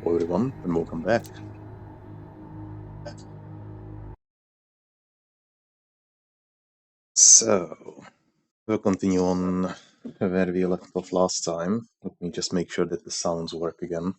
Hello everyone, and welcome back. So, we'll continue on where we left off last time. Let me just make sure that the sounds work again.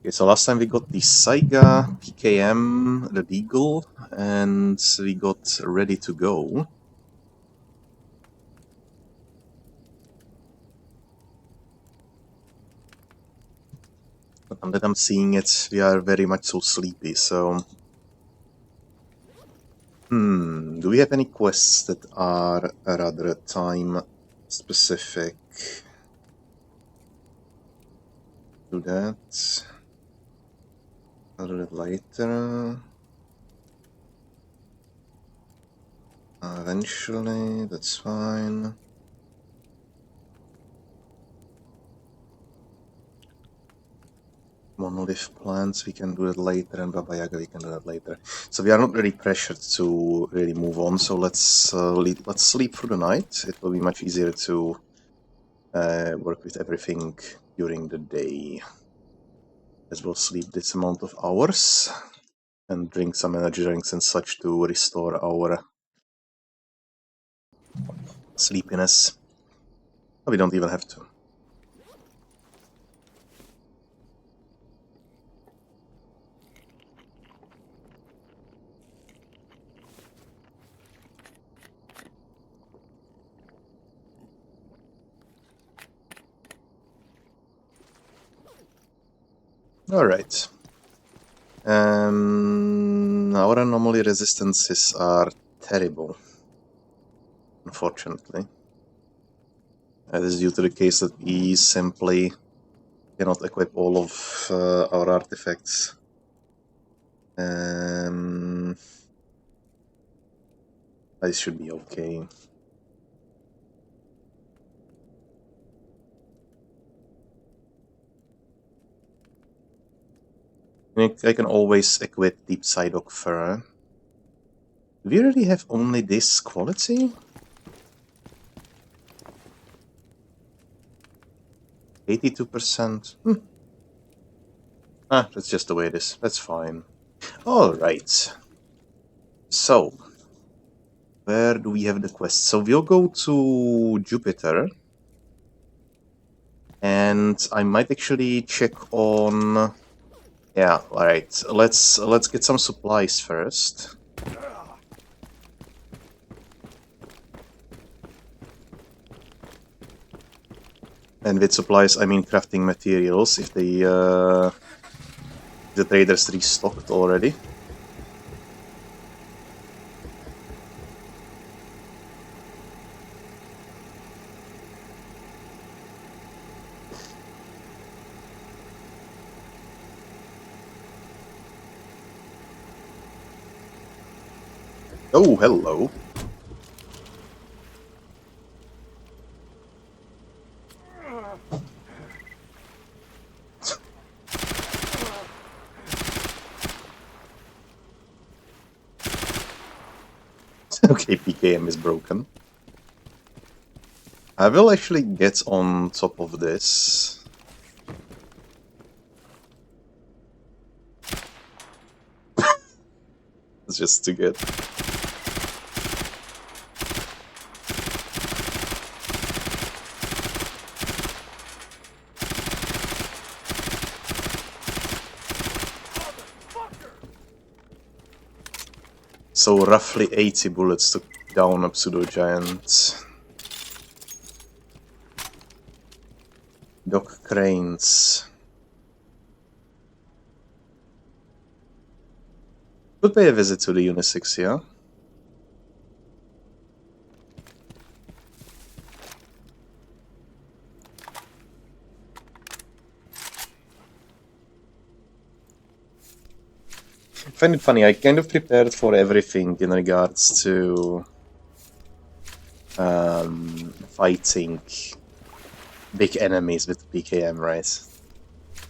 Okay, so last time we got the Saiga, PKM, the Beagle, and we got ready to go. But now that I'm seeing it, we are very much so sleepy, so... do we have any quests that are rather time-specific? Do that. I'll do it later. Eventually, that's fine. Monolith plants, we can do that later, and Baba Yaga, we can do that later. So we are not really pressured to really move on, so let's sleep through the night. It will be much easier to work with everything during the day. As we'll sleep this amount of hours, and drink some energy drinks and such to restore our sleepiness. But we don't even have to. Alright. Our anomaly resistances are terrible, unfortunately. That is due to the case that we simply cannot equip all of our artifacts. I should be okay. I can always equip Deep Psyduck Fur. Do we really have only this quality? 82%? That's just the way it is. That's fine. Alright. So, where do we have the quest? So we'll go to Jupiter. And I might actually check on... Yeah, alright. Let's get some supplies first. And with supplies, I mean crafting materials, if the traders restocked already. Oh, hello. Okay, PKM is broken. I will actually get on top of this. just too good. So roughly 80 bullets took down a pseudo-giant. Dock cranes. Could pay a visit to the Unisix, yeah? I find it funny, I kind of prepared for everything in regards to fighting big enemies with PKM, right?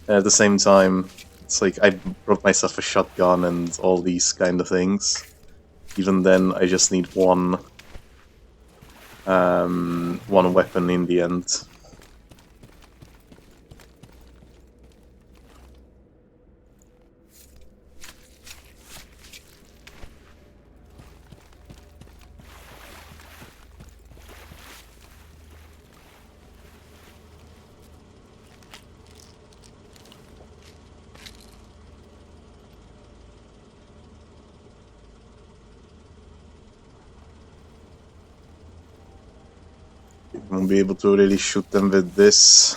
And at the same time, it's like I brought myself a shotgun and all these kind of things. Even then, I just need one weapon in the end. Won't be able to really shoot them with this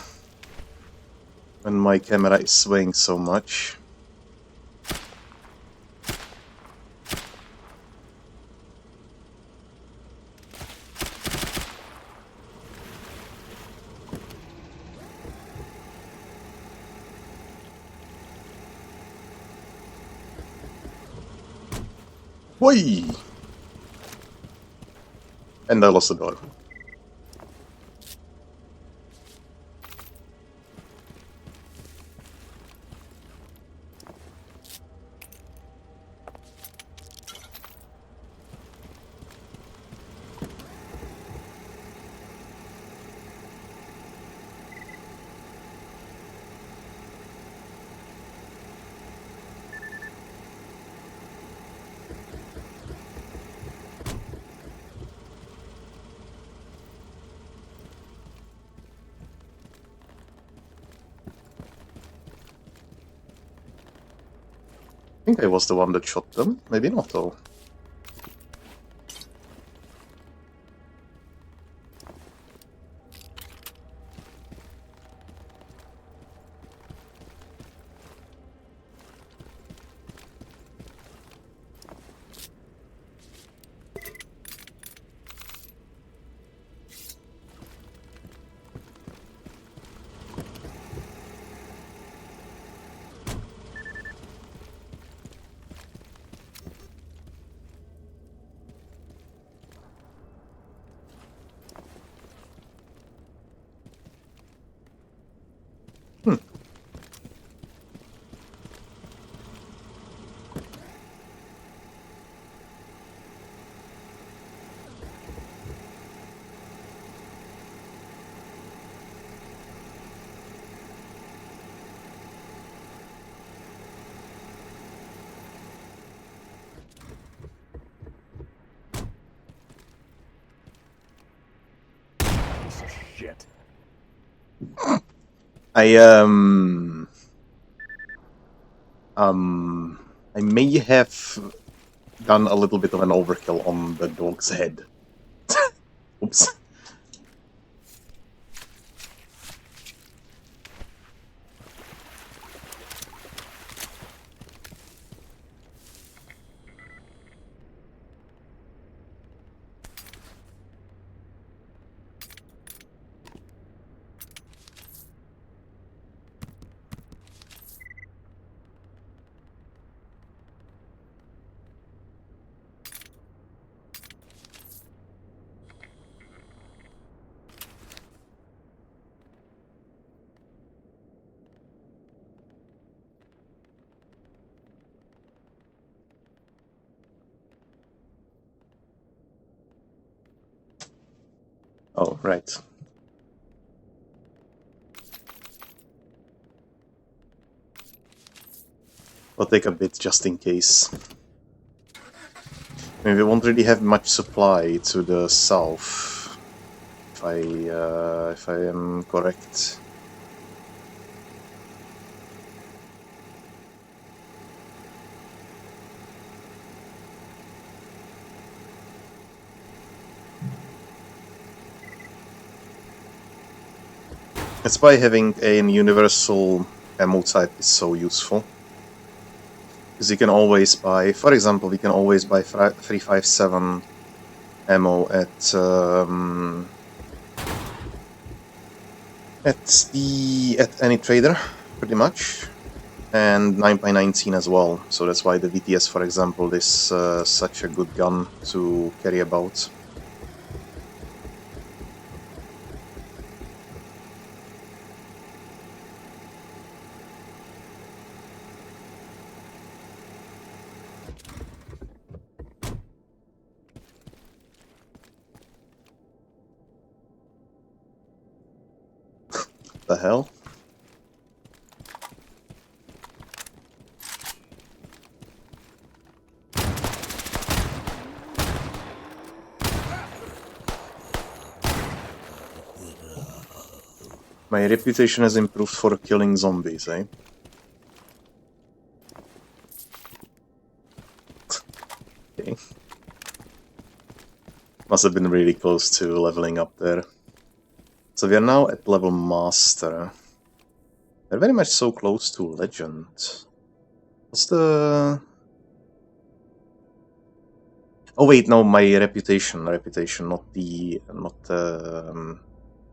when my camera is swaying so much. Whee! And I lost the door. I think I was the one that shot them. Maybe not, though. Shit. I may have done a little bit of an overkill on the dog's head. Oops. Oh, right. I'll take a bit just in case. I mean, we won't really have much supply to the south, if I am correct. That's why having a universal ammo type is so useful. Because you can always buy, for example, we can always buy 357 ammo at any trader, pretty much, and 9x19 as well. So that's why the VTS, for example, is such a good gun to carry about. The hell? My reputation has improved for killing zombies, eh? Okay. Must have been really close to leveling up there. So we are now at level master. We're very much so close to legend. What's the... Oh wait, no, my reputation, not the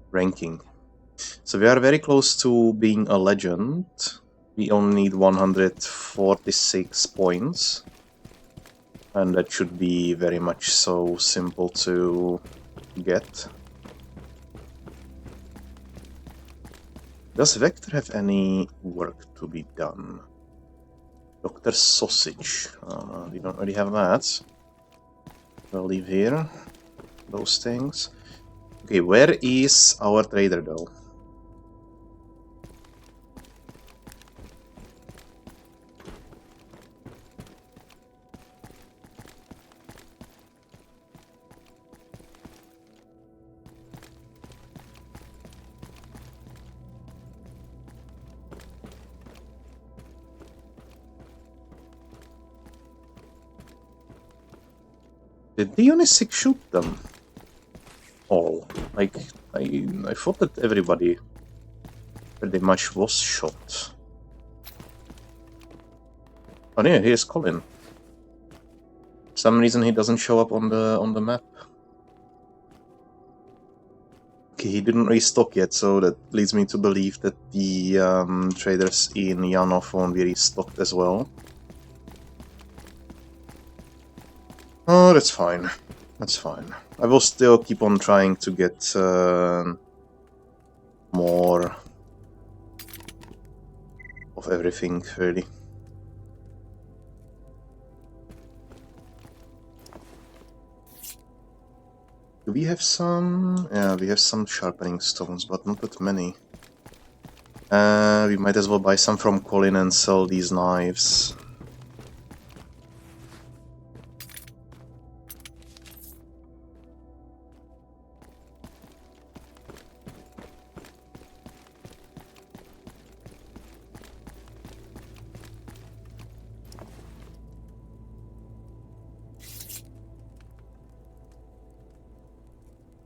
ranking. So we are very close to being a legend. We only need 146 points. And that should be very much so simple to get. Does Vector have any work to be done? Dr. Sausage. We don't really have that. We'll leave here those things. Okay, where is our trader though? Did the Unisic shoot them all? Like, I thought that everybody pretty much was shot. Oh yeah, here's Colin. For some reason he doesn't show up on the map. Okay, he didn't restock yet, so that leads me to believe that the traders in Yanov won't be restocked as well. Oh, that's fine. That's fine. I will still keep on trying to get more of everything, really. Do we have some? Yeah, we have some sharpening stones, but not that many. We might as well buy some from Colin and sell these knives.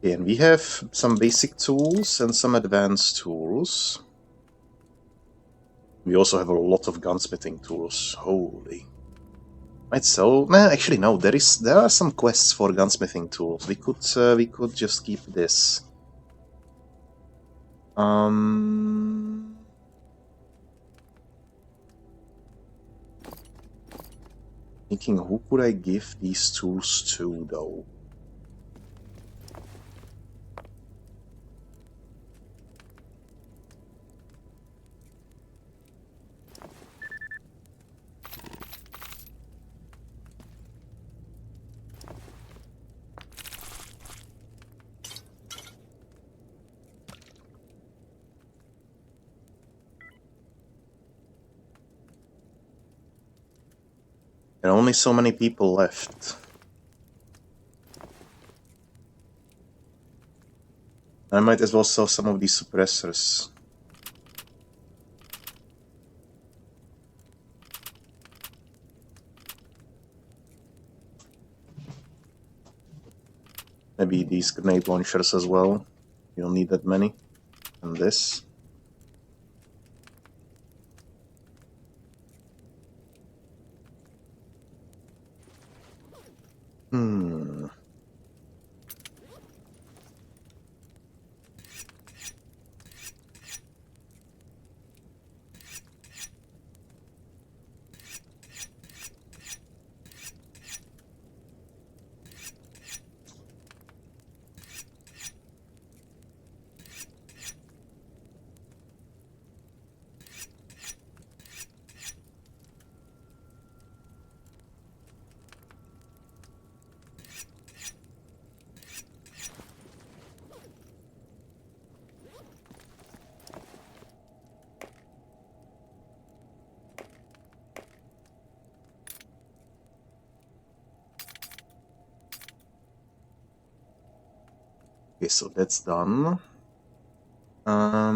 Okay, and we have some basic tools and some advanced tools. We also have a lot of gunsmithing tools. Holy. Right, so actually no, there are some quests for gunsmithing tools. We could just keep this. Thinking, who could I give these tools to though? There are only so many people left. I might as well sell some of these suppressors. Maybe these grenade launchers as well. You don't need that many. And this. Okay, so that's done. I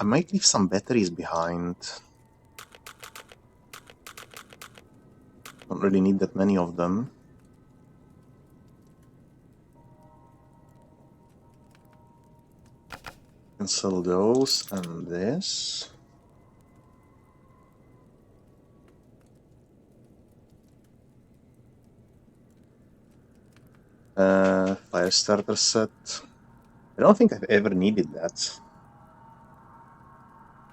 might leave some batteries behind. Don't really need that many of them. Cancel those and this. Fire starter set. I don't think I've ever needed that.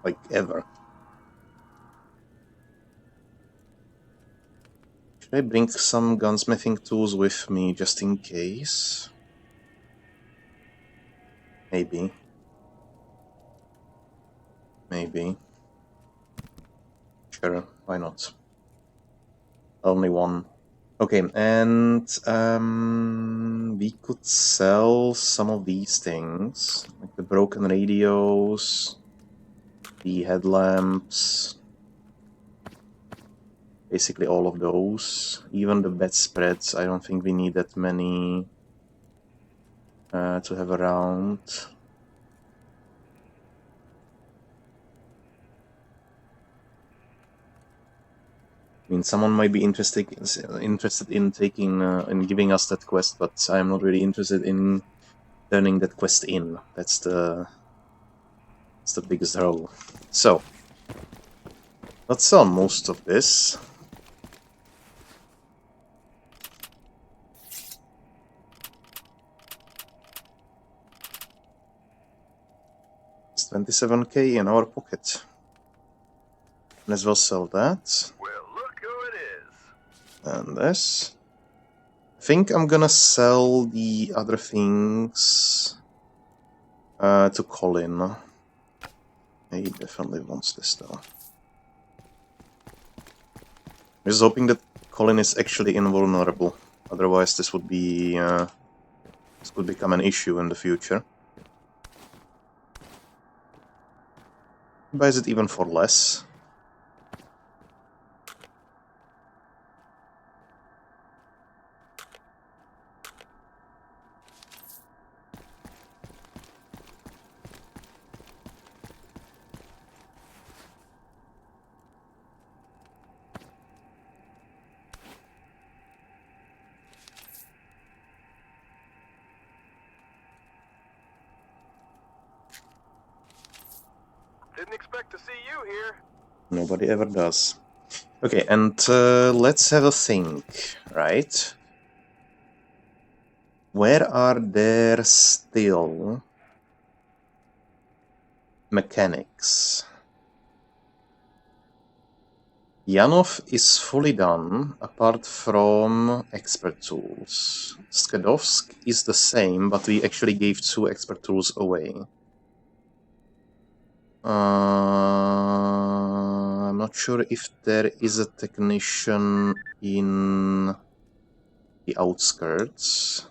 Like, ever. Should I bring some gunsmithing tools with me just in case? Maybe. Maybe. Sure, why not? Only one. Okay, and we could sell some of these things, like the broken radios, the headlamps, basically all of those. Even the bedspreads, I don't think we need that many to have around. I mean, someone might be interested in taking in giving us that quest, but I'm not really interested in turning that quest in. That's the biggest hurdle. So let's sell most of this. It's 27k in our pocket. Might as well sell that. Well, look who it is. And this. I think I'm gonna sell the other things to Colin. He definitely wants this though. I'm just hoping that Colin is actually invulnerable. Otherwise, this would be this could become an issue in the future. He buys it even for less. Didn't expect to see you here. Nobody ever does. Okay, and let's have a think, right? Where are there still mechanics? Yanov is fully done, apart from expert tools. Skedovsk is the same, but we actually gave 2 expert tools away. I'm not sure if there is a technician in the outskirts.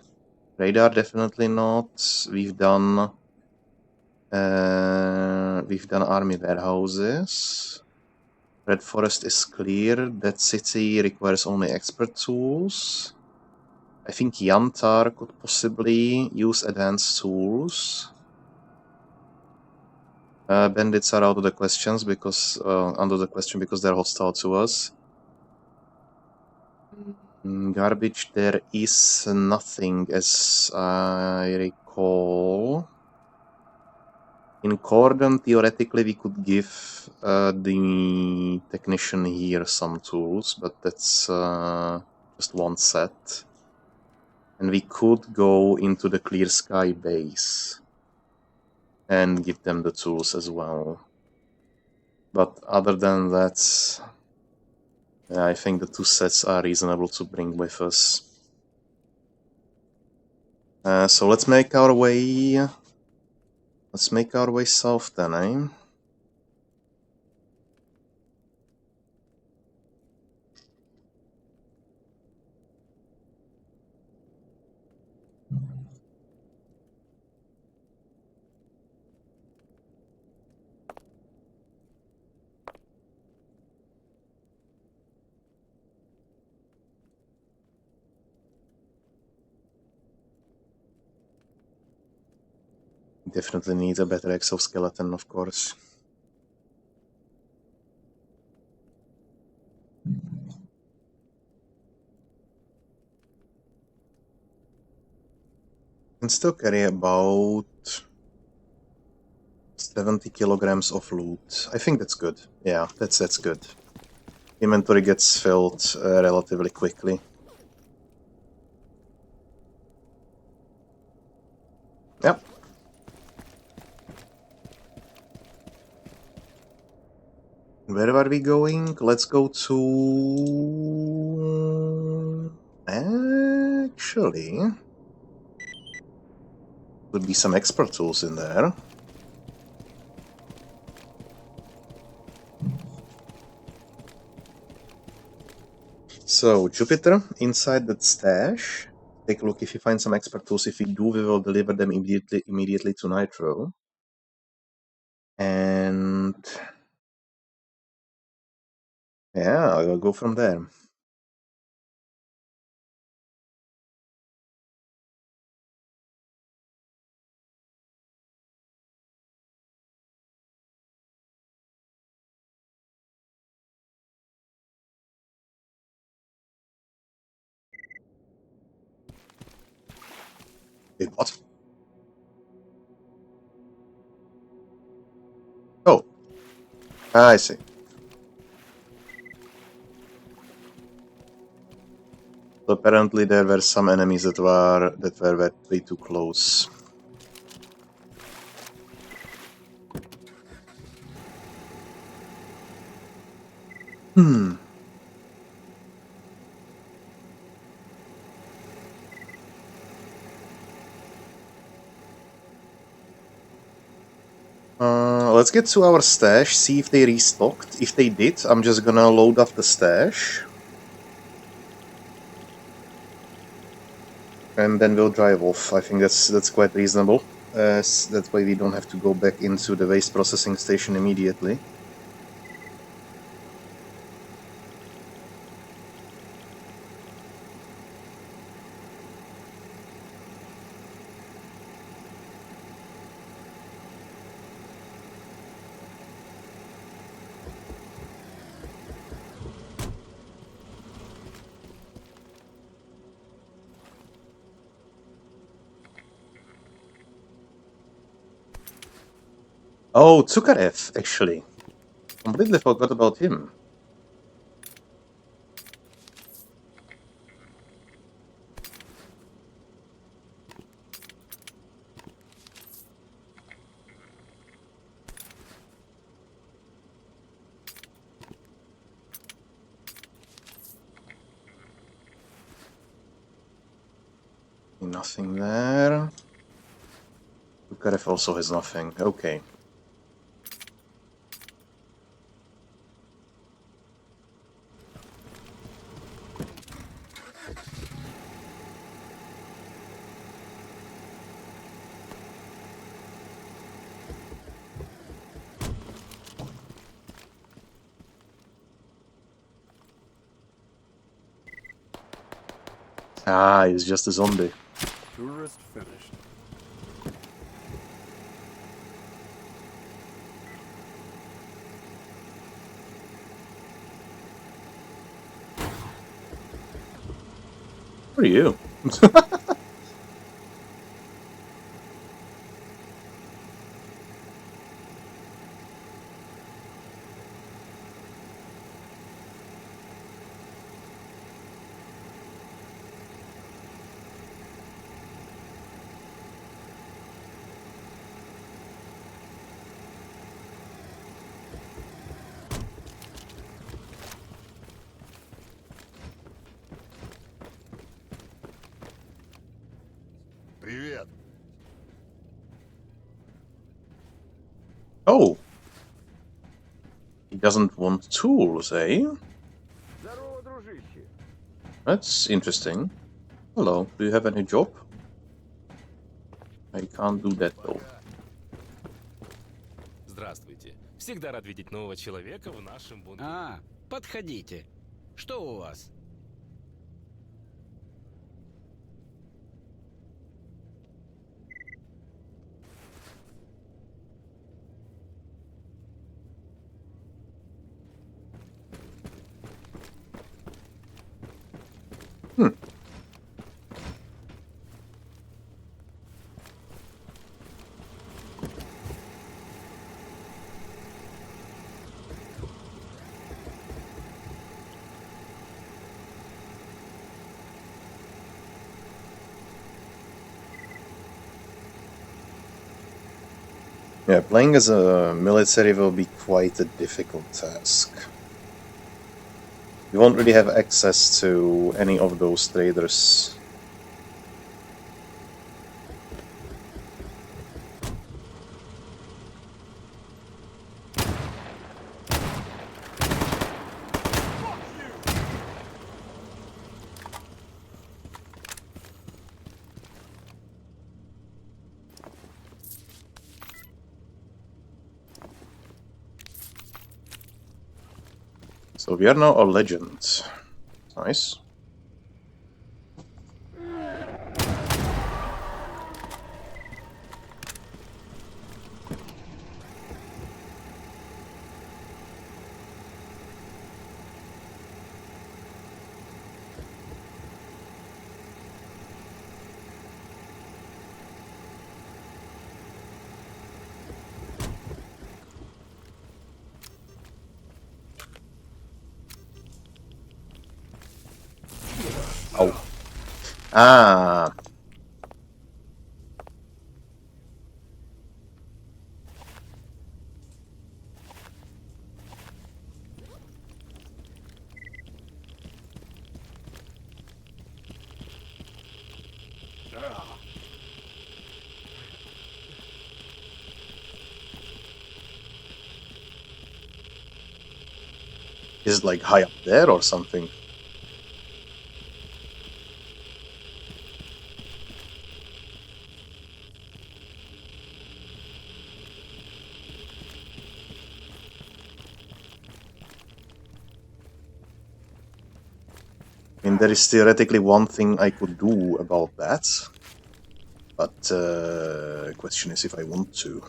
Radar definitely not. We've done army warehouses. Red Forest is clear. That city requires only expert tools. I think Yantar could possibly use advanced tools. Bandits are out of the questions because under the question because they're hostile to us. Garbage, there is nothing as I recall. In Cordon, theoretically, we could give the technician here some tools, but that's just one set. And we could go into the Clear Sky base and give them the tools as well. But other than that, I think the two sets are reasonable to bring with us. So let's make our way. Let's make our way south then, eh? Definitely need a better exoskeleton, of course. Can still carry about 70 kilograms of loot. I think that's good. Yeah, that's good. Inventory gets filled relatively quickly. Yep. Where are we going? Let's go to... Actually... Would be some expert tools in there. So, Jupiter, inside that stash, take a look if you find some expert tools. If we do, we will deliver them immediately to Nitro. And... yeah, I will go from there. Wait, what? Oh. I see. So apparently there were some enemies that were way too close. Let's get to our stash, see if they restocked. If they did, I'm just gonna load up the stash. And then we'll drive off. I think that's quite reasonable. That way we don't have to go back into the waste processing station immediately. Oh, Tsukarev, actually. Completely forgot about him. Nothing there. Tsukarev also has nothing. Okay. Ah, he's just a zombie. Tourist finished. What are you? Привет. Oh. He doesn't want tools, eh? Здорово, дружище. That's interesting. Hello, do you have any job? I can't do that though. Здравствуйте. Всегда рад видеть нового человека в нашем бункере. Подходите. Что у вас? Yeah, playing as a military will be quite a difficult task. You won't really have access to any of those traders. So we are now a legend. Nice. Oh. Ah. Is it like high up there or something? I mean, there is theoretically one thing I could do about that, but the question is if I want to.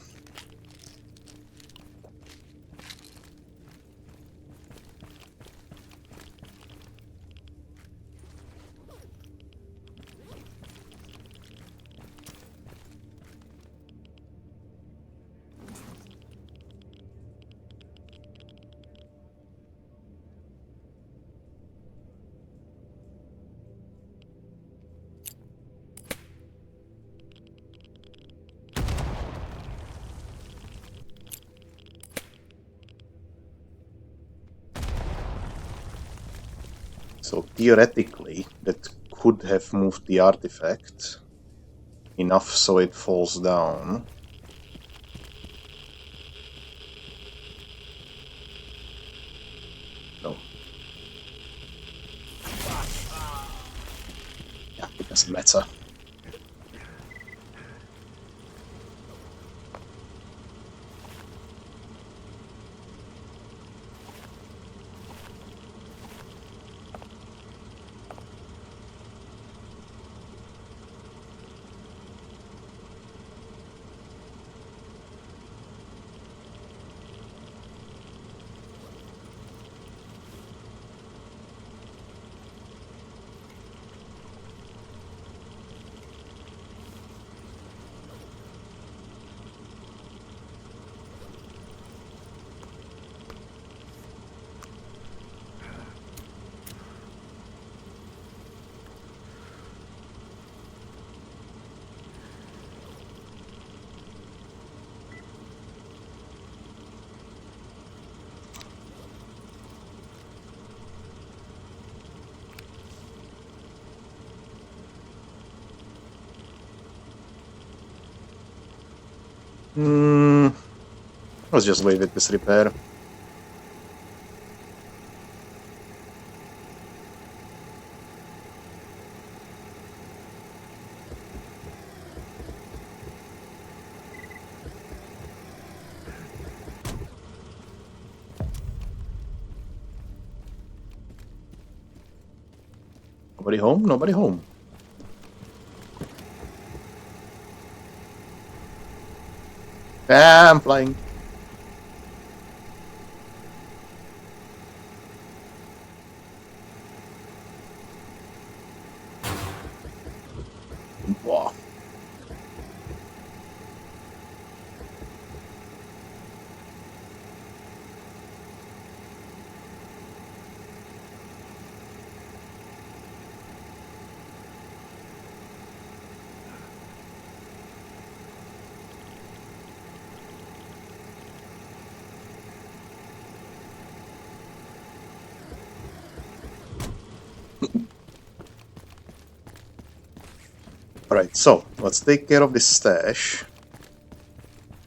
So theoretically, that could have moved the artifact enough so it falls down. No. Yeah, it doesn't matter. Let's just wait with this repair. Nobody home? Nobody home. Ah, I'm flying. Wow. Alright, so let's take care of this stash.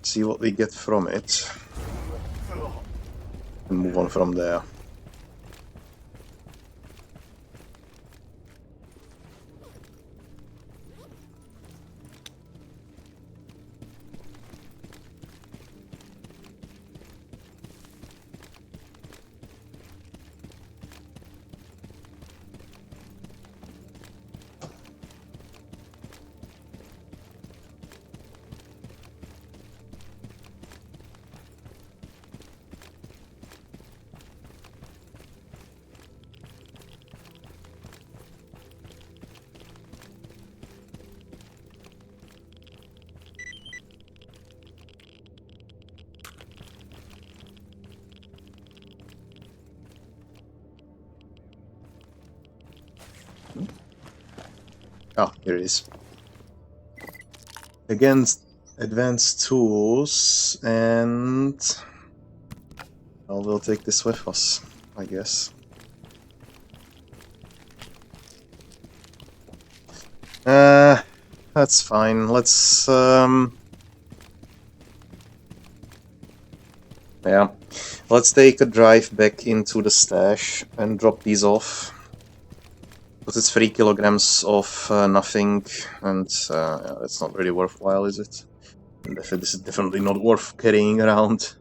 See what we get from it. And move on from there. Ah, here it is. Against advanced tools, and well, we'll take this with us, I guess. That's fine. Let's yeah, let's take a drive back into the stash and drop these off. Because it's 3 kilograms of nothing, and yeah, that's not really worthwhile, is it? And this is definitely not worth carrying around.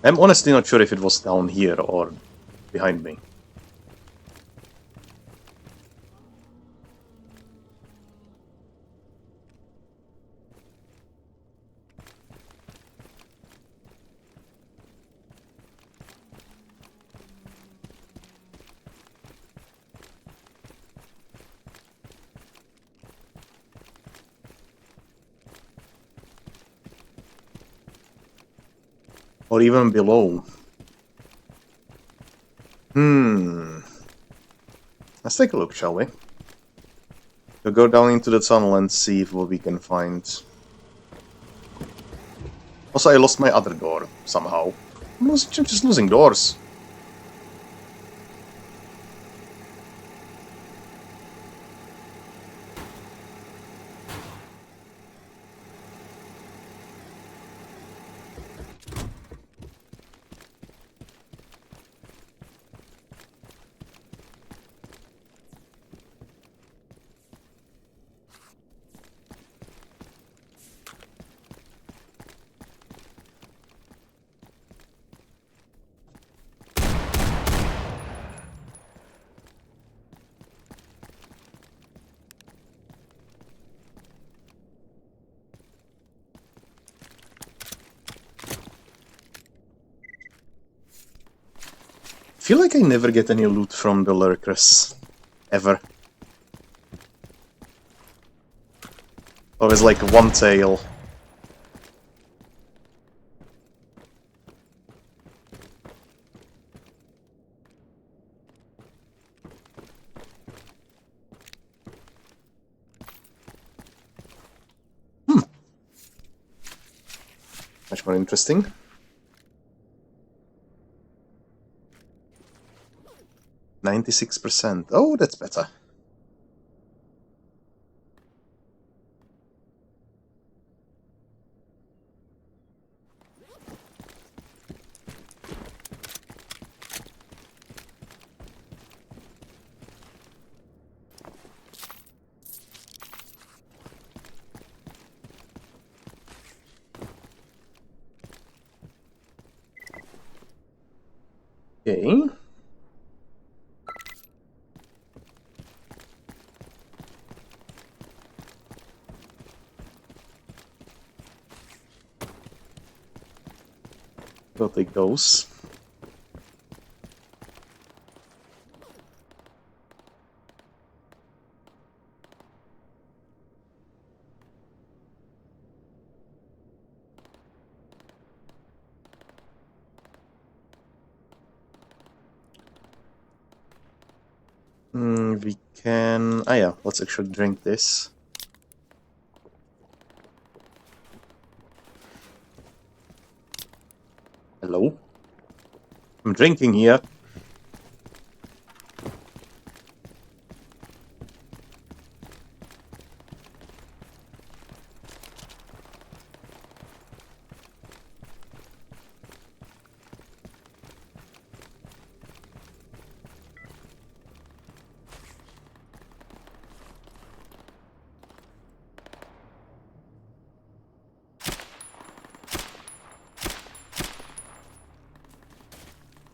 I'm honestly not sure if it was down here or behind me. Or even below. Let's take a look, shall we? We'll go down into the tunnel and see what we can find. Also, I lost my other door, somehow. I'm just losing doors. feel like I never get any loot from the lurkers. Ever. Always like one tail. Much more interesting. %96%. Oh, that's better. Okay. We'll take those. We can... Ah yeah, let's actually drink this. Hello? I'm drinking here.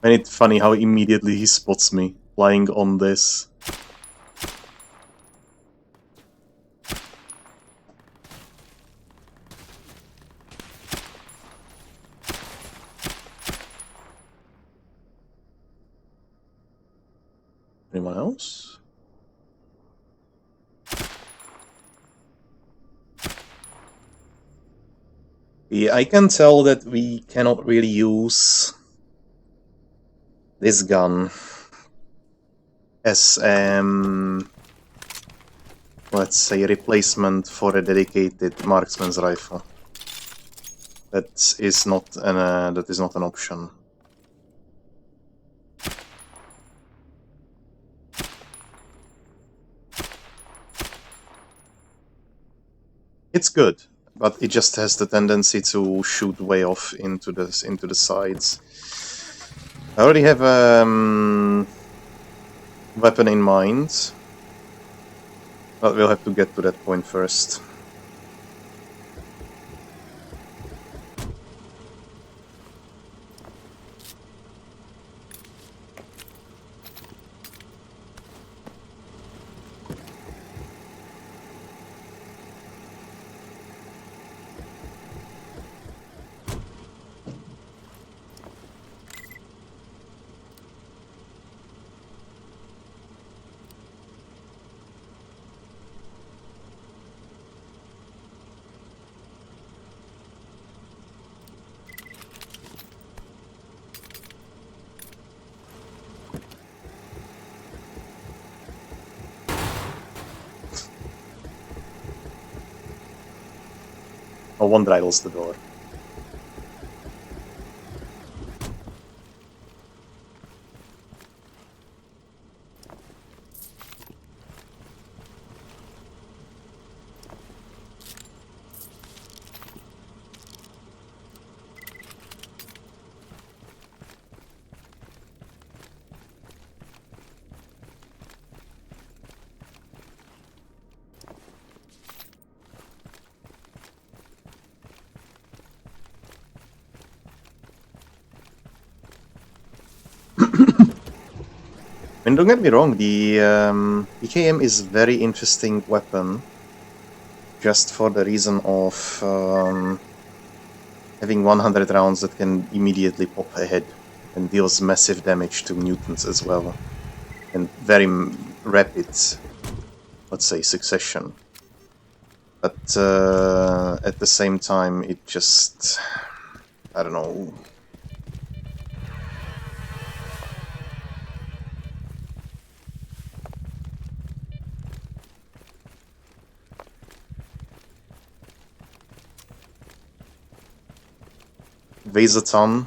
And it's funny how immediately he spots me lying on this. Anyone else? Yeah, I can tell that we cannot really use this gun as let's say a replacement for a dedicated marksman's rifle. That is not an option. It's good, but it just has the tendency to shoot way off into the sides. I already have a weapon in mind, but we'll have to get to that point first. Oh, one rattles the door. And don't get me wrong, the EKM is a very interesting weapon, just for the reason of having 100 rounds that can immediately pop ahead. and deals massive damage to mutants as well. And very rapid, let's say, succession. But at the same time, it just... I don't know... weighs a ton.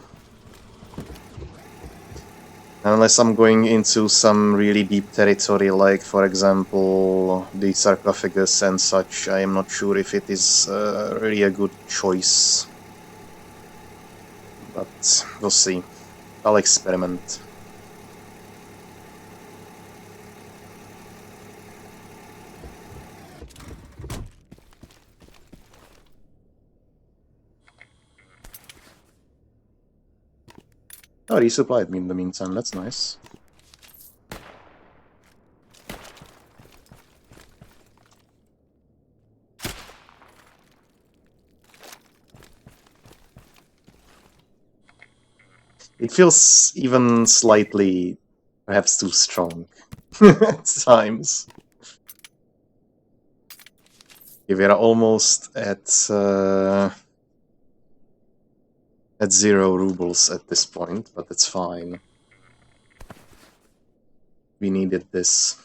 Unless I'm going into some really deep territory, like, for example, the sarcophagus and such, I am not sure if it is really a good choice. But we'll see. I'll experiment. Oh, resupplied me in the meantime, that's nice. It feels even slightly, perhaps too strong at times. Okay, we are almost at 0 rubles at this point, but it's fine. We needed this.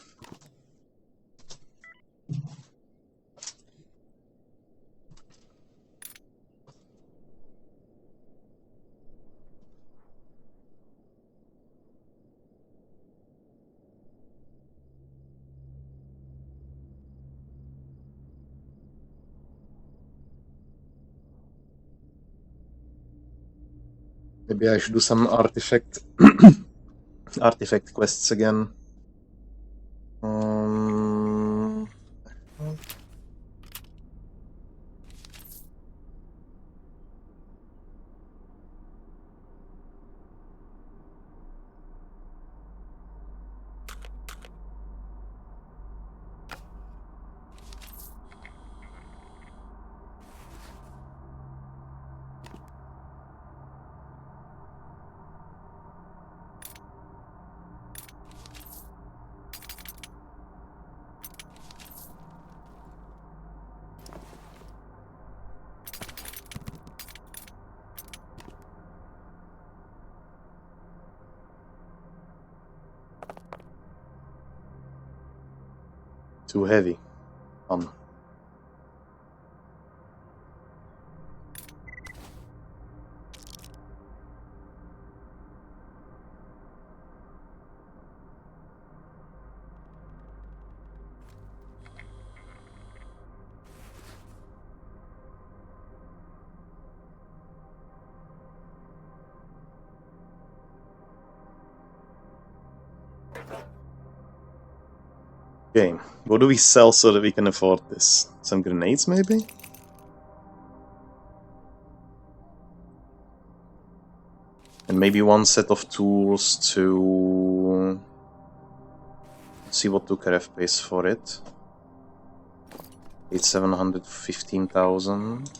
Maybe I should do some artifact artifact quests again. Too heavy. Okay, what do we sell so that we can afford this? Some grenades, maybe? And maybe one set of tools to... see what Tukarev pays for it. 715,000.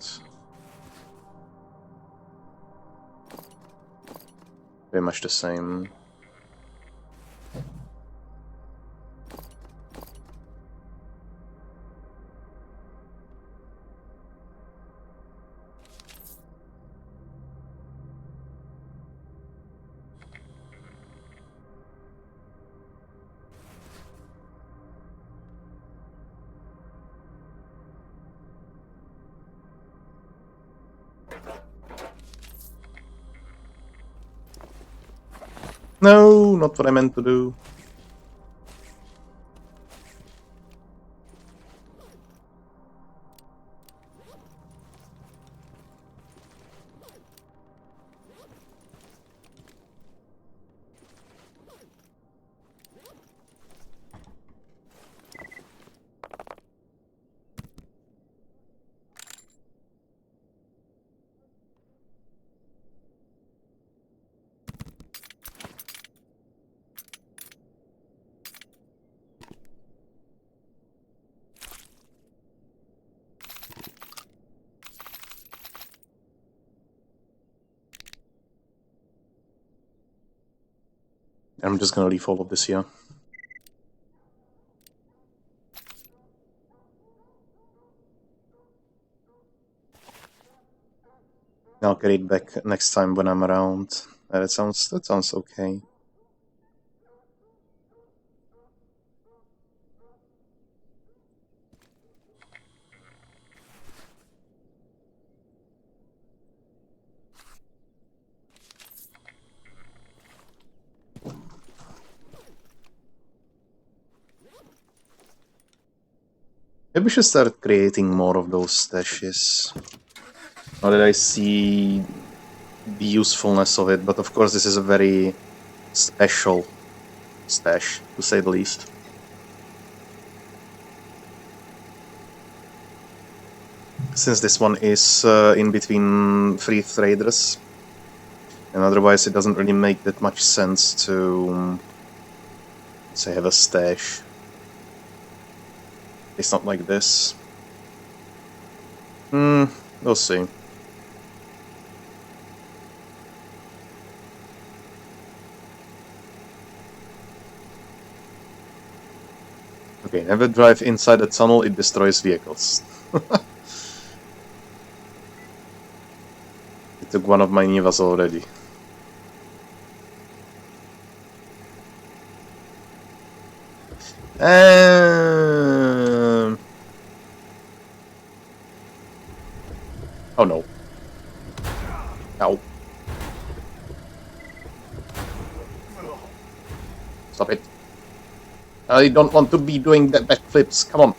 Very much the same. No, not what I meant to do. I'm just gonna leave all of this here. I'll get it back next time when I'm around. That sounds okay. Maybe we should start creating more of those stashes. Now that I see the usefulness of it, but of course this is a very special stash, to say the least. Since this one is in between free traders, and otherwise it doesn't really make that much sense to, say, have a stash. It's not like this. We'll see. Okay, never drive inside a tunnel, it destroys vehicles. It took one of my Nivas already. Oh no. Ow. Stop it. I don't want to be doing that backflips, come on.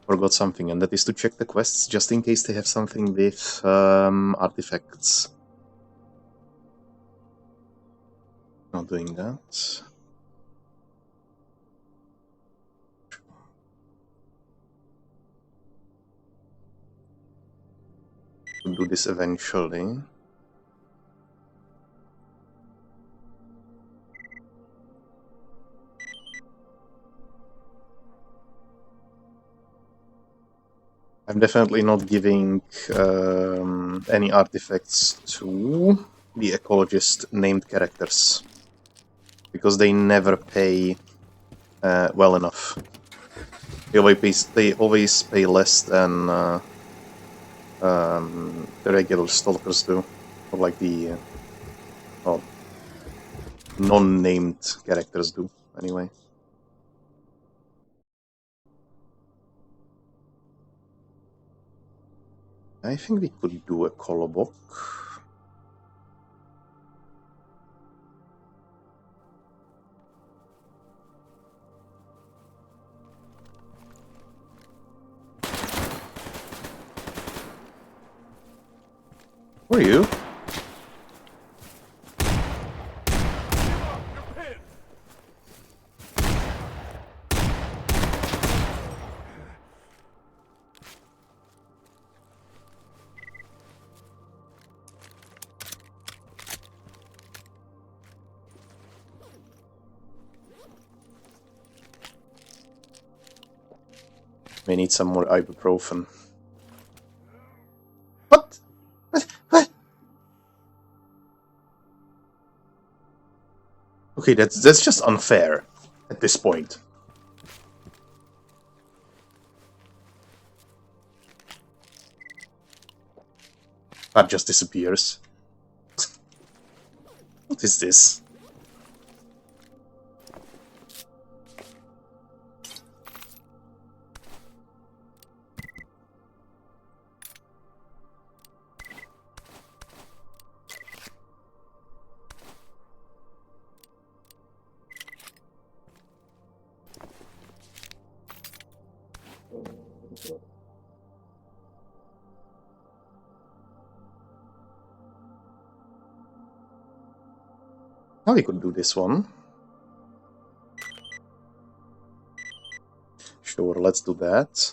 Forgot something, and that is to check the quests, just in case they have something with artifacts. Not doing that. We'll do this eventually. I'm definitely not giving any artifacts to the ecologist named characters, because they never pay well enough. They always pay less than the regular stalkers do, or like the well, non-named characters do, anyway. I think we could do a Kolobok. Who are you? We need some more ibuprofen. What? What? Okay, that's just unfair at this point. That just disappears. What is this? Now we could do this one. Sure, let's do that.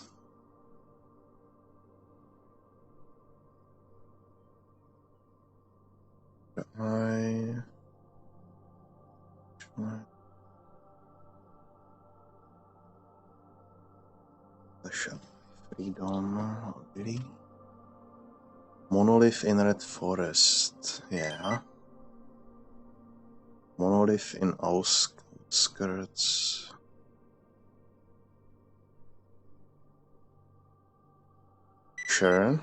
Freedom, really? Monolith in Red Forest. Yeah. Monolith in outskirts. Sure.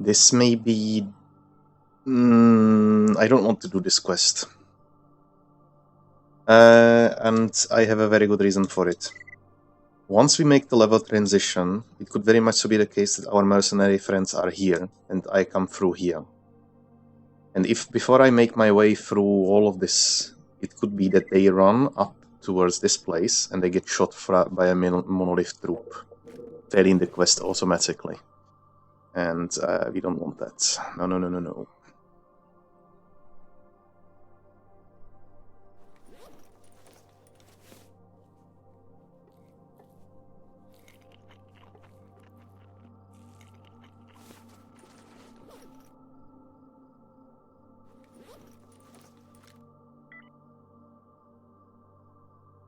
This may be... I don't want to do this quest. And I have a very good reason for it. Once we make the level transition, it could very much be the case that our mercenary friends are here, and I come through here. And if before I make my way through all of this, it could be that they run up towards this place, and they get shot by a monolith troop, failing the quest automatically. And we don't want that. No, no, no, no, no.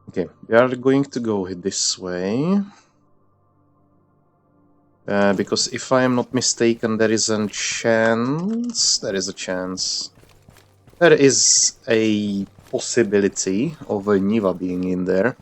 Okay, we are going to go this way. Because if I am not mistaken, there is a chance... There is a chance. There is a possibility of a Niva being in there.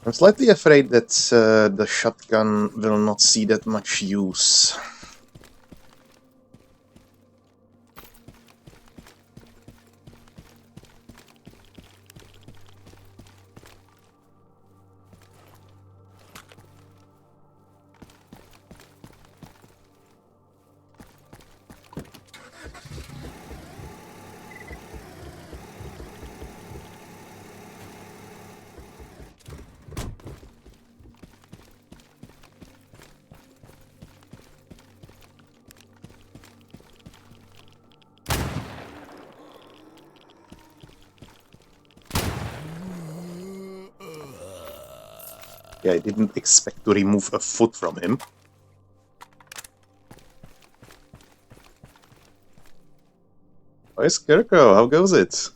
I'm slightly afraid that the shotgun will not see that much use. Yeah, I didn't expect to remove a foot from him. Hi, Scarecrow, how goes it?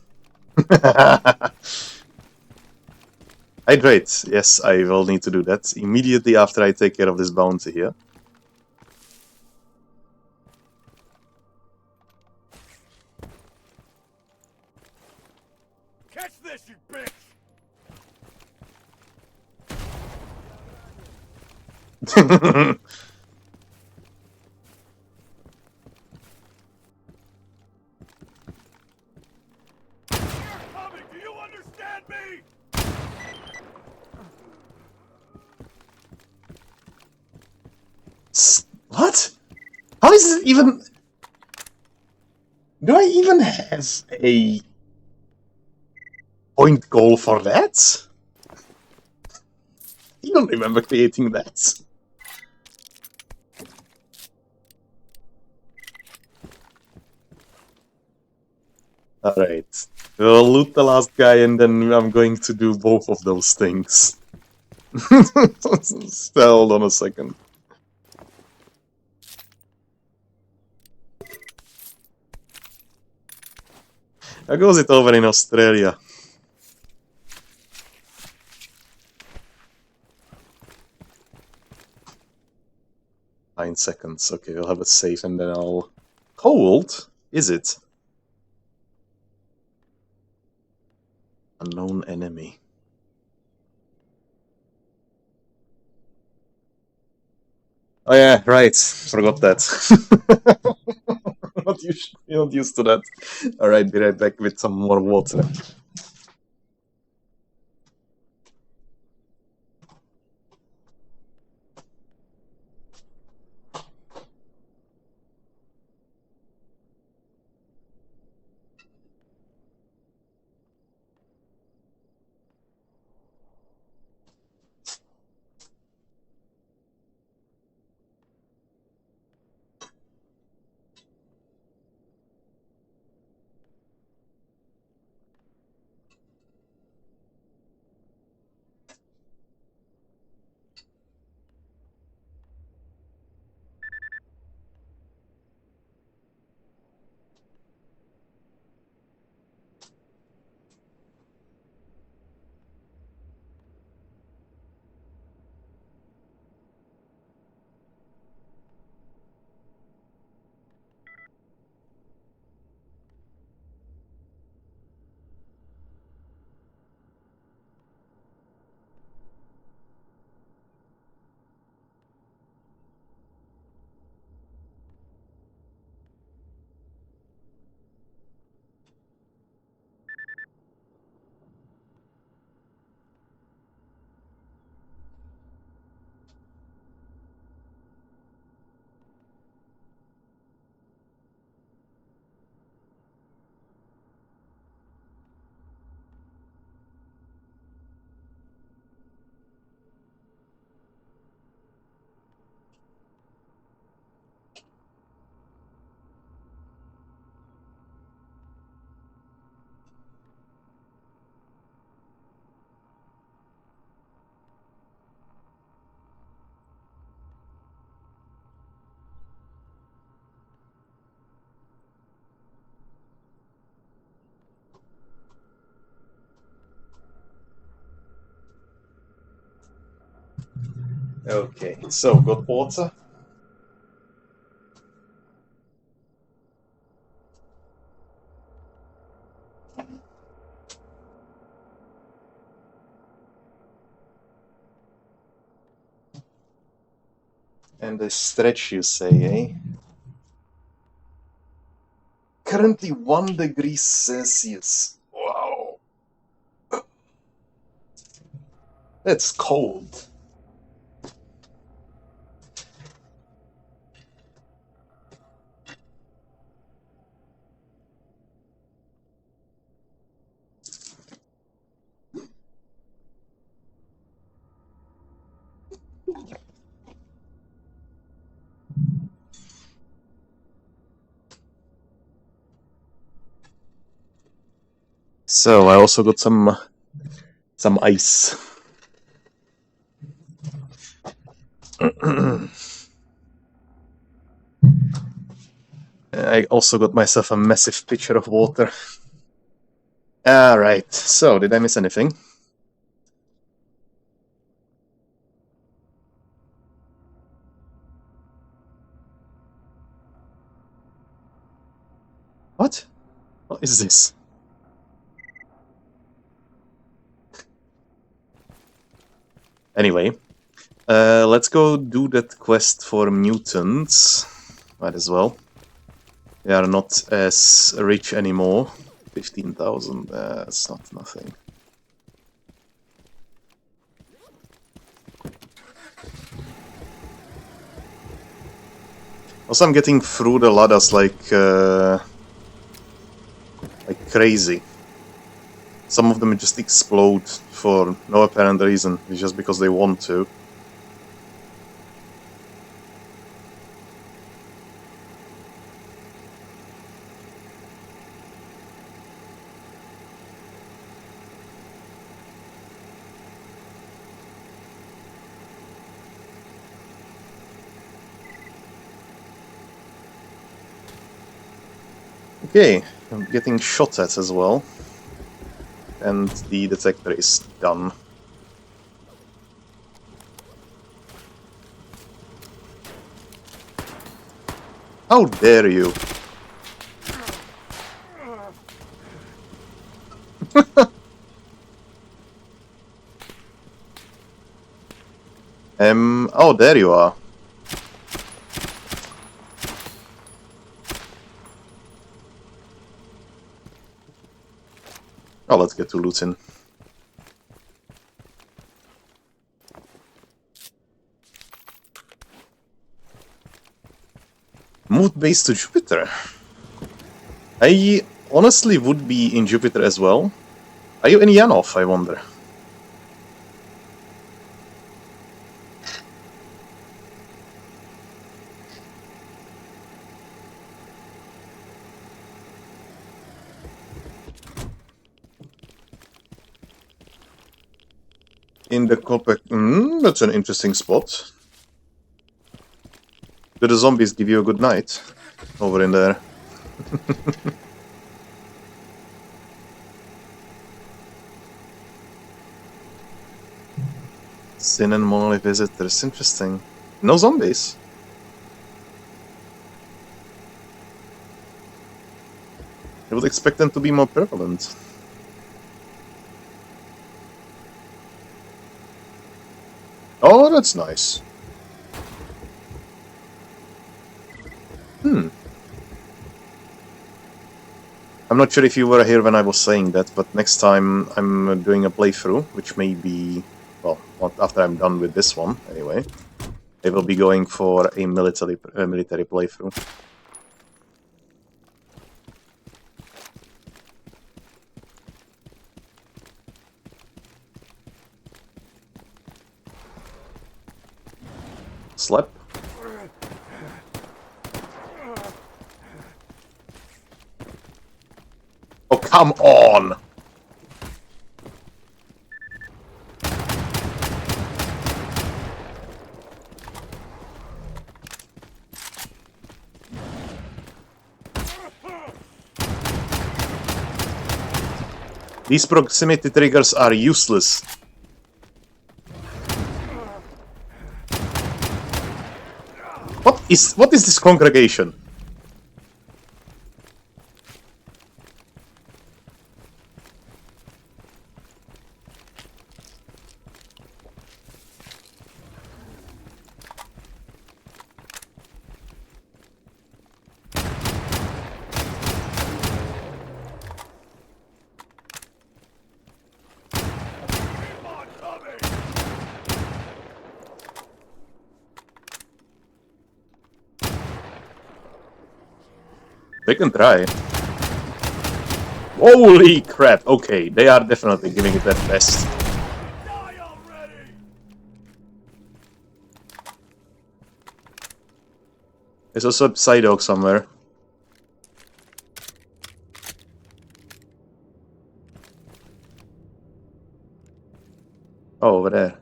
Hydrate. Yes, I will need to do that immediately after I take care of this bounty here. Catch this, you bitch! Tommy, do you understand me? What? How is it even... Do I even have a point goal for that? I don't remember creating that. Alright. We'll loot the last guy and then I'm going to do both of those things. Hold on a second. How goes it over in Australia? 9 seconds. Okay, we'll have a save and then I'll... Cold? Is it? Unknown enemy. Oh yeah, right. Forgot that. Not used to that. Alright, be right back with some more water. Okay, so got water. And a stretch, you say, eh? Currently 1 degree Celsius. Wow. That's cold. So I also got some ice. I also got myself a massive pitcher of water. Alright, so did I miss anything? What? What is this? Anyway, let's go do that quest for mutants. Might as well. They are not as rich anymore. 15,000, that's not nothing. Also, I'm getting through the ladders like crazy. Some of them just explode for no apparent reason. It's just because they want to. Okay, I'm getting shot at as well. And the detector is done. How dare you! Oh, there you are. Oh, let's get to looting. Moved base to Jupiter. I honestly would be in Jupiter as well. Are you in Yanov, I wonder? In the Kopek... that's an interesting spot. Do the zombies give you a good night? Over in there. Sin and Monolith visitors, interesting. No zombies. I would expect them to be more prevalent. Oh, that's nice. I'm not sure if you were here when I was saying that, but next time I'm doing a playthrough, which may be, well, not after I'm done with this one, anyway. I will be going for a military playthrough. Slap. Oh, come on! These proximity triggers are useless. What is this congregation? Keep on coming! They can try. Holy crap! Okay, they are definitely giving it their best. Die already! There's also a Psydog somewhere. Oh, over there.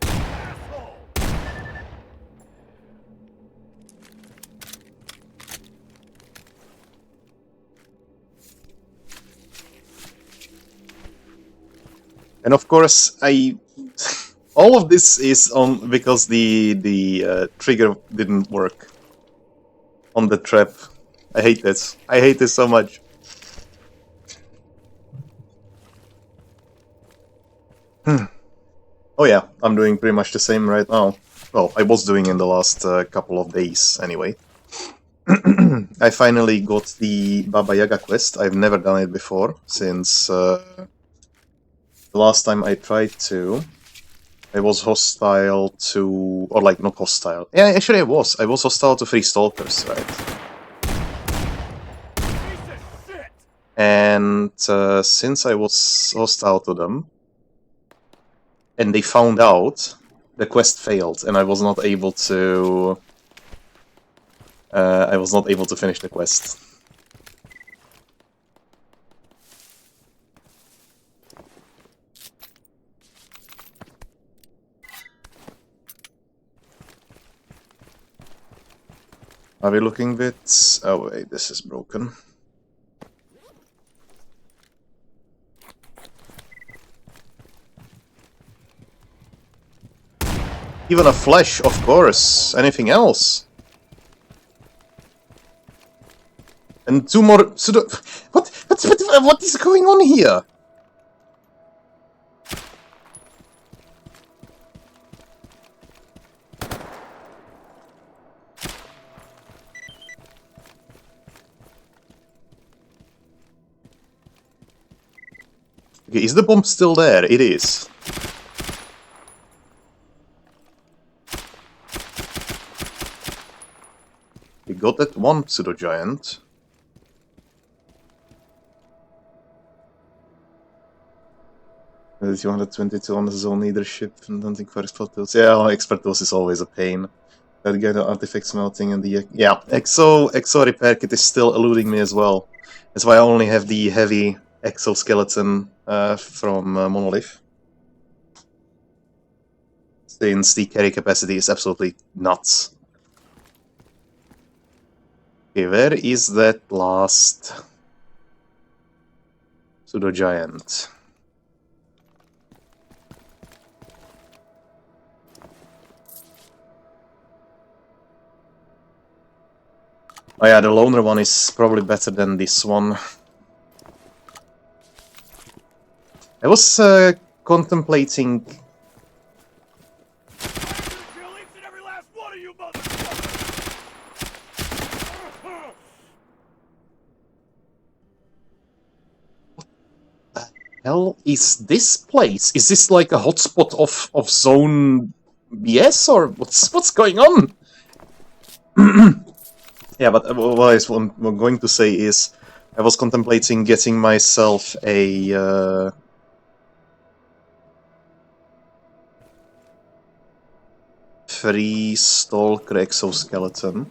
Asshole! And of course, all of this is on because the trigger didn't work on the trap. I hate this. I hate this so much. Oh yeah, I'm doing pretty much the same right now. Well, I was doing in the last couple of days anyway. I finally got the Baba Yaga quest. I've never done it before since the last time I tried to. I was hostile to, or like not hostile. Yeah, actually I was. I was hostile to 3 stalkers, right? Piece of shit! And since I was hostile to them, and they found out, the quest failed, and I was not able to. I was not able to finish the quest. Are we looking bits? Oh wait, this is broken. Even a flash, of course. Anything else? And 2 more pseudo. What is going on here? Okay, is the bomb still there? It is. We got that one pseudo giant. There's 222 on the zone leadership and don't think for expert tools. Yeah, well, expert tools is always a pain. That get the artifact smelting and the exo repair kit is still eluding me as well. That's why I only have the heavy exoskeleton from Monolith. Since the carry capacity is absolutely nuts. Okay, where is that last pseudo giant? Oh yeah, the loner one is probably better than this one. I was contemplating. I'm gonna kill each and every last one of you motherfuckers! Hell is this place? Is this like a hotspot of zone BS or what's going on? Yeah, but what I'm going to say is, I was contemplating getting myself a 3 Stalker exoskeleton.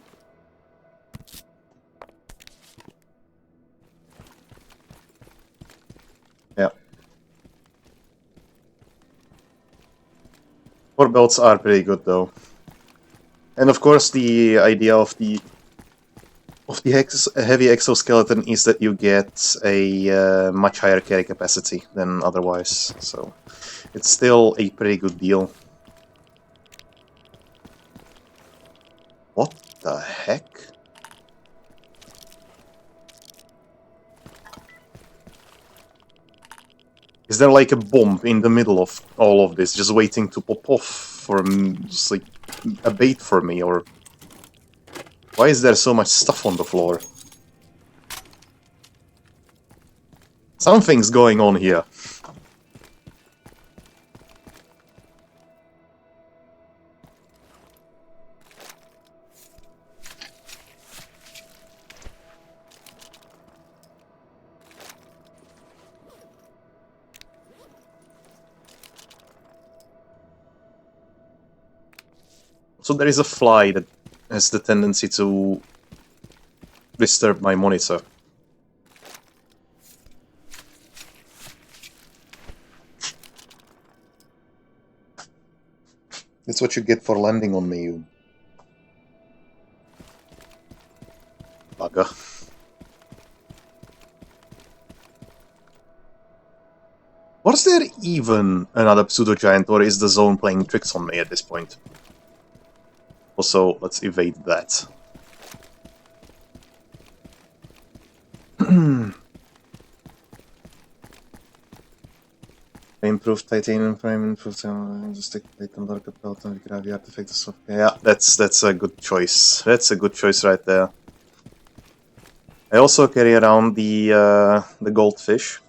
Yeah. 4 belts are pretty good though. And of course the idea of the of the heavy exoskeleton is that you get a much higher carry capacity than otherwise, so it's still a pretty good deal. What the heck? Is there like a bomb in the middle of all of this, just waiting to pop off for just like a bait for me, or why is there so much stuff on the floor? Something's going on here. So there is a fly that has the tendency to disturb my monitor. That's what you get for landing on me, you bugger. Was there even another pseudo-giant, or is the zone playing tricks on me at this point? Also, let's evade that. Improved titanium frame, improved stick plate and darker belt and gravity artifact stuff. Yeah, that's a good choice. That's a good choice right there. I also carry around the goldfish.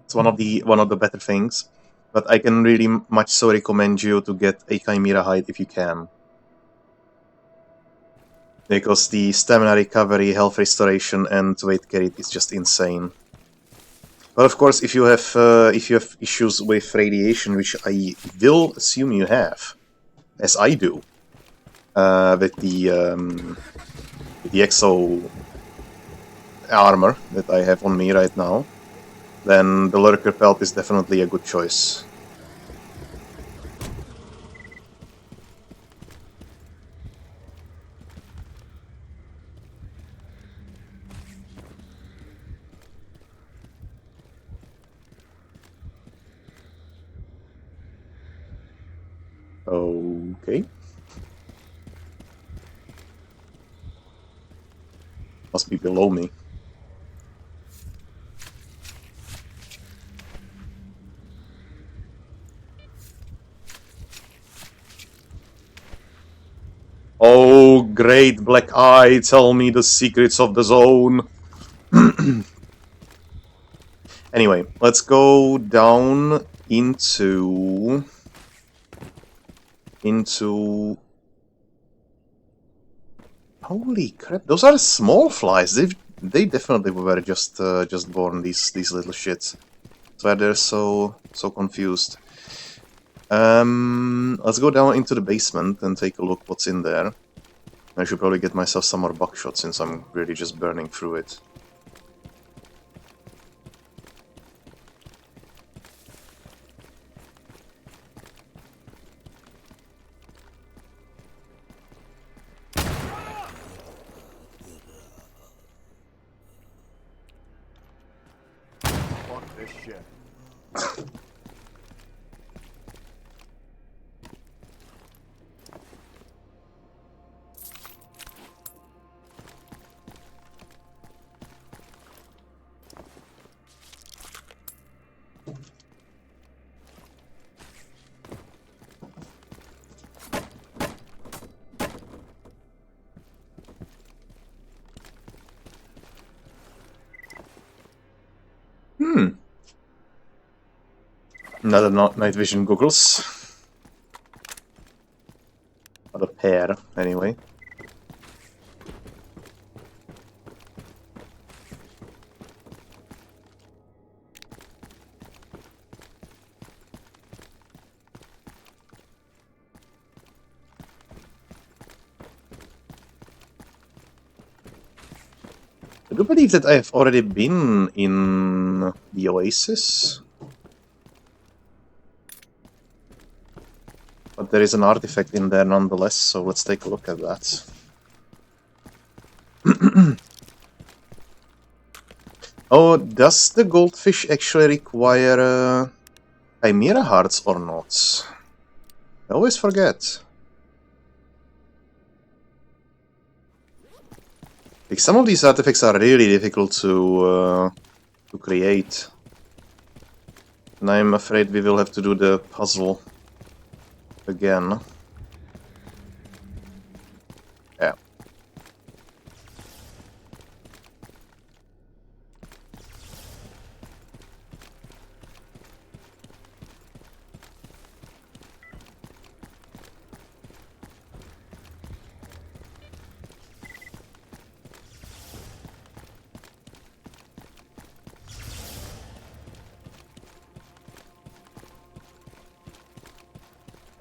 It's one of the better things, but I can really much so recommend you to get a chimera hide if you can, because the stamina recovery, health restoration, and weight carried is just insane. But of course, if you have issues with radiation, which I will assume you have, as I do, with the exo armor that I have on me right now, then the lurker pelt is definitely a good choice. Okay. Must be below me. Oh, great black eye, tell me the secrets of the zone. Anyway, let's go down into... Holy crap! Those are small flies. They definitely were just born, these little shits. That's why they're so confused. Let's go down into the basement and take a look what's in there. I should probably get myself some more buckshot since I'm really just burning through it. Fuck this shit. Another night vision goggles. Or a pair, anyway. I do believe that I've already been in the Oasis. But there is an artifact in there nonetheless, so let's take a look at that. Oh, does the goldfish actually require Chimera hearts or not? I always forget. Like, some of these artifacts are really difficult to create. And I'm afraid we will have to do the puzzle again. Yeah.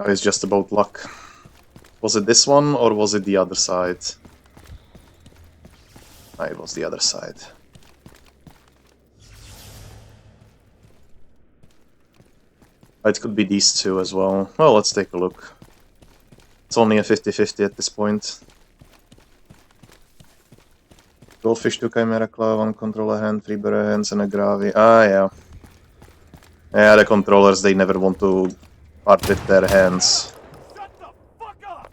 It's just about luck. Was it this one or was it the other side? Ah, it was the other side. It could be these two as well. Well, let's take a look. It's only a 50-50 at this point. Goldfish, 2 Chimera Claw, 1 controller hand, 3 barrier hands, and a Gravi. Ah, yeah. Yeah, the controllers, they never want to part with their hands. Shut the fuck up!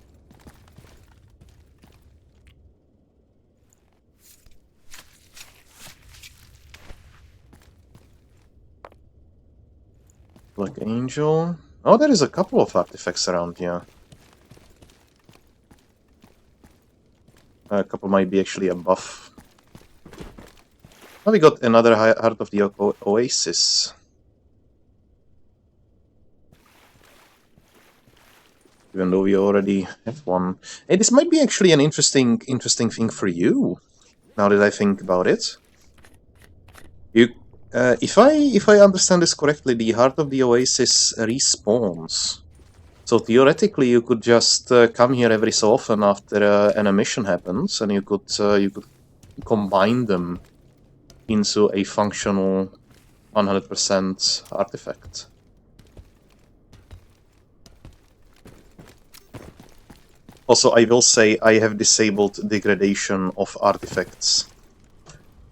Black Angel. Oh, there is a couple of artifacts around here. A couple might be actually a buff. Oh, we got another Heart of the Oasis. Even though we already have one. Hey, this might be actually an interesting thing for you. Now that I think about it, you, if I understand this correctly, the Heart of the Oasis respawns. So theoretically, you could just come here every so often after an emission happens, and you could combine them into a functional 100% artifact. Also, I will say I have disabled degradation of artifacts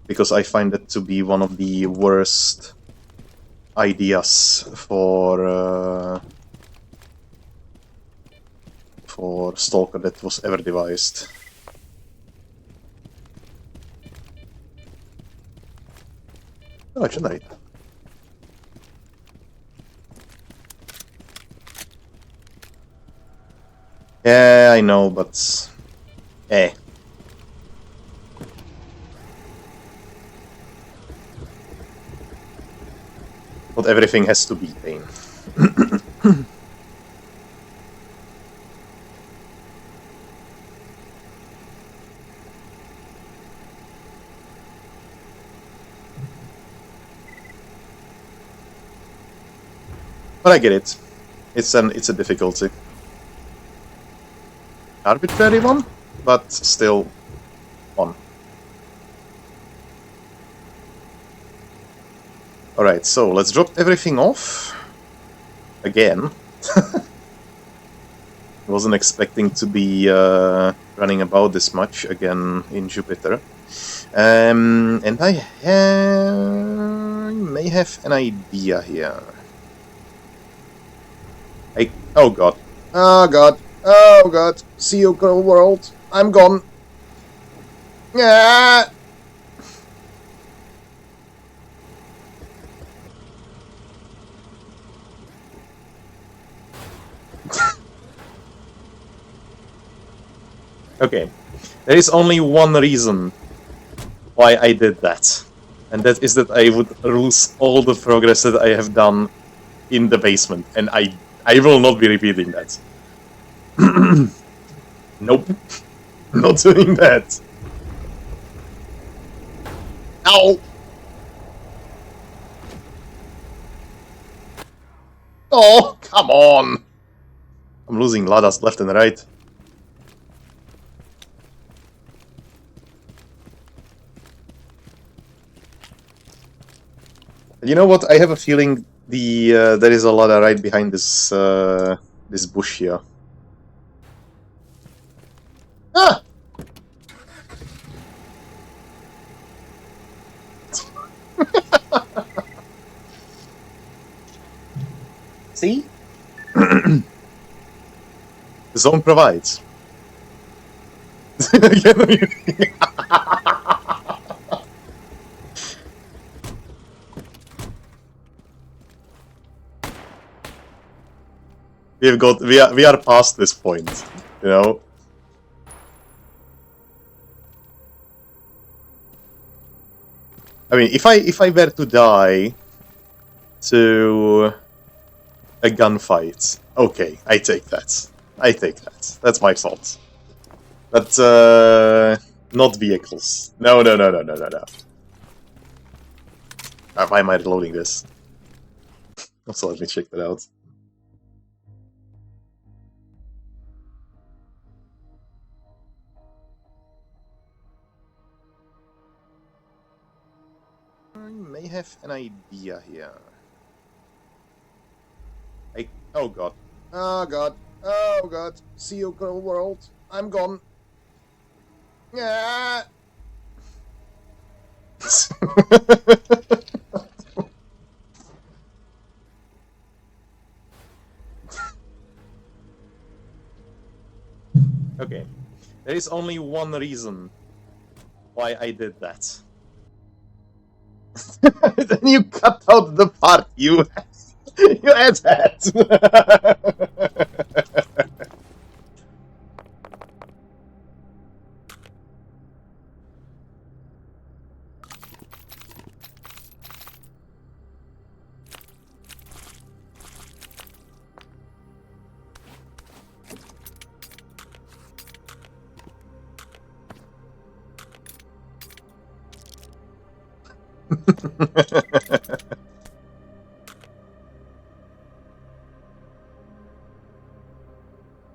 because I find it to be one of the worst ideas for Stalker that was ever devised. Oh, generate. Yeah, I know, but... eh. Not everything has to be pain. But I get it. It's a difficulty. Arbitrary one, but still one. Alright, so let's drop everything off. Again. Wasn't expecting to be running about this much again in Jupiter. And I may have an idea here. Oh god. Oh god. Oh god. See you, girl world. I'm gone. Yeah. Okay. There is only one reason why I did that. And that is that I would lose all the progress that I have done in the basement. And I will not be repeating that. Nope. Not doing that. Ow! Oh, come on! I'm losing Ladas left and right. You know what? I have a feeling there is a Lada right behind this this bush here. Ah! See? The zone provides. we are past this point, you know. I mean, if I were to die to a gunfight, okay, I take that. I take that. That's my fault. But not vehicles. No. Why am I reloading this? Also, let me check that out. I may have an idea here. Oh god. Oh god. Oh god. See you, girl world. I'm gone. Yeah. Okay. There is only one reason why I did that. Then you cut out the part you had that.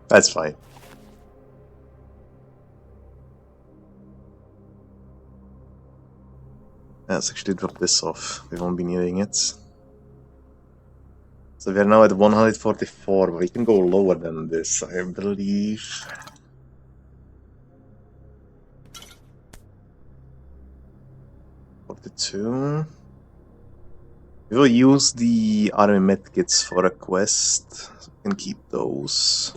That's fine. Let's actually drop this off. We won't be needing it. So we're now at 144, but we can go lower than this, I believe. Two. We will use the army medkits for a quest, so we can keep those.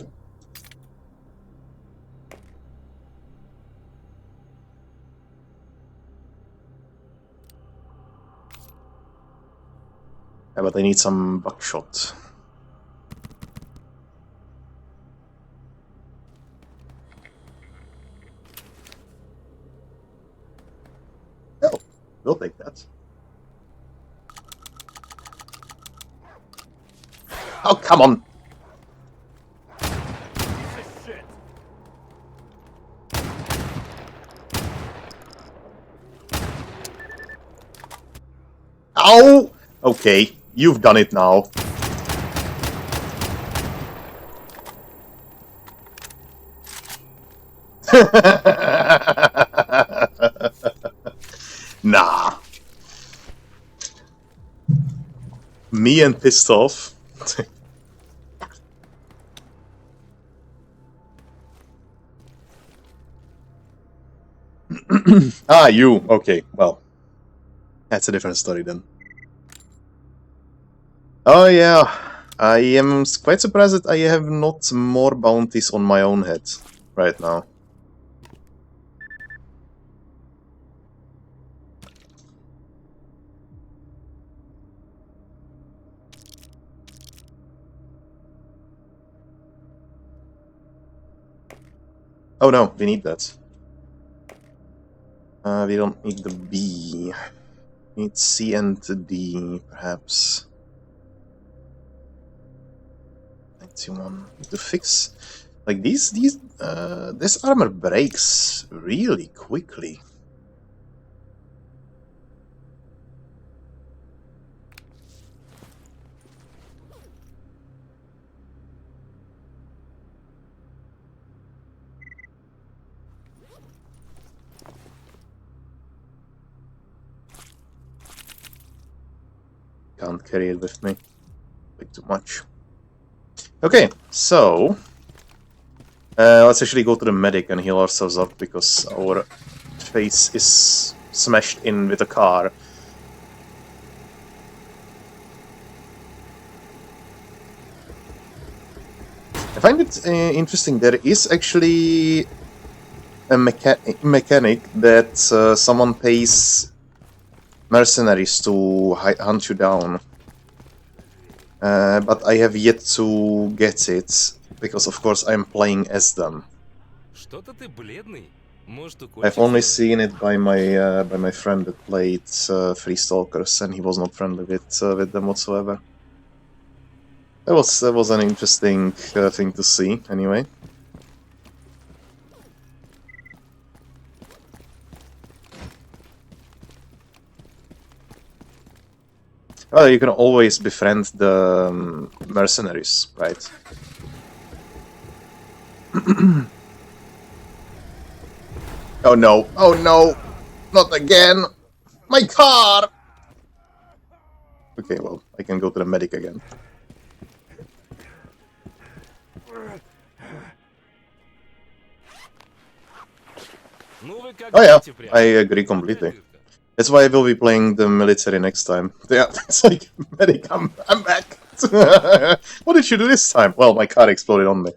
Yeah, but I need some buckshot. Oh, we'll take that. Oh, come on! Ow! Okay, you've done it now. Nah. Me and pissed off. Ah, you. Okay, well. That's a different story then. Oh yeah. I am quite surprised that I have not more bounties on my own head right now. Oh no, we need that. We don't need the B. We need C and the D, perhaps. 91. To fix... Like, this armor breaks really quickly. Can't carry it with me. Way too much. Okay, so let's actually go to the medic and heal ourselves up because our face is smashed in with a car. I find it interesting. There is actually a mechanic that someone pays mercenaries to hunt you down. But I have yet to get it, because of course I'm playing as them. Что-то ты бледный. Может, I've укольчик only сделать? seen it by my friend that played Three Stalkers, and he was not friendly with them whatsoever. That was an interesting thing to see, anyway. Well, you can always befriend the mercenaries, right? Oh no! Oh no! Not again! My car! Okay, well, I can go to the medic again. Ну вы как Oh yeah, дети прям. I agree completely. Дырка. That's why I will be playing the military next time. Yeah, it's like, medic, I'm back! What did you do this time? Well, my car exploded on me.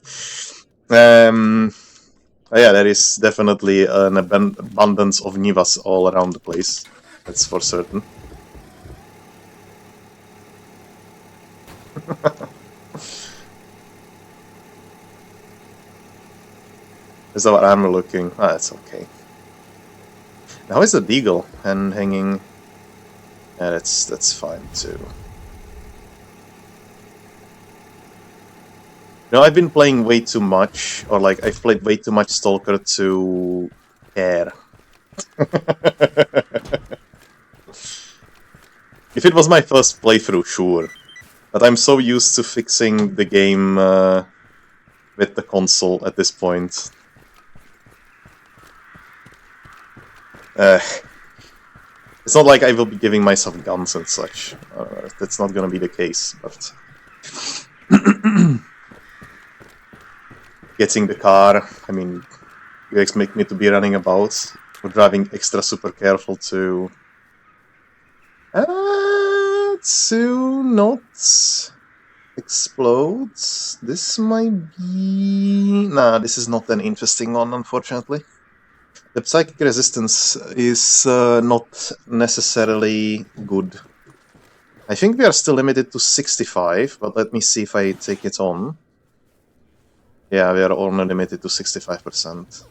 Yeah, there is definitely an abundance of Nivas all around the place. That's for certain. Is our armor looking? Ah, that's okay. How is the deagle and hanging? Yeah, that's fine too. You know, I've been playing way too much, or like I've played way too much Stalker to care. If it was my first playthrough, sure. But I'm so used to fixing the game with the console at this point. It's not like I will be giving myself guns and such. That's not gonna be the case, but... Getting the car, I mean, you expect me to be running about, or driving extra super careful to not explode. This might be... Nah, this is not an interesting one, unfortunately. The psychic resistance is not necessarily good. I think we are still limited to 65, but let me see if I take it on. Yeah, we are only limited to 65%.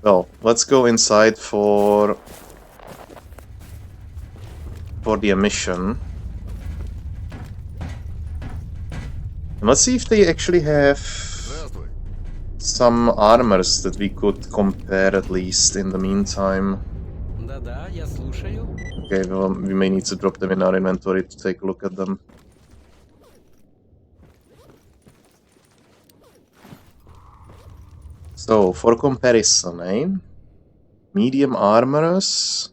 Well, let's go inside for the emission. And let's see if they actually have some armors that we could compare at least in the meantime. Да-да, я слушаю. Okay, well, we may need to drop them in our inventory to take a look at them. So, for comparison, medium armorers.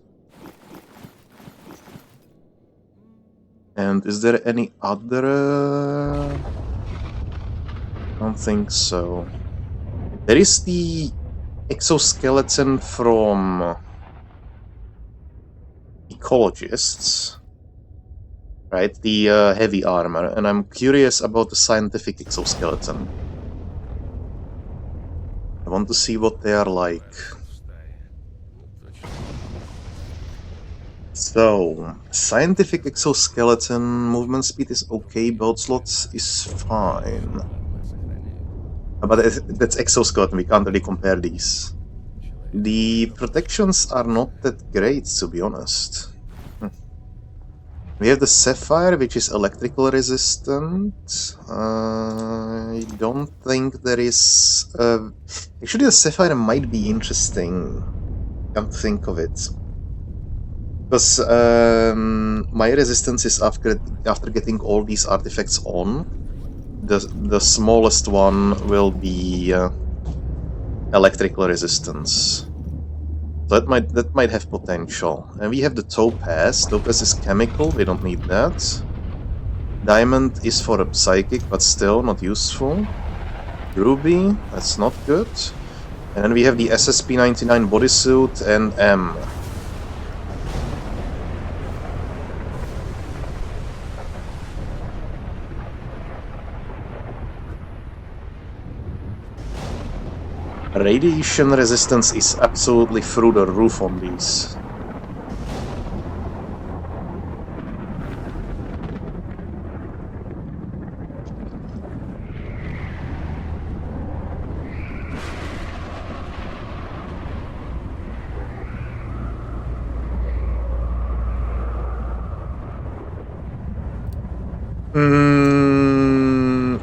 And is there any other... I don't think so. There is the exoskeleton from ecologists, right? The heavy armor, and I'm curious about the scientific exoskeleton. I want to see what they are like. So, scientific exoskeleton, movement speed is okay, belt slots is fine. But that's exoskeleton, we can't really compare these. The protections are not that great, to be honest. We have the Sapphire, which is electrical resistant. I don't think there is... Actually, the Sapphire might be interesting. Can't think of it. Because my resistance is after getting all these artifacts on. The smallest one will be electrical resistance. That might have potential. And we have the topaz. Topaz is chemical, we don't need that. Diamond is for a psychic, but still not useful. Ruby, that's not good. And then we have the SSP-99 bodysuit and M. Radiation resistance is absolutely through the roof on these.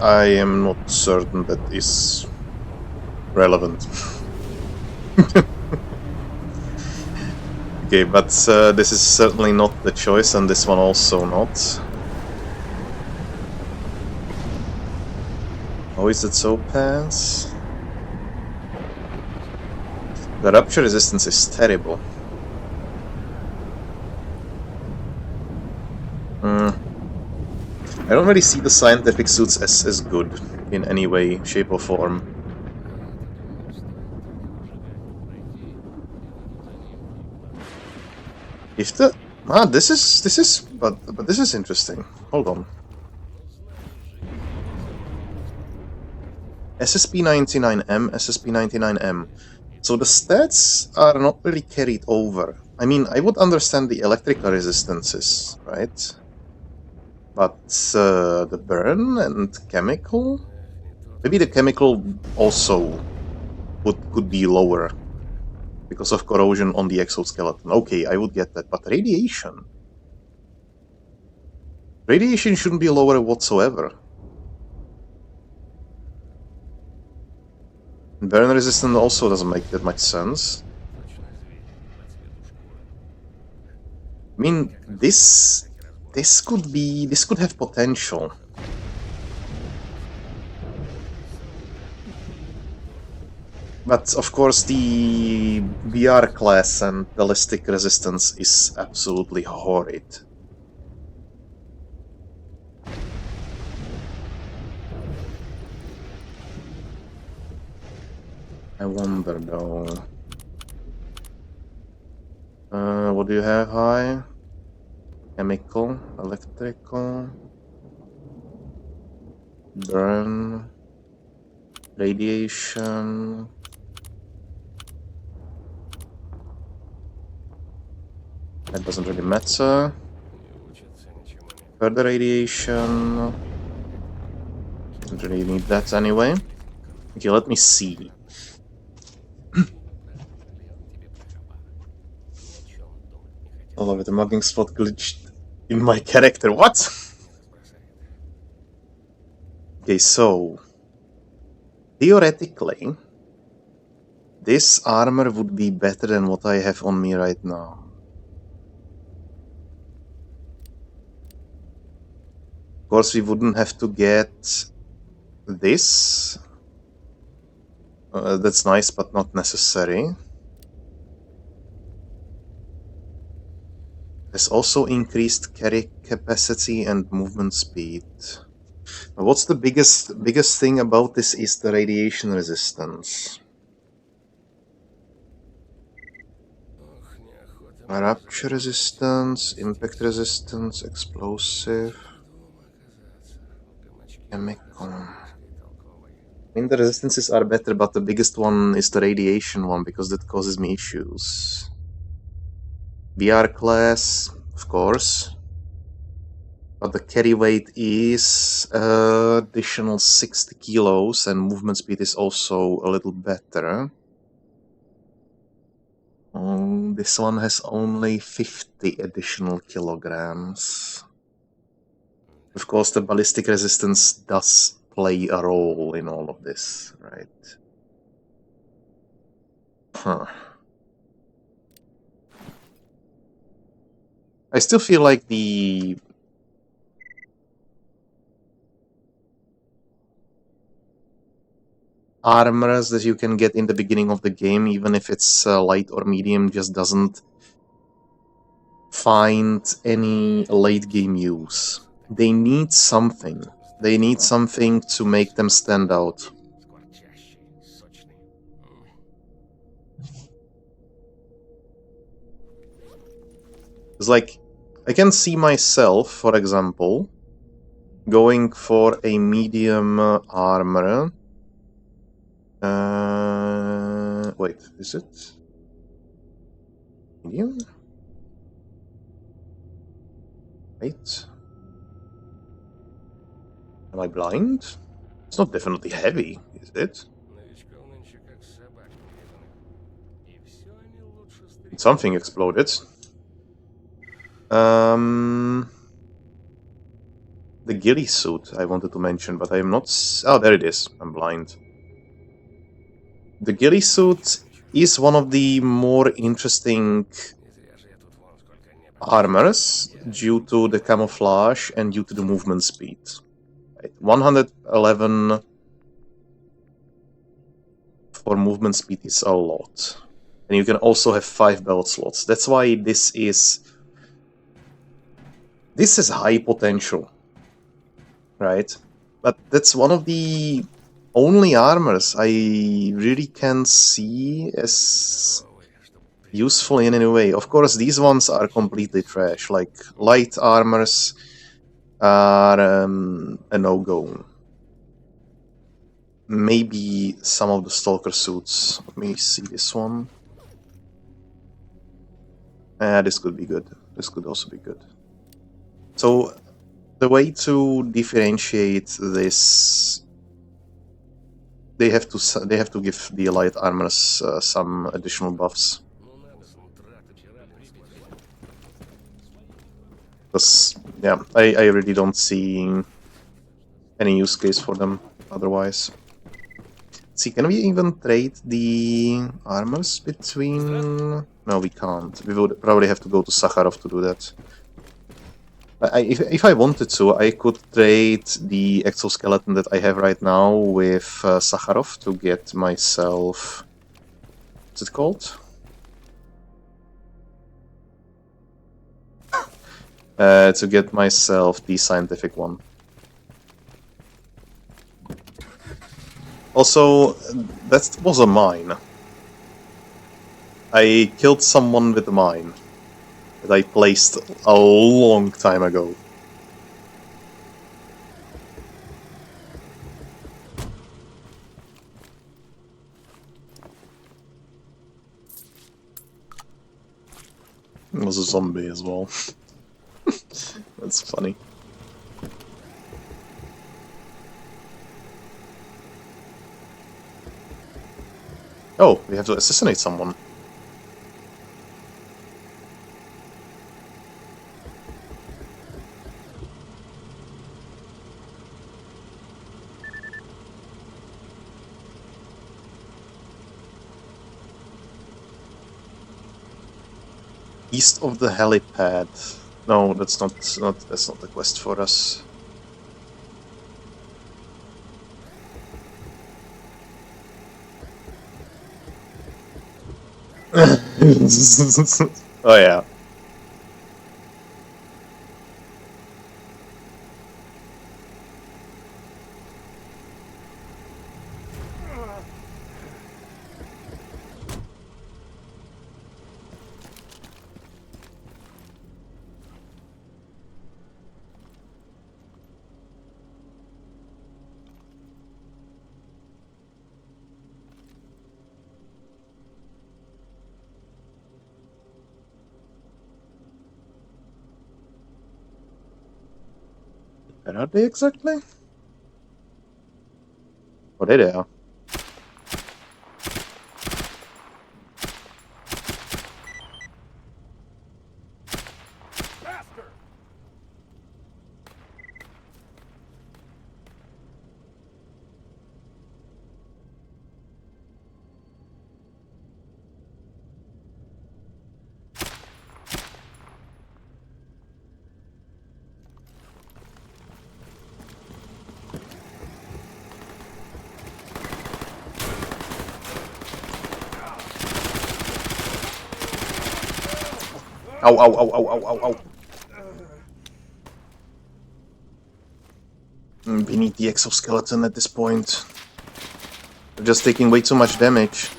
I am not certain that is relevant. Okay, but this is certainly not the choice, and this one also not. How is it so pass? The rupture resistance is terrible. I don't really see the scientific suits as good in any way, shape, or form. If the this is but this is interesting. Hold on. SSP-99M, SSP-99M. So the stats are not really carried over. I mean, I would understand the electrical resistances, right? But the burn and chemical? Maybe the chemical also could be lower because of corrosion on the exoskeleton. Okay, I would get that, but radiation? Radiation shouldn't be lower whatsoever. Burn resistant also doesn't make that much sense. I mean, this could have potential. But of course the BR class and ballistic resistance is absolutely horrid. I wonder though. What do you have high? Chemical, electrical, burn, radiation. That doesn't really matter. Further radiation. Don't really need that anyway. Okay, let me see. I love it, the mugging spot glitched in my character. What? Okay, so theoretically, this armor would be better than what I have on me right now. Of course, we wouldn't have to get this. That's nice, but not necessary. There's also increased carry capacity and movement speed. What's the biggest thing about this is the radiation resistance. Rupture resistance, impact resistance, explosive, chemical. I mean, the resistances are better, but the biggest one is the radiation one because that causes me issues. VR class, of course. But the carry weight is additional 60 kilos, and movement speed is also a little better. Oh, this one has only 50 additional kilograms. Of course, the ballistic resistance does play a role in all of this, right? Huh. I still feel like the armors that you can get in the beginning of the game, even if it's light or medium, just doesn't find any late game use. They need something. They need something to make them stand out. It's like, I can see myself, for example, going for a medium armor. Wait, is it medium? Wait. Am I blind? It's not definitely heavy, is it? Something exploded. The ghillie suit I wanted to mention, but I am not... Oh, there it is. I'm blind. The ghillie suit is one of the more interesting armors due to the camouflage and due to the movement speed. 111 for movement speed is a lot. And you can also have 5 belt slots. That's why this is high potential, right? But that's one of the only armors I really can see as useful in any way. Of course, these ones are completely trash. Like, light armors are a no-go. Maybe some of the stalker suits. Let me see this one. This could be good. This could also be good. So, the way to differentiate this, they have to give the light armors some additional buffs. Because, yeah, I really don't see any use case for them otherwise. Let's see, can we even trade the armors between... No, we can't. We would probably have to go to Sakharov to do that. If I wanted to, I could trade the exoskeleton that I have right now with Sakharov to get myself... What's it called? To get myself the scientific one. Also, that was a mine. I killed someone with a mine that I placed a long time ago. It was a zombie as well. That's funny. Oh, we have to assassinate someone. East of the helipad. No, that's not the quest for us. Oh yeah. Where are they exactly? Oh, there they are. Faster! Ow, ow, ow, ow, ow, ow, ow. We need the exoskeleton at this point. We're just taking way too much damage.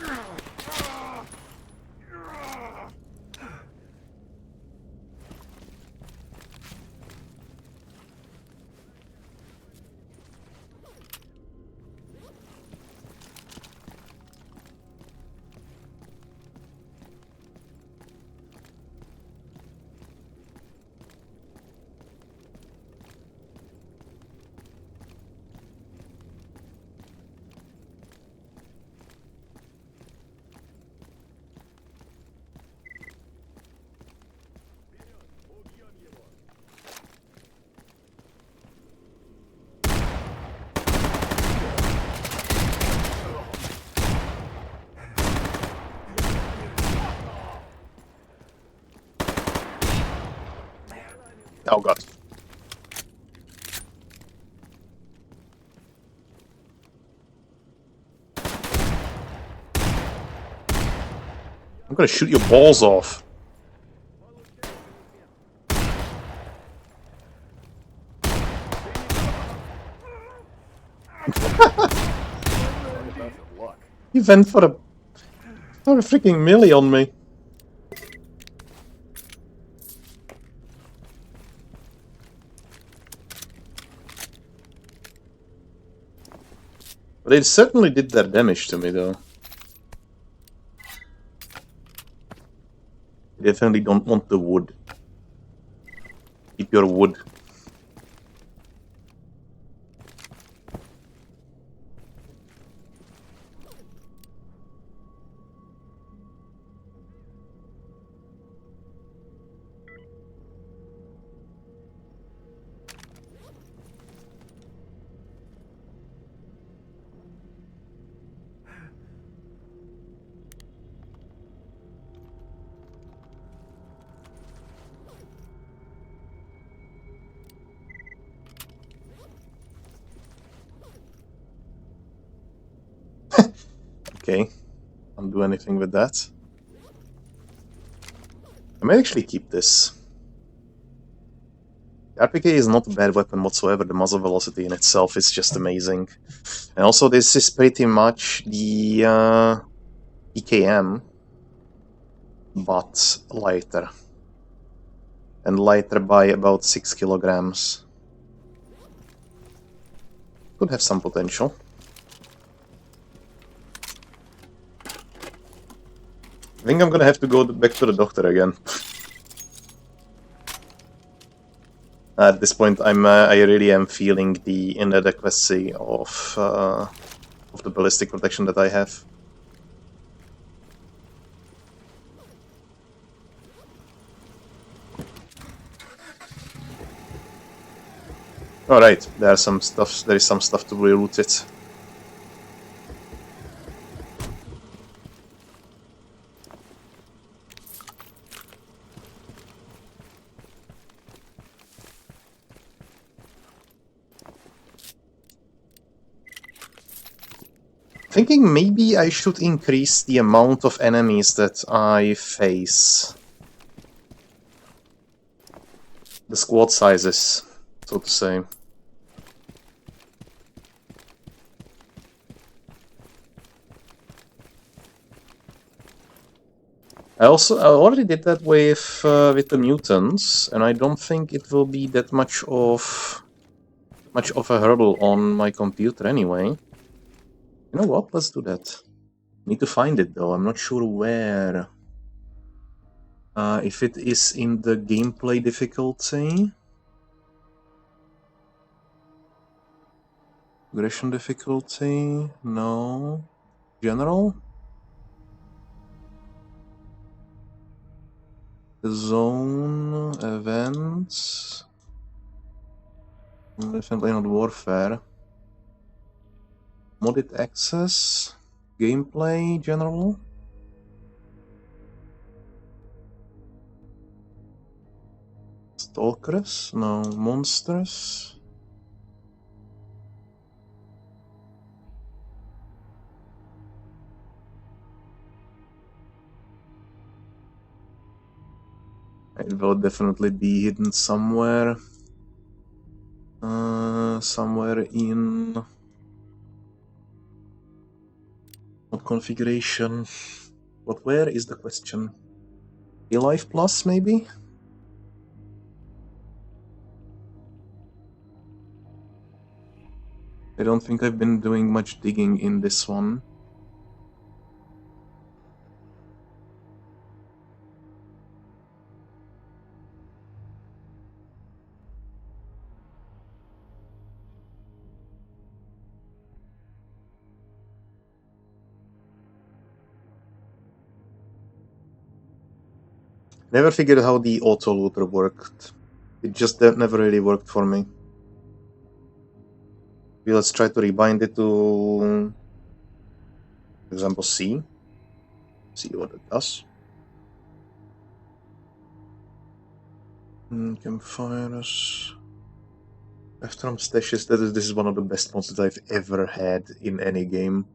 Oh god. I'm gonna shoot your balls off. You went for a freaking melee on me. But they certainly did their damage to me, though. I definitely don't want the wood. Keep your wood. Okay. Can't do anything with that. I might actually keep this. The RPK is not a bad weapon whatsoever. The muzzle velocity in itself is just amazing. And also this is pretty much the EKM, but lighter. And lighter by about 6 kilograms. Could have some potential. I think I'm gonna have to go back to the doctor again. At this point, I really am feeling the inadequacy of the ballistic protection that I have. All right, there is some stuff to reroute it. Thinking maybe I should increase the amount of enemies that I face. The squad sizes, so to say. I already did that with the mutants, and I don't think it will be that much of a hurdle on my computer anyway. You know what? Let's do that. Need to find it though. I'm not sure where. If it is in the gameplay difficulty. Aggression difficulty? No. General? The zone, events. Definitely not warfare. Modded access. Gameplay, general. Stalkers? No. Monsters? It will definitely be hidden somewhere. Somewhere in what configuration? But where is the question? Real Life Plus, maybe? I don't think I've been doing much digging in this one. Never figured how the auto looter worked. It just never really worked for me. Let's try to rebind it to, for example, C. See what it does. Campfires. After stashes, this is one of the best mods that I've ever had in any game.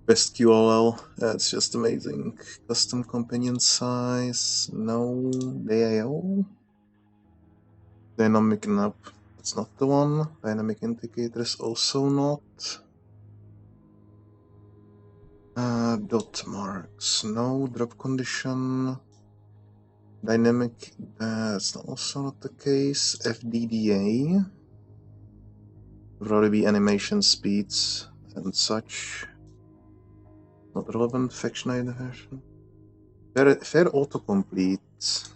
Best QOL, that's just amazing. Custom companion size, no. DAO? Dynamic nap, that's not the one. Dynamic indicators, also not. Dot marks, no. Drop condition. Dynamic, that's also not the case. FDDA. Would probably be animation speeds and such. Not relevant. Faction ID version. Fair autocomplete.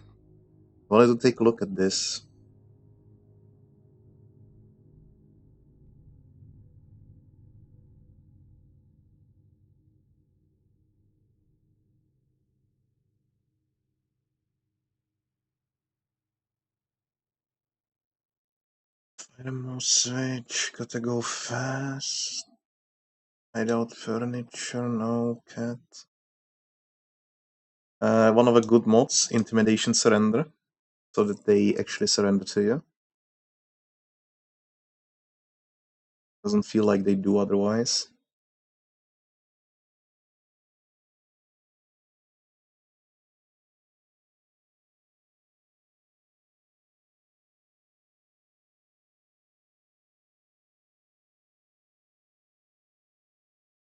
Wanted to take a look at this. Item switch. Gotta go fast. Hideout furniture. No cat. One of the good mods, intimidation surrender, so that they actually surrender to you. Doesn't feel like they do otherwise.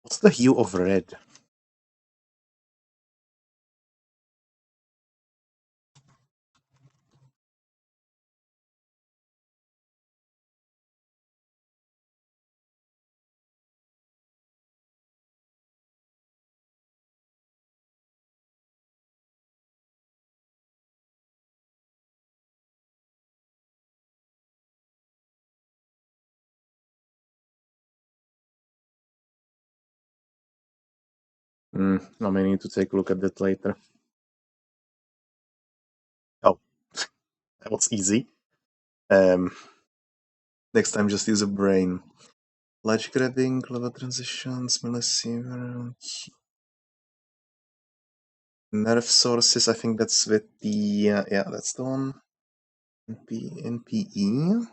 What's the hue of red? I may need to take a look at that later. Oh, that was easy. Next time, just use a brain. Ledge grabbing, clever transitions, millisieverts. Nerf sources, I think that's with the, yeah, that's the one. NPE?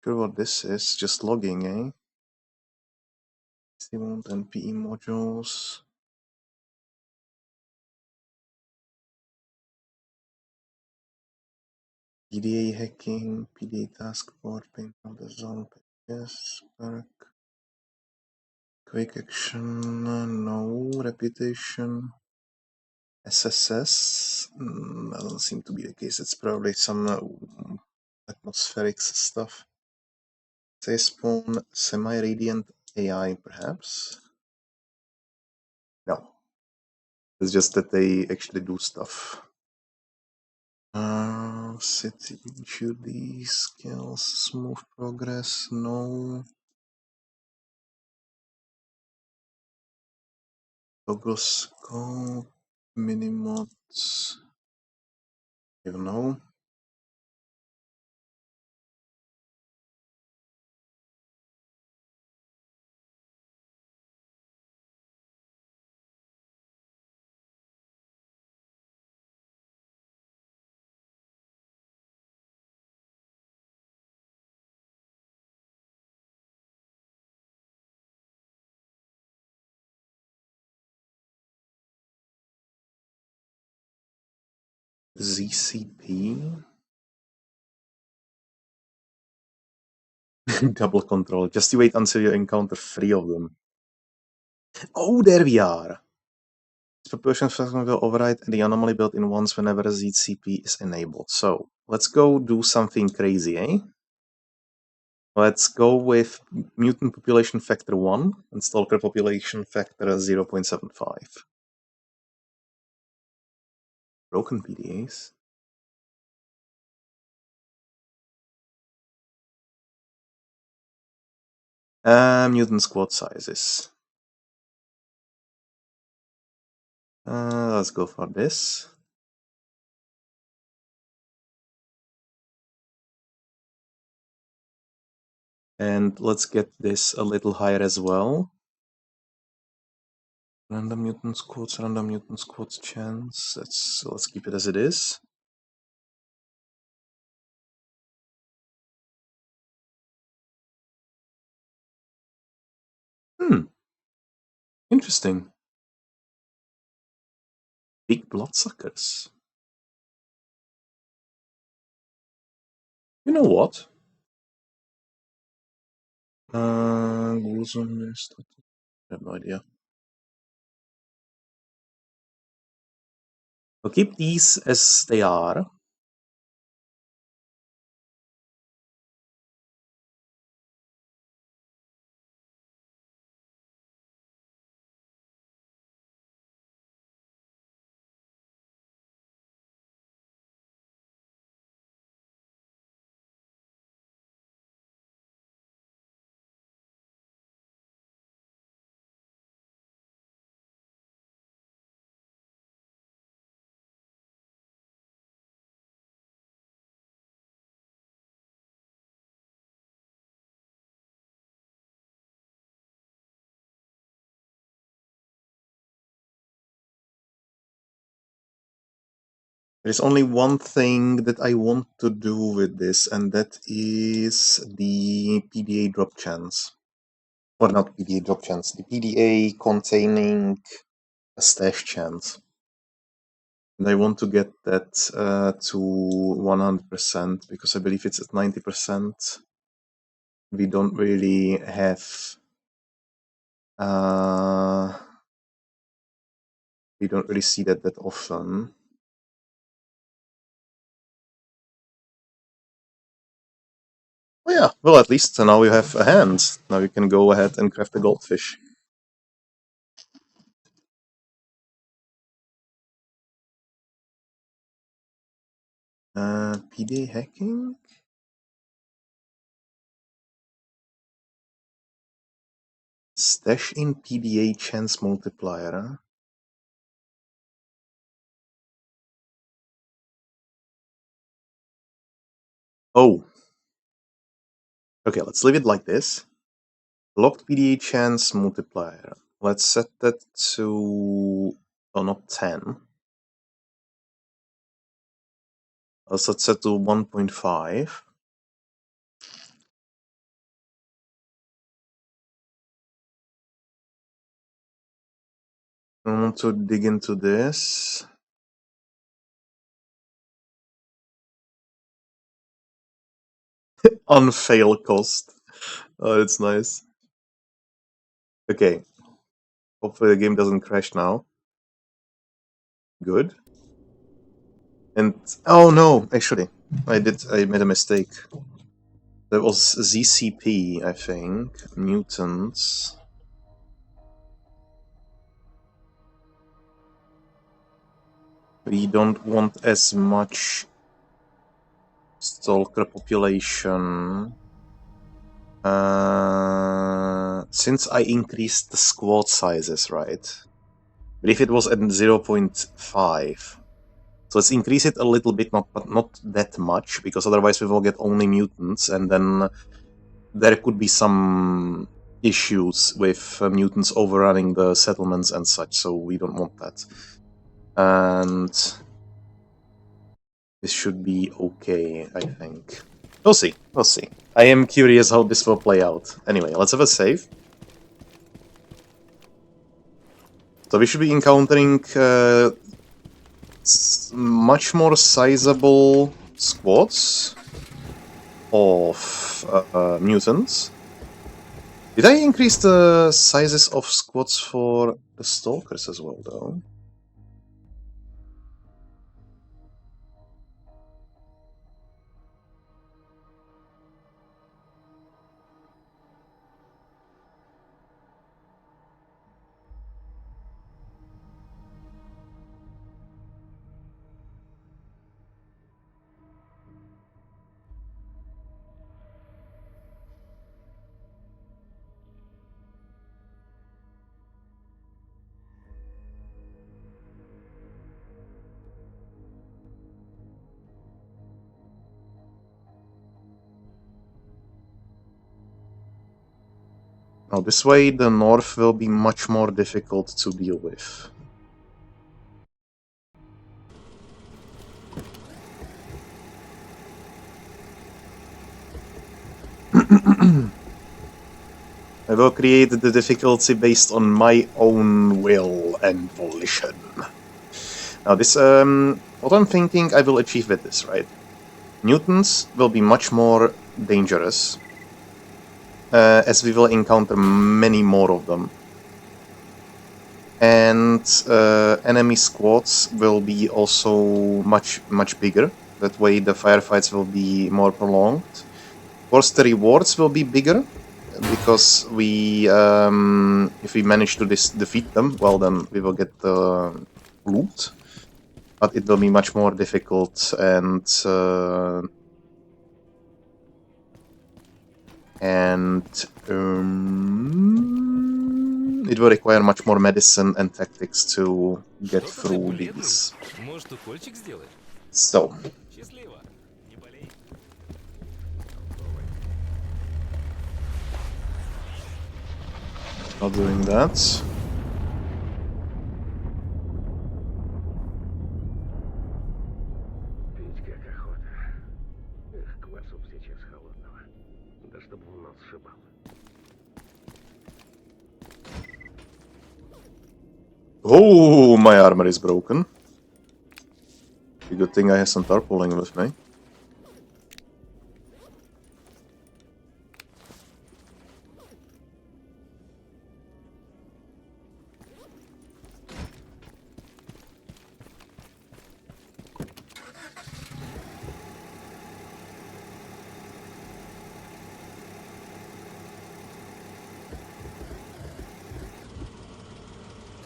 Sure what this is, just logging, eh? Simon NPE modules. PDA hacking, PDA task board, paint of the zone, yes, perk. Quick action, no. Reputation. SSS? That doesn't seem to be the case. It's probably some atmospherics stuff. Say spawn semi-radiant AI, perhaps? No. It's just that they actually do stuff. City duty skills, smooth progress, no. Toggle scope, minimods, you know. ZCP. Double control. Just you wait until you encounter 3 of them. Oh, there we are! This proportion will override the anomaly built in once whenever a ZCP is enabled. So, let's go do something crazy, eh? Let's go with mutant population factor 1 and stalker population factor 0.75. Broken PDAs. Mutant squad sizes. Let's go for this. And let's get this a little higher as well. Random mutant squads chance. Let's keep it as it is. Interesting. Big bloodsuckers. You know what? Ghouls on this. I have no idea. We'll keep these as they are. There's only one thing that I want to do with this, and that is the PDA drop chance. Or not PDA drop chance, the PDA containing a stash chance. And I want to get that to 100% because I believe it's at 90%. We don't really have... we don't really see that often. Oh yeah, well at least now you have a hand. Now you can go ahead and craft a goldfish. PDA hacking? Stash in PDA chance multiplier. Oh. Okay, let's leave it like this. Locked PDA chance multiplier. Let's set that to... oh, not 10. Let's set to 1.5. I want to dig into this. Unfail cost. Oh, that's nice. Okay. Hopefully the game doesn't crash now. Good. And oh no, actually, I made a mistake. That was ZCP, I think. Mutants. We don't want as much stalker population. Since I increased the squad sizes, right? But if it was at 0.5. So let's increase it a little bit, but not that much, because otherwise we will get only mutants, and then there could be some issues with mutants overrunning the settlements and such, so we don't want that. And this should be okay, I think. We'll see, we'll see. I am curious how this will play out. Anyway, let's have a save. So we should be encountering much more sizable squads of mutants. Did I increase the sizes of squads for the stalkers as well, though? Now, this way, the north will be much more difficult to deal with. I will create the difficulty based on my own will and volition. Now, this, what I'm thinking I will achieve with this, right? Mutants will be much more dangerous, as we will encounter many more of them. And enemy squads will be also much bigger. That way the firefights will be more prolonged. Of course, the rewards will be bigger, because we, if we manage to defeat them, well, then we will get the loot. But it will be much more difficult, and it will require much more medicine and tactics to get Что-то ты through бледный. these. Может, укольчик сделаешь? So, Счастливо. Не болей. not doing that. Пить как охота. Эх, квасу б сейчас холодного. Да чтобы в нос сшибал. Oh, my armor is broken. Good thing I have some tarpaulin with me.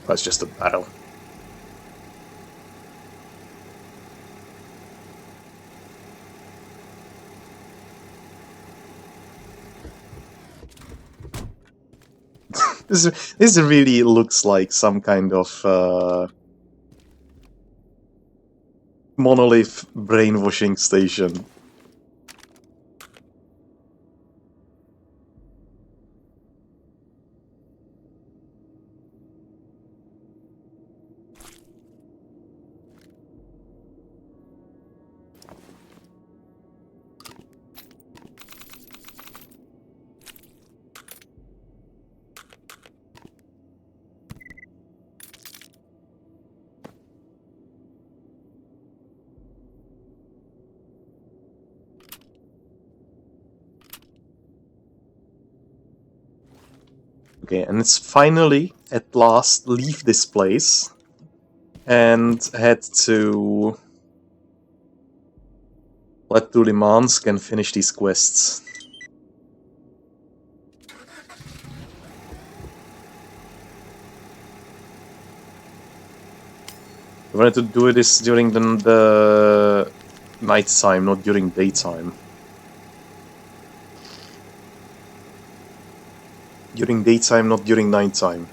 That's just a battle. This really looks like some kind of monolith brainwashing station. Okay, and it's finally, at last, leave this place and head to let to Limansk and finish these quests. I wanted to do this during the night time, not during daytime. During daytime, not during nighttime.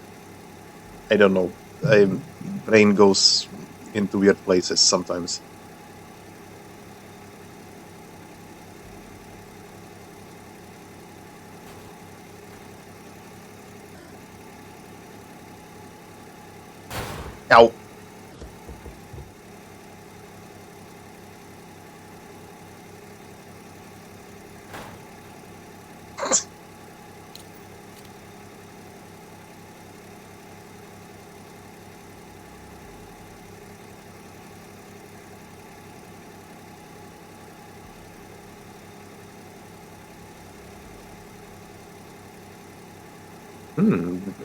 I don't know. Brain goes into weird places sometimes. Ow!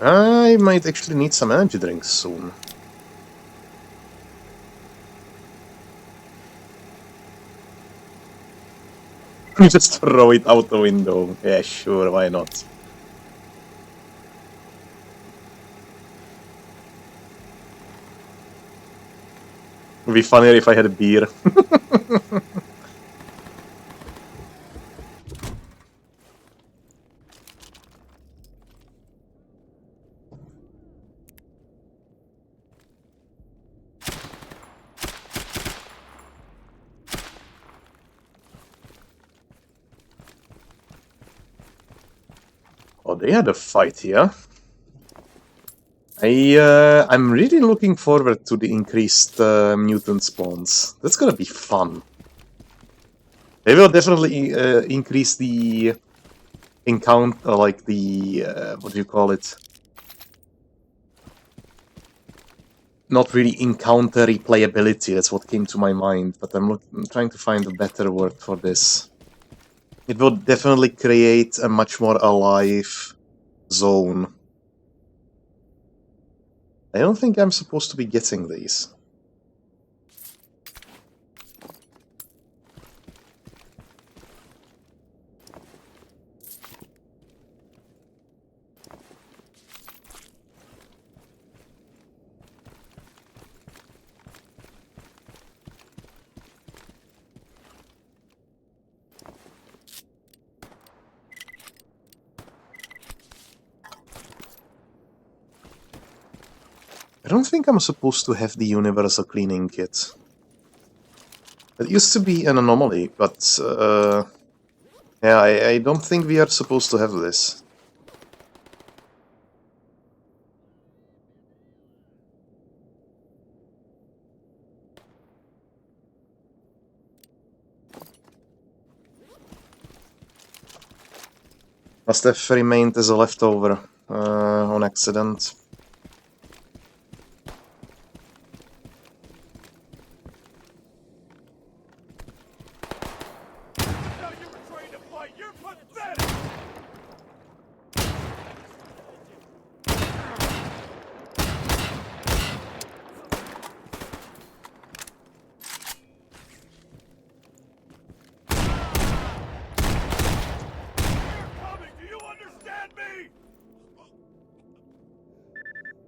I might actually need some energy drinks soon. You just throw it out the window. Yeah, sure, why not? It'd be funnier if I had a beer. Oh, they had a fight here. I'm really looking forward to the increased mutant spawns. That's gonna be fun. They will definitely increase the encounter, like the what do you call it? Not really encounter replayability. That's what came to my mind, but I'm trying to find a better word for this. It will definitely create a much more alive zone. I don't think I'm supposed to be getting these. I don't think I'm supposed to have the universal cleaning kit. It used to be an anomaly, but yeah, I don't think we are supposed to have this. Must have remained as a leftover on accident. Now you were trained to fight. You're pathetic. You're coming. Do you understand me?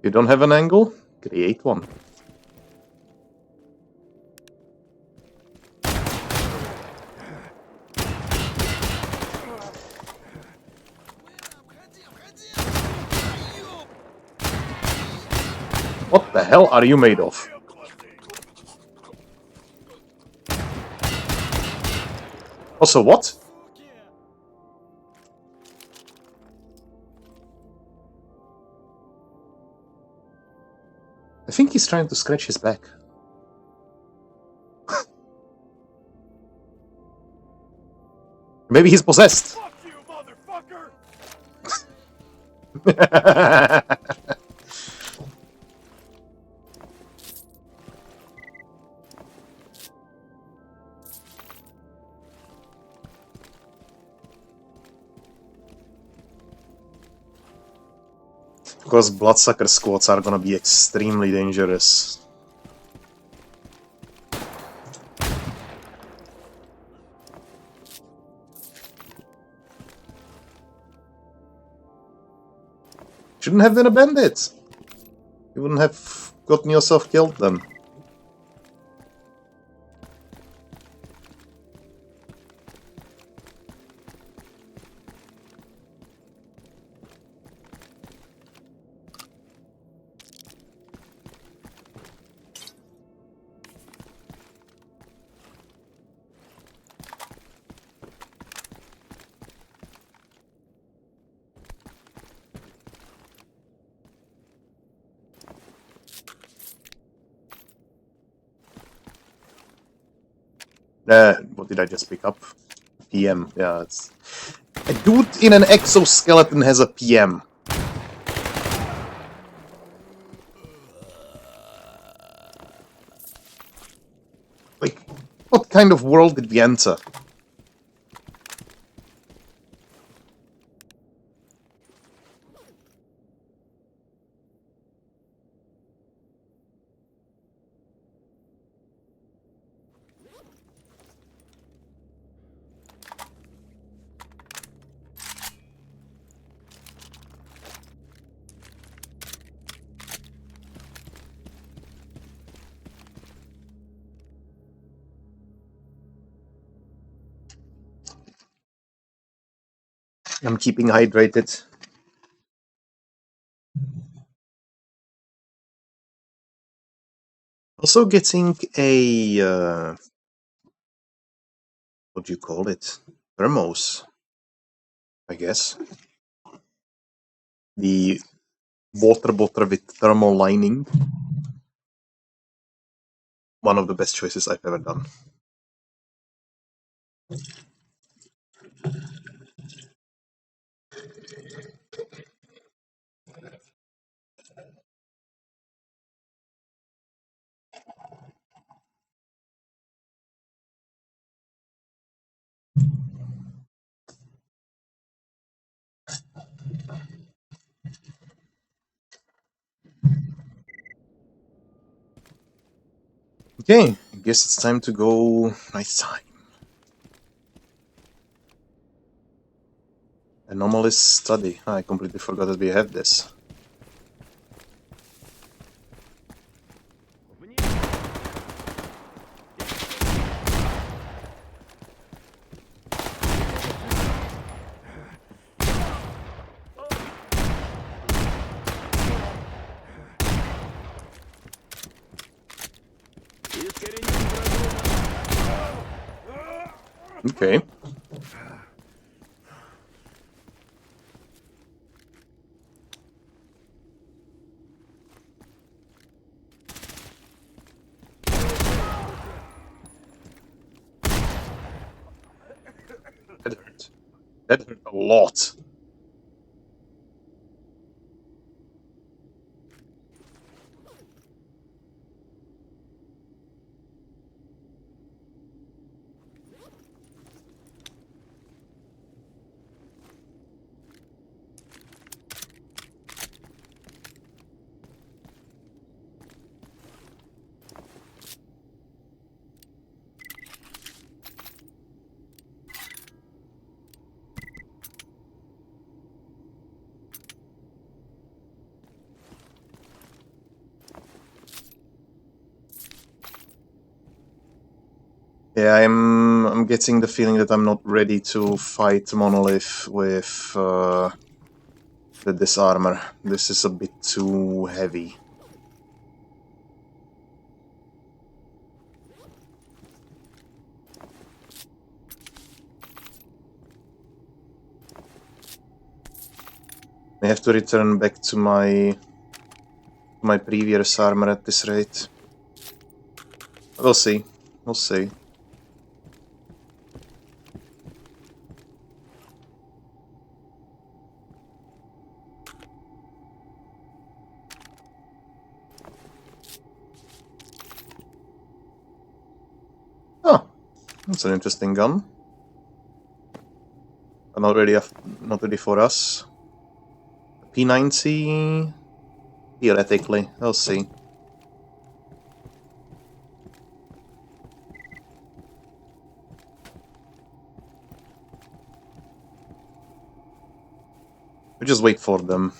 You don't have an angle? Create one. What the hell are you made of? Real pussy. Also, what? I think he's trying to scratch his back. Maybe he's possessed. Fuck you, motherfucker. Because bloodsucker squads are gonna be extremely dangerous. Shouldn't have been a bandit. You wouldn't have gotten yourself killed then. What did I just pick up? PM, yeah, it's... A dude in an exoskeleton has a PM. Like, what kind of world did we enter? I'm keeping hydrated. Also getting a what do you call it? Thermos, I guess. The water bottle with thermal lining. One of the best choices I've ever done. Okay, I guess it's time to go nighttime. Anomalous study. I completely forgot that we have this. Okay. That hurt. That hurt a lot. Yeah, I'm getting the feeling that I'm not ready to fight Monolith with this armor. This is a bit too heavy. I have to return back to my previous armor at this rate. We'll see. We'll see. Oh, that's an interesting gun. But not ready for us. P90? Theoretically, we'll see. We just wait for them.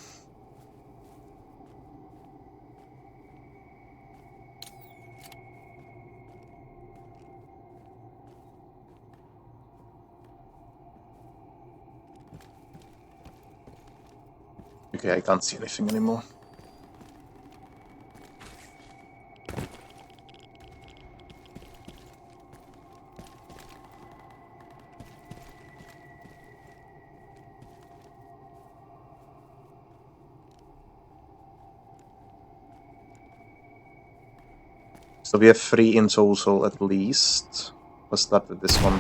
Okay, I can't see anything anymore. So we have 3 in total at least. Let's start with this one.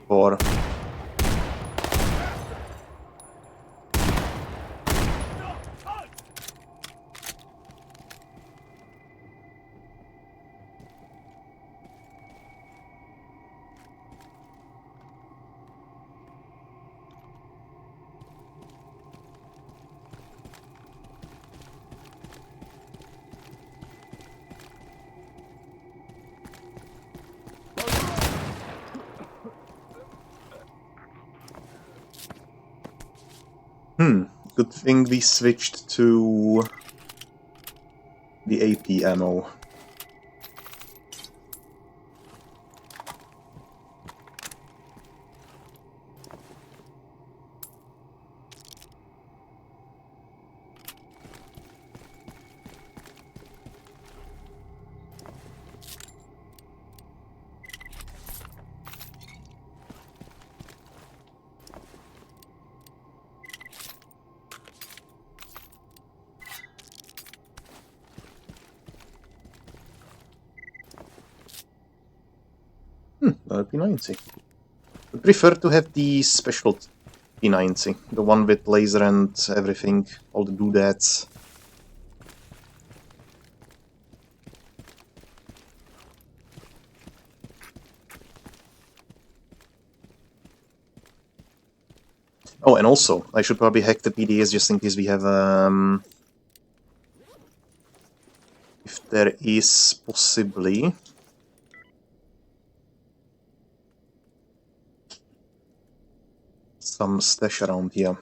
Four. Good thing we switched to the AP ammo. That'd be 90. I prefer to have the special P90, the one with laser and everything, all the doodads. Oh, and also, I should probably hack the PDAs just in case we have, if there is possibly some stash around here.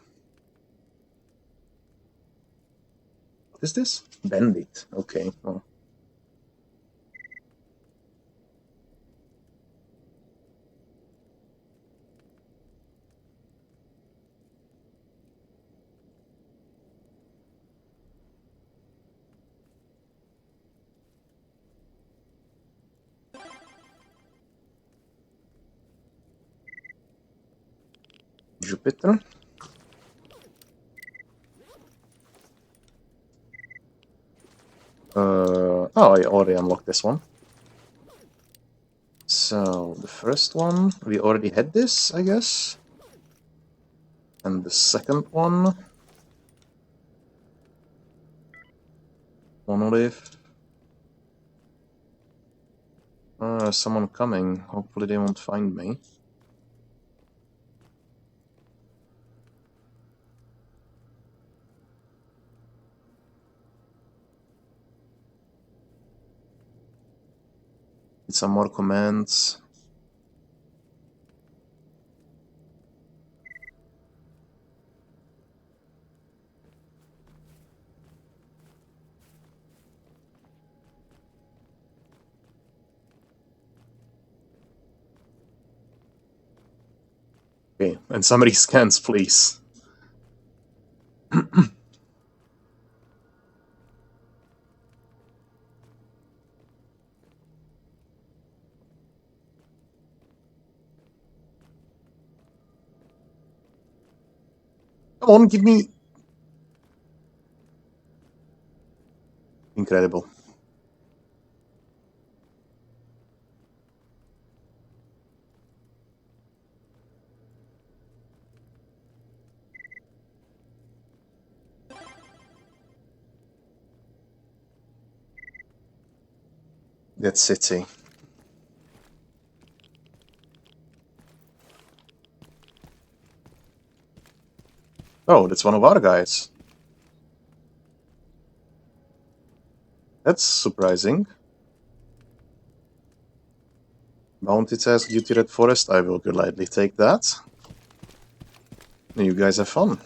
What is this? Bandit. Okay, well. Jupiter. Oh, I already unlocked this one. So, the first one, we already had this, I guess. And the second one... Monolith. Someone coming. Hopefully they won't find me. Need some more commands. Okay, and somebody scans, please. Come on, give me... Incredible. That city. Oh, that's one of our guys. That's surprising. Bounty task, duty red forest. I will gladly take that. You guys have fun.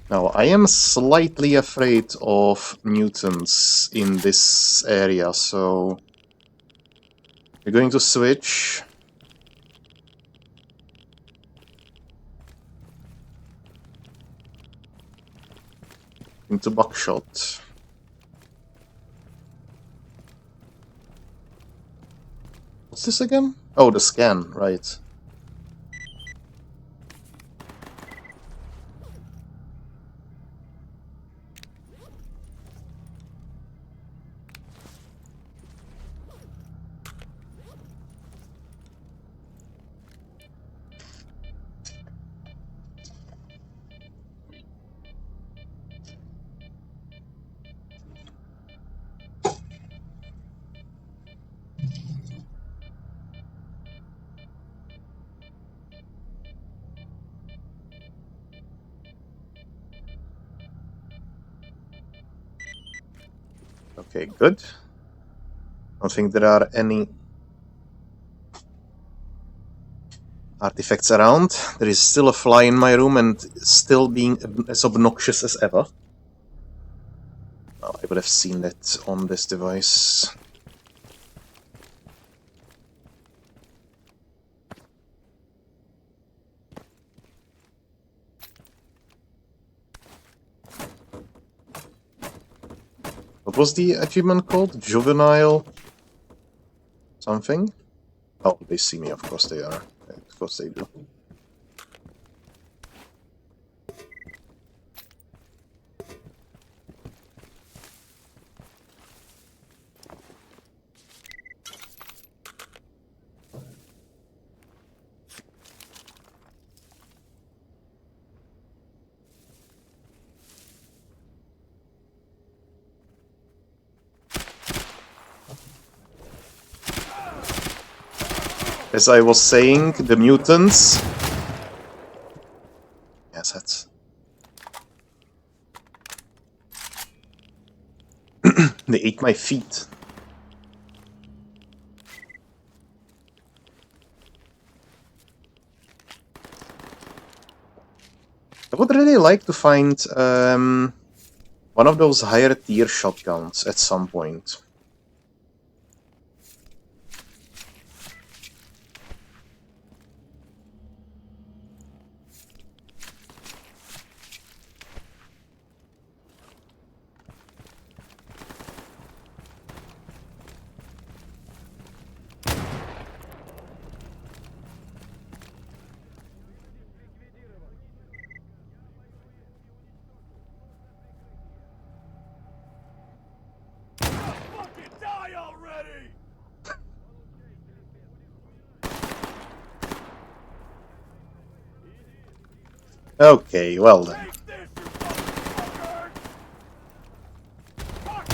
Now, I am slightly afraid of mutants in this area, so... We're going to switch. Into buckshot. What's this again? Oh, the scan, right. Okay, good. I don't think there are any... artifacts around. There is still a fly in my room and still being as obnoxious as ever. Oh, I would have seen that on this device. What was the achievement called? Juvenile something? Oh, they see me, of course they are. Of course they do. As I was saying, the mutants... Yes, that's... They ate my feet. I would really like to find one of those higher tier shotguns at some point. Fucking die already! Okay, well then. Take this, you motherfucker! Fuck!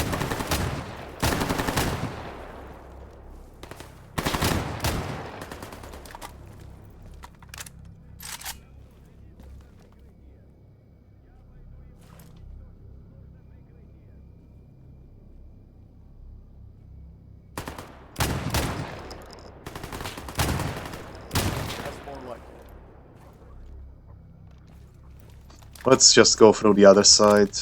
That's more like it. Let's just go through the other side.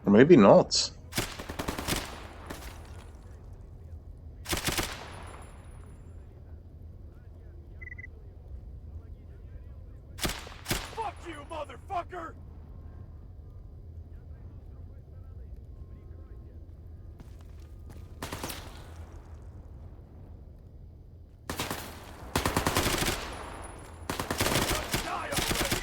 Or maybe not. Fuck you, motherfucker! Die already!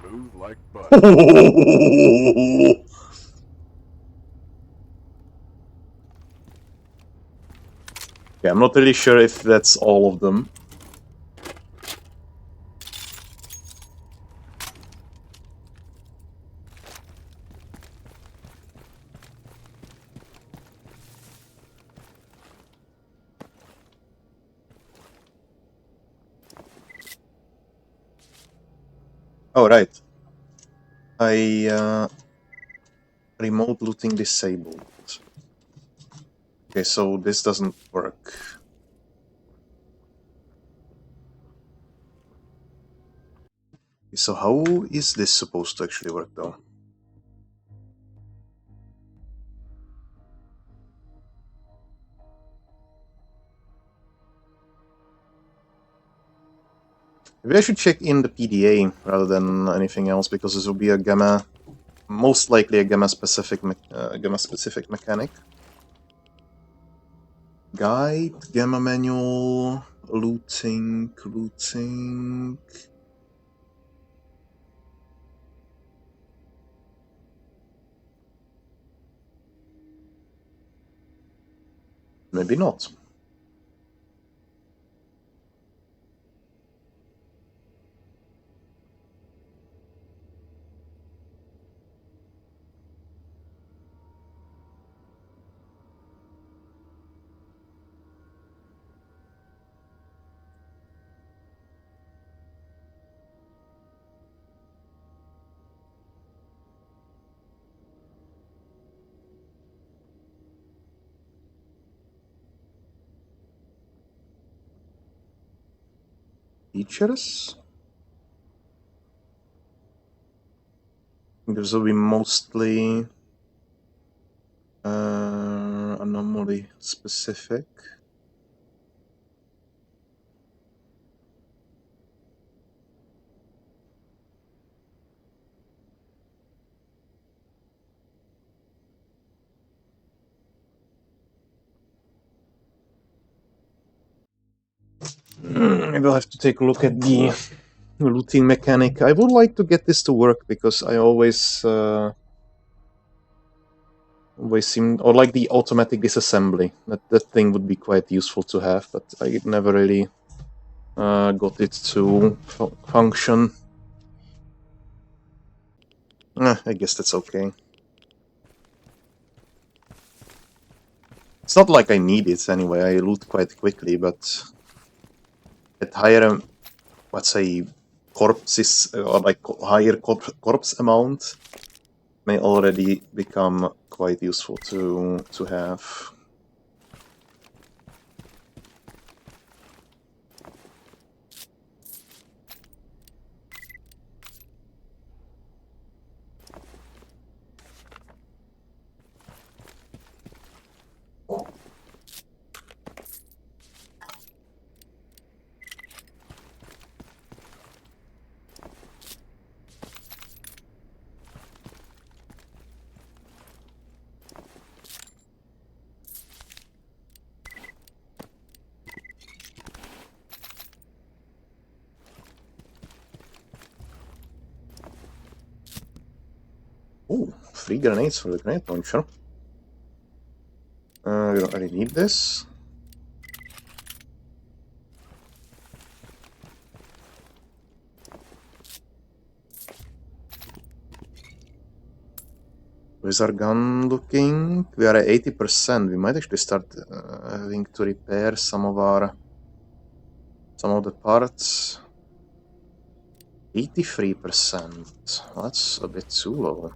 Smooth like butter. Yeah, I'm not really sure if that's all of them. Oh, right. Remote looting disabled. Okay, so this doesn't work. So how is this supposed to actually work, though? Maybe I should check in the PDA rather than anything else, because this will be a gamma, most likely a gamma-specific mechanic. Guide, gamma manual, looting. Maybe not. Features. This will be mostly anomaly specific. Maybe I'll have to take a look at the looting mechanic. I would like to get this to work because I always seem, or like the automatic disassembly. That thing would be quite useful to have, but I never really got it to function. I guess that's okay. It's not like I need it anyway. I loot quite quickly, but at higher, let's say, corpses or like higher corpse amount may already become quite useful to have. Ooh, 3 grenades for the grenade launcher. We don't really need this. Wizard gun looking. We are at 80%. We might actually start having to repair some of the parts. 83%. That's a bit too low.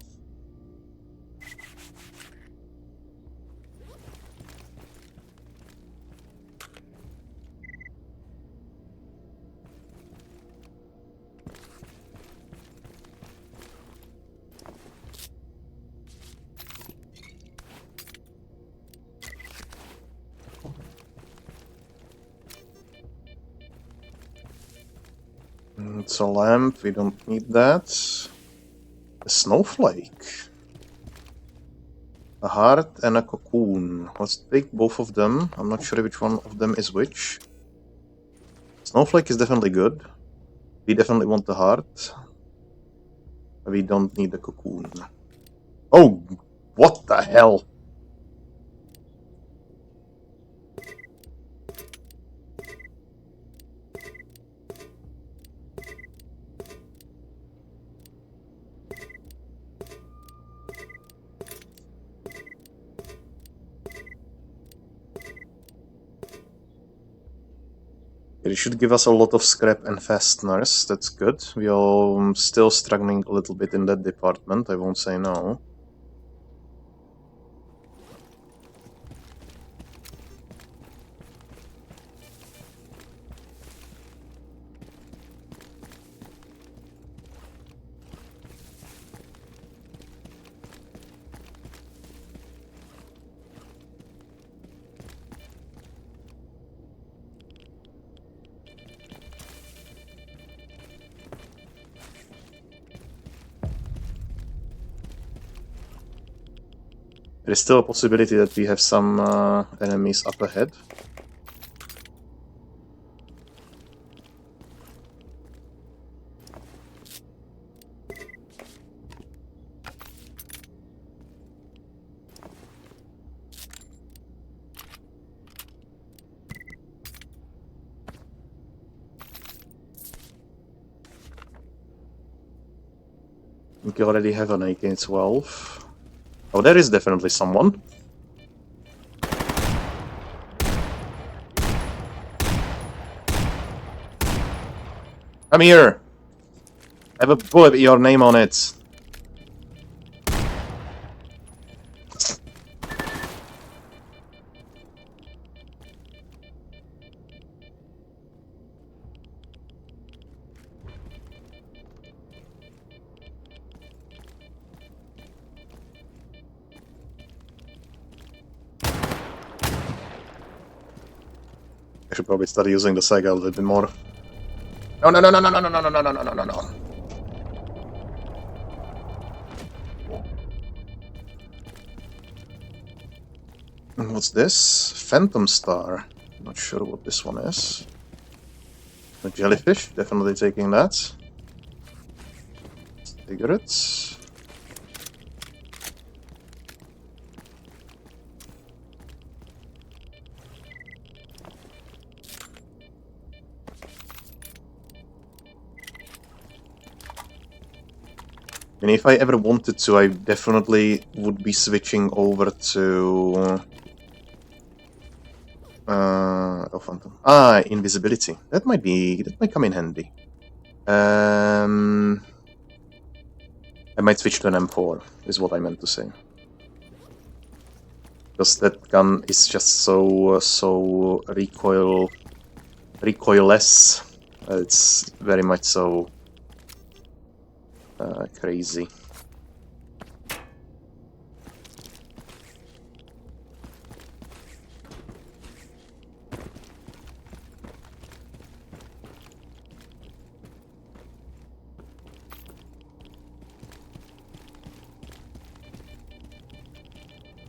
It's a lamp, we don't need that. A snowflake. A heart and a cocoon. Let's take both of them. I'm not sure which one of them is which. Snowflake is definitely good. We definitely want the heart. We don't need the cocoon. Oh, what the hell? It should give us a lot of scrap and fasteners. That's good. We are still struggling a little bit in that department, I won't say no. There is still a possibility that we have some enemies up ahead. I think you already have an AK-12. Oh, there is definitely someone. Come here! I have a bullet with your name on it. should probably start using the Sega a little bit more. No, no, no, no, no, no, no, no, no, no, no, no, no, no. What's this? Phantom Star. Not sure what this one is. A jellyfish, definitely taking that. Cigarettes. And if I ever wanted to, I definitely would be switching over to... oh, Phantom. Ah, invisibility. That might come in handy. I might switch to an M4, is what I meant to say. Because that gun is just so recoilless. It's very much so crazy.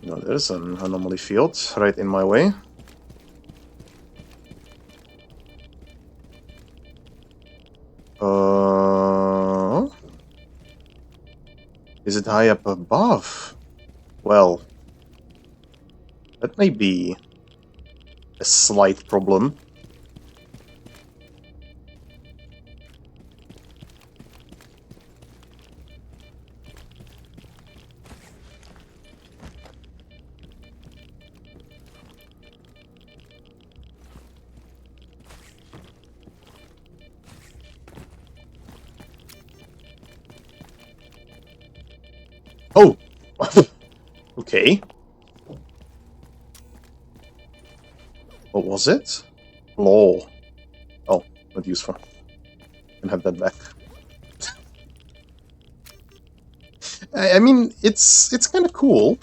No, there's an anomaly field right in my way. Is it high up above? Well, that may be a slight problem. Oh! Okay. What was it? Law. Oh, not useful. Can have that back. I mean, it's kind of cool.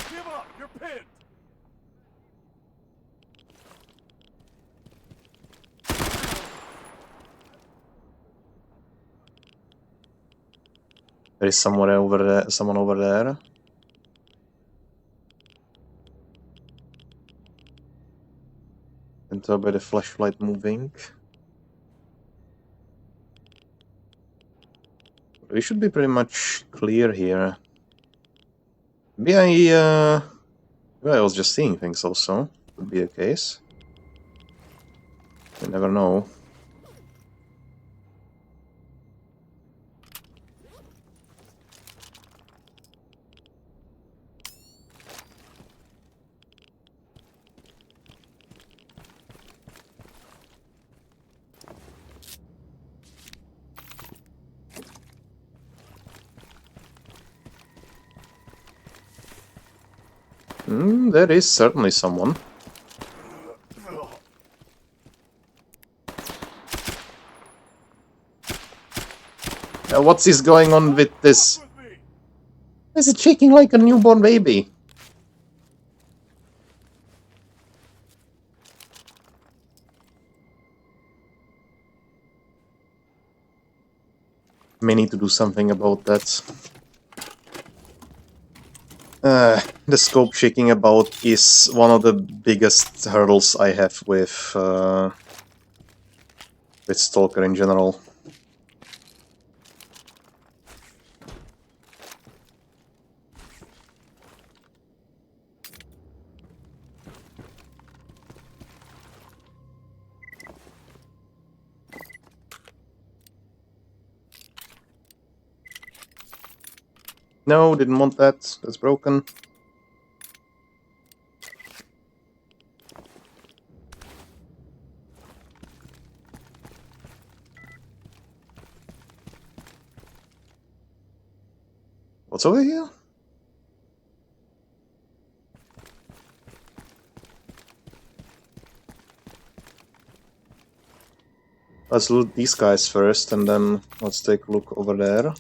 Give up! You're pinned! There is someone over there. Can tell by the flashlight moving. We should be pretty much clear here. Maybe I was just seeing things also. Could be the case. You never know. There is certainly someone. What's this going on with this? With me! Is it shaking like a newborn baby? May need to do something about that. The scope shaking about is one of the biggest hurdles I have with Stalker in general. No, didn't want that. That's broken. What's over here? Let's loot these guys first, and then let's take a look over there.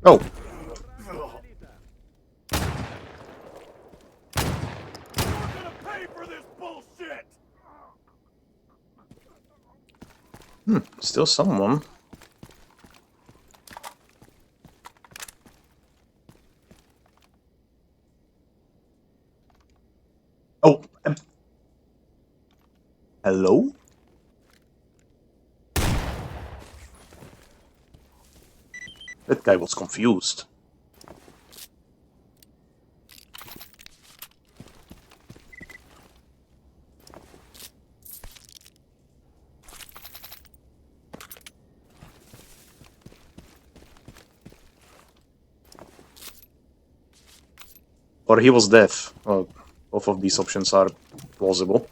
Oh! You're gonna pay for this bullshit! Still someone. Oh! Hello? That guy was confused. Or he was deaf. Well, both of these options are plausible.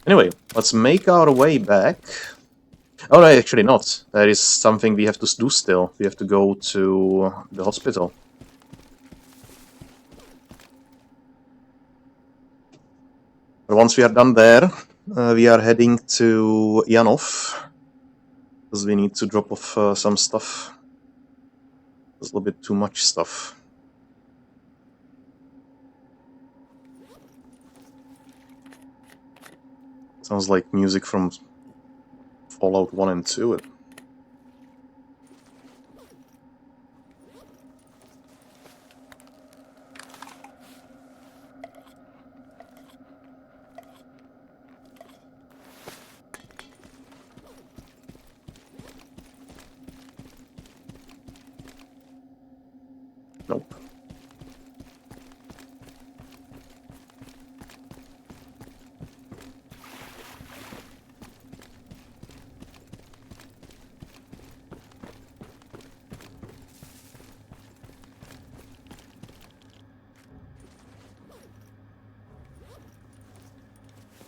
Anyway, let's make our way back. Oh, no, actually not. There is something we have to do still. We have to go to the hospital. But once we are done there, we are heading to Janov. Because we need to drop off some stuff. There's a little bit too much stuff. Sounds like music from Fallout 1 and 2. Nope.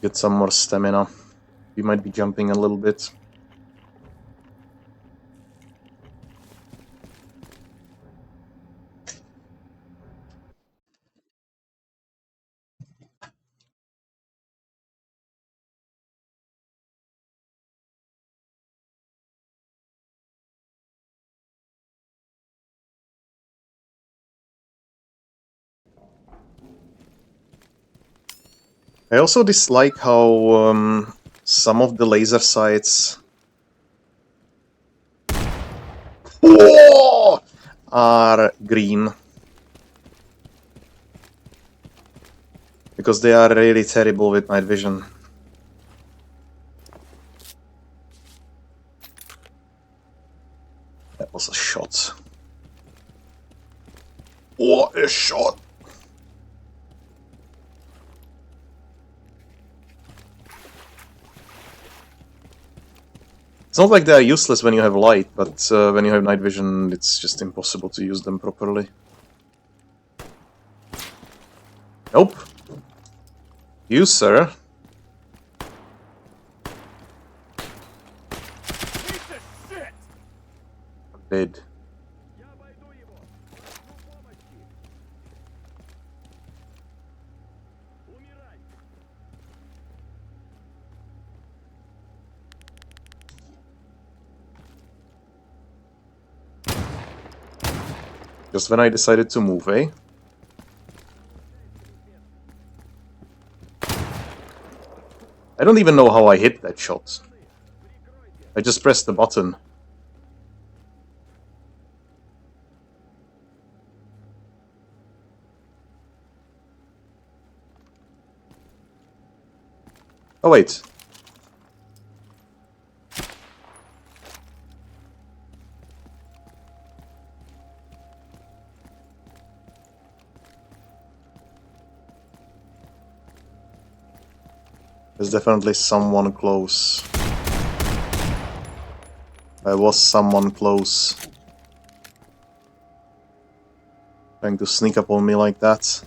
Get some more stamina. We might be jumping a little bit. I also dislike how some of the laser sights are green. Because they are really terrible with night vision. That was a shot. What a shot! It's not like they are useless when you have light, but when you have night vision, it's just impossible to use them properly. Nope. You, sir. Piece of shit! Dead. Я обойду его. Прошу помощи. Умирай. Just when I decided to move, eh? I don't even know how I hit that shot. I just pressed the button. Oh wait. There's definitely someone close. There was someone close. Trying to sneak up on me like that.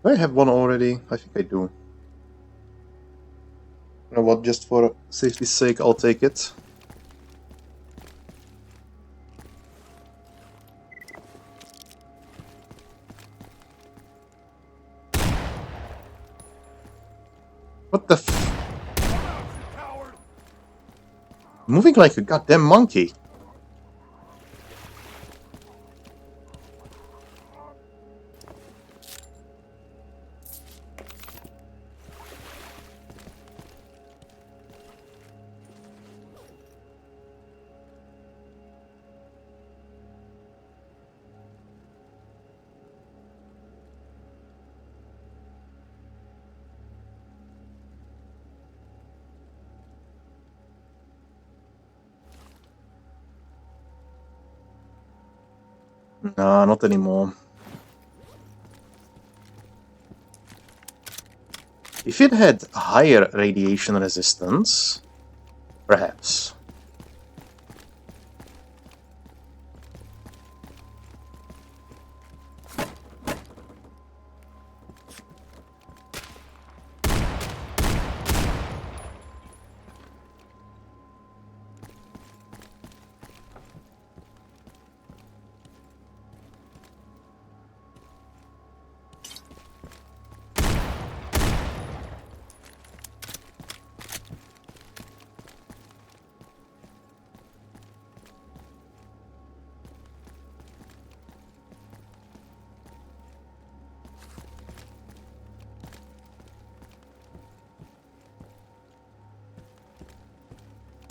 Do I have one already? I think I do. You know what, just for safety's sake, I'll take it. What the f- Coward! Moving like a goddamn monkey. Nah, not anymore. If it had higher radiation resistance, perhaps.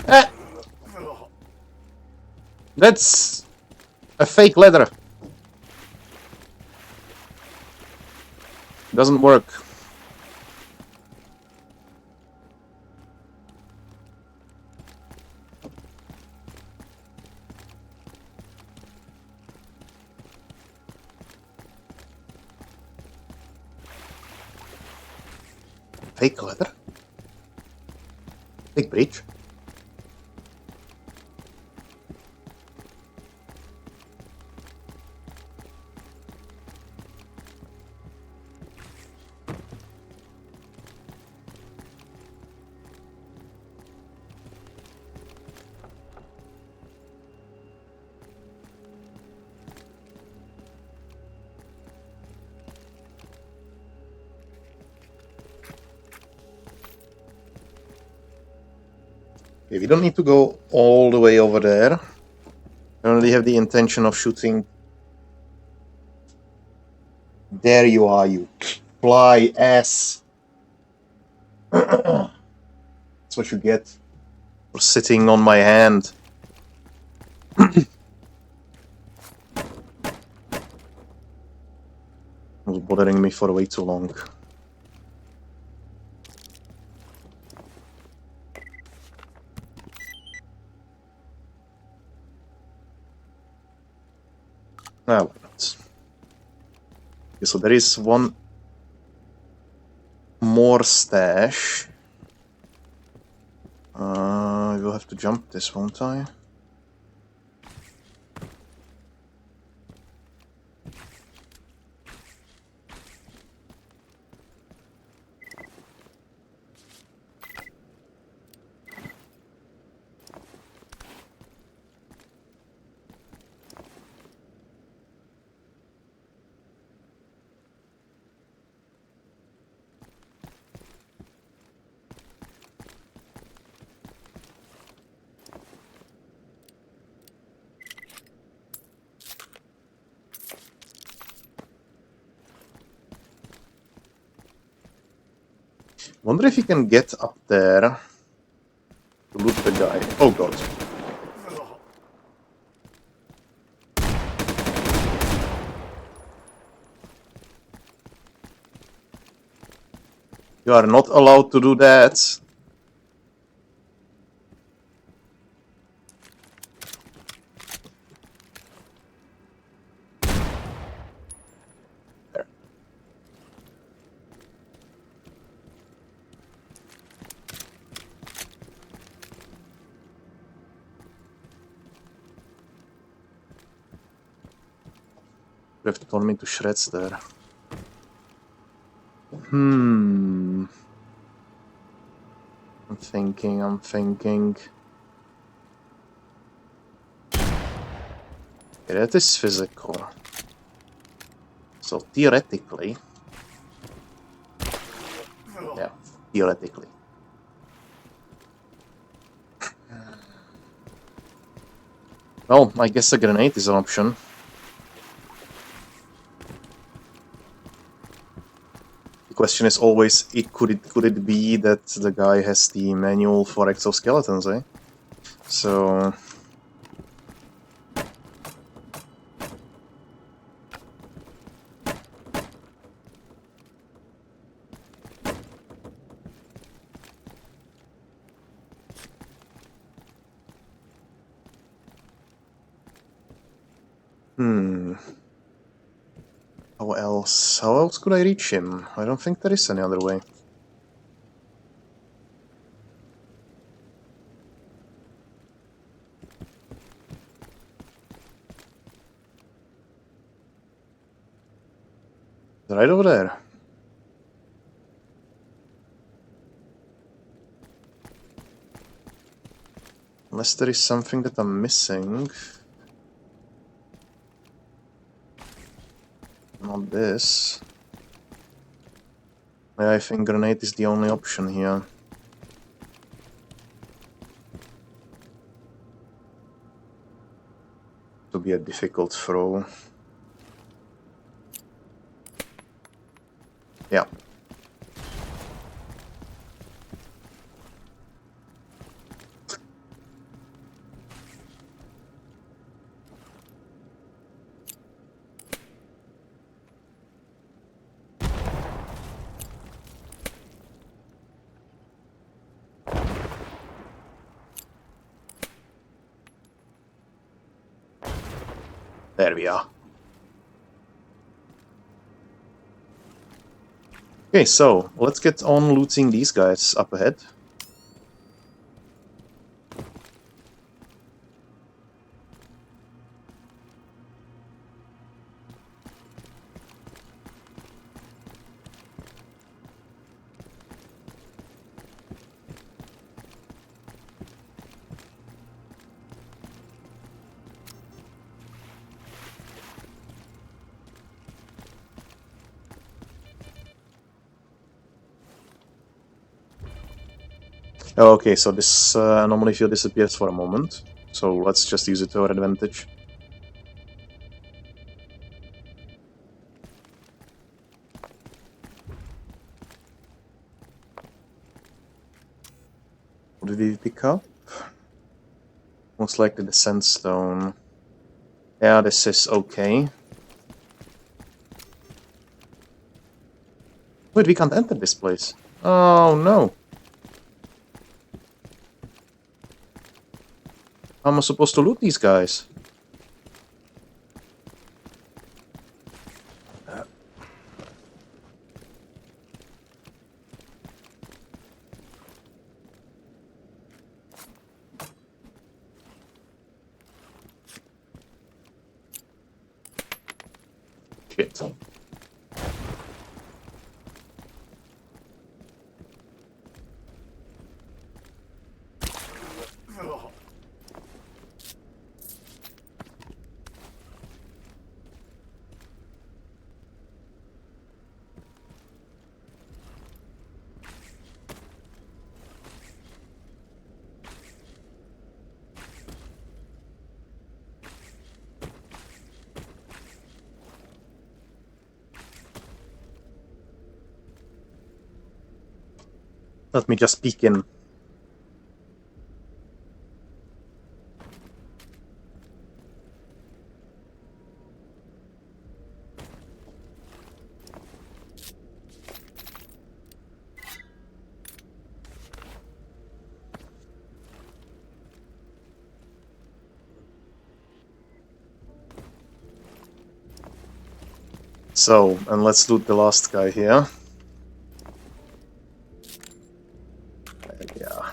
Eh! That's a fake leather. Doesn't work. Fake leather? Fake breach? Okay, we don't need to go all the way over there. I only have the intention of shooting. There you are, you fly ass. That's what you get for sitting on my hand. It was bothering me for way too long. Ah, why not? Okay, so there is one more stash. I will have to jump this, won't I? Wonder if you can get up there to loot the guy. Oh god. You are not allowed to do that. There. You have torn me to shreds there. I'm thinking. Okay, that is physical. So theoretically. Yeah, theoretically. Well, I guess a grenade is an option. The question is always, could it be that the guy has the manual for exoskeletons, eh? So... How else could I reach him? I don't think there is any other way. Right over there. Unless there is something that I'm missing. Not this. Yeah, I think grenade is the only option here. To be a difficult throw. Yeah. There we are. Okay, so let's get on looting these guys up ahead. Oh, okay, so this anomaly field disappears for a moment. So let's just use it to our advantage. What did we pick up? Most likely the sandstone. Yeah, this is okay. Wait, we can't enter this place. Oh no. How am I supposed to loot these guys? Let me just peek in. So, and let's loot the last guy here. Yeah.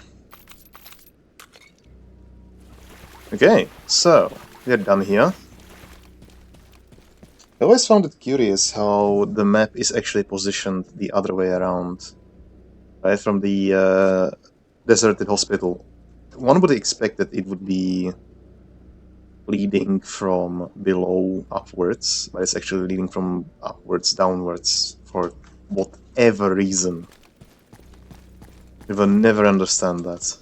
Okay, so we're done here. I always found it curious how the map is actually positioned the other way around. Right, from the deserted hospital. One would expect that it would be leading from below upwards, but it's actually leading from upwards downwards for whatever reason. We will never understand that.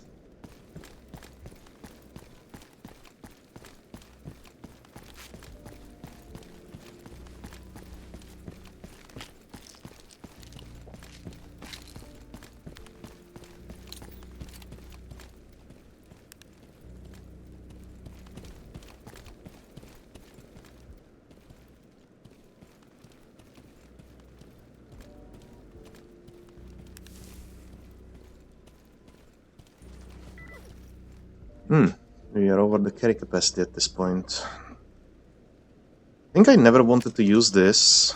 We are over the carry capacity at this point. I think I never wanted to use this.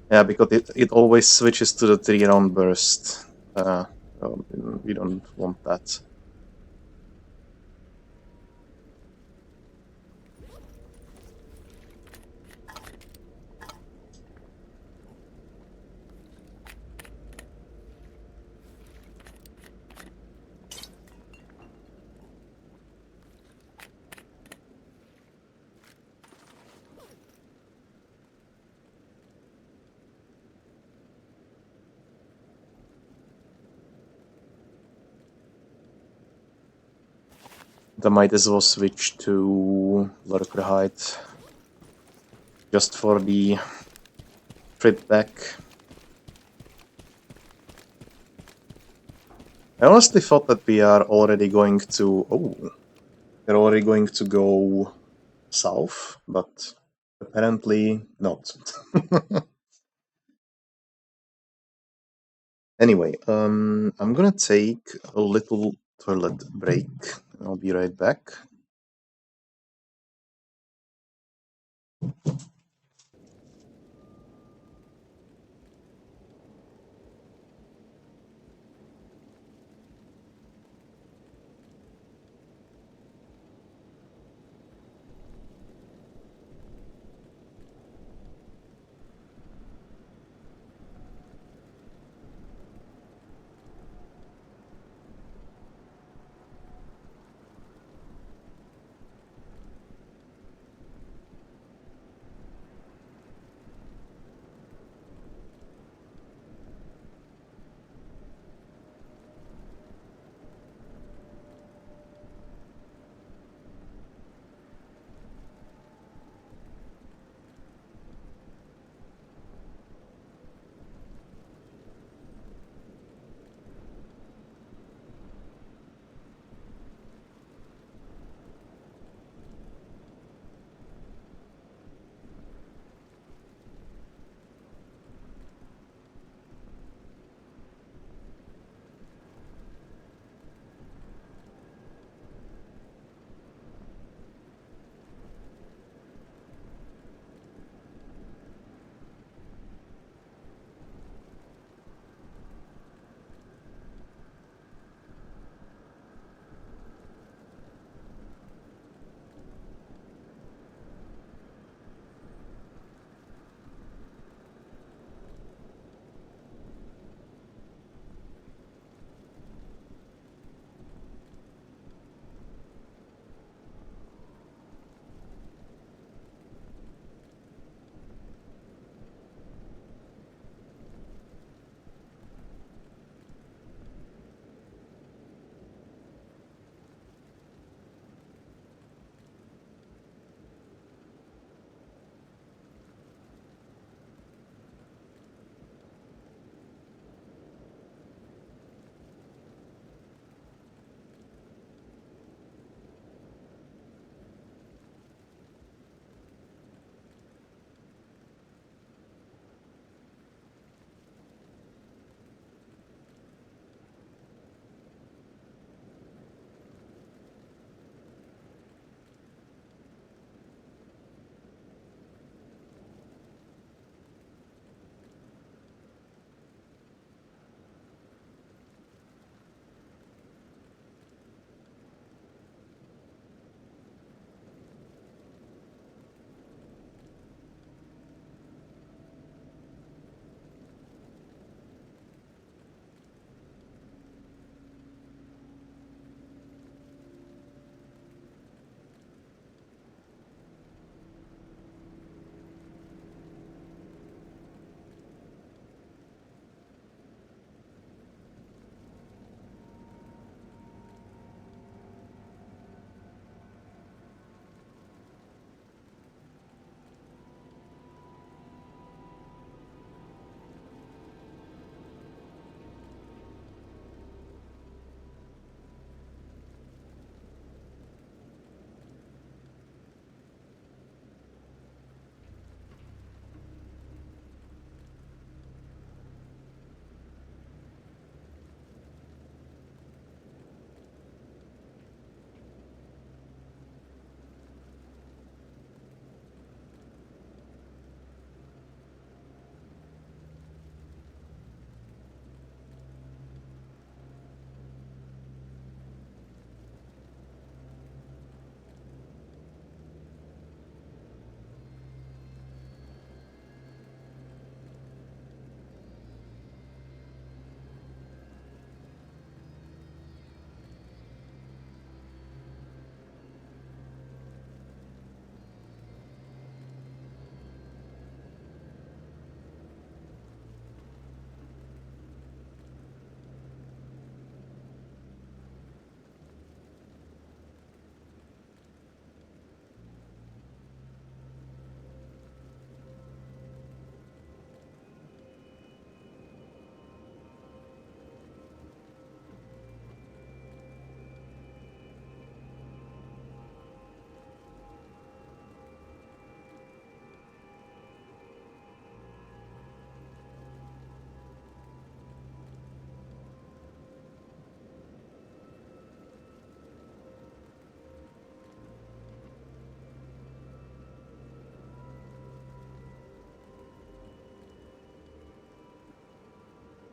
Yeah, because it always switches to the 3-round burst. Well, we don't want that. I might as well switch to Lurker Height just for the trip back. I honestly thought that we are already going to... Oh, we're already going to go south, but apparently not. Anyway, I'm gonna take a little toilet break. I'll be right back.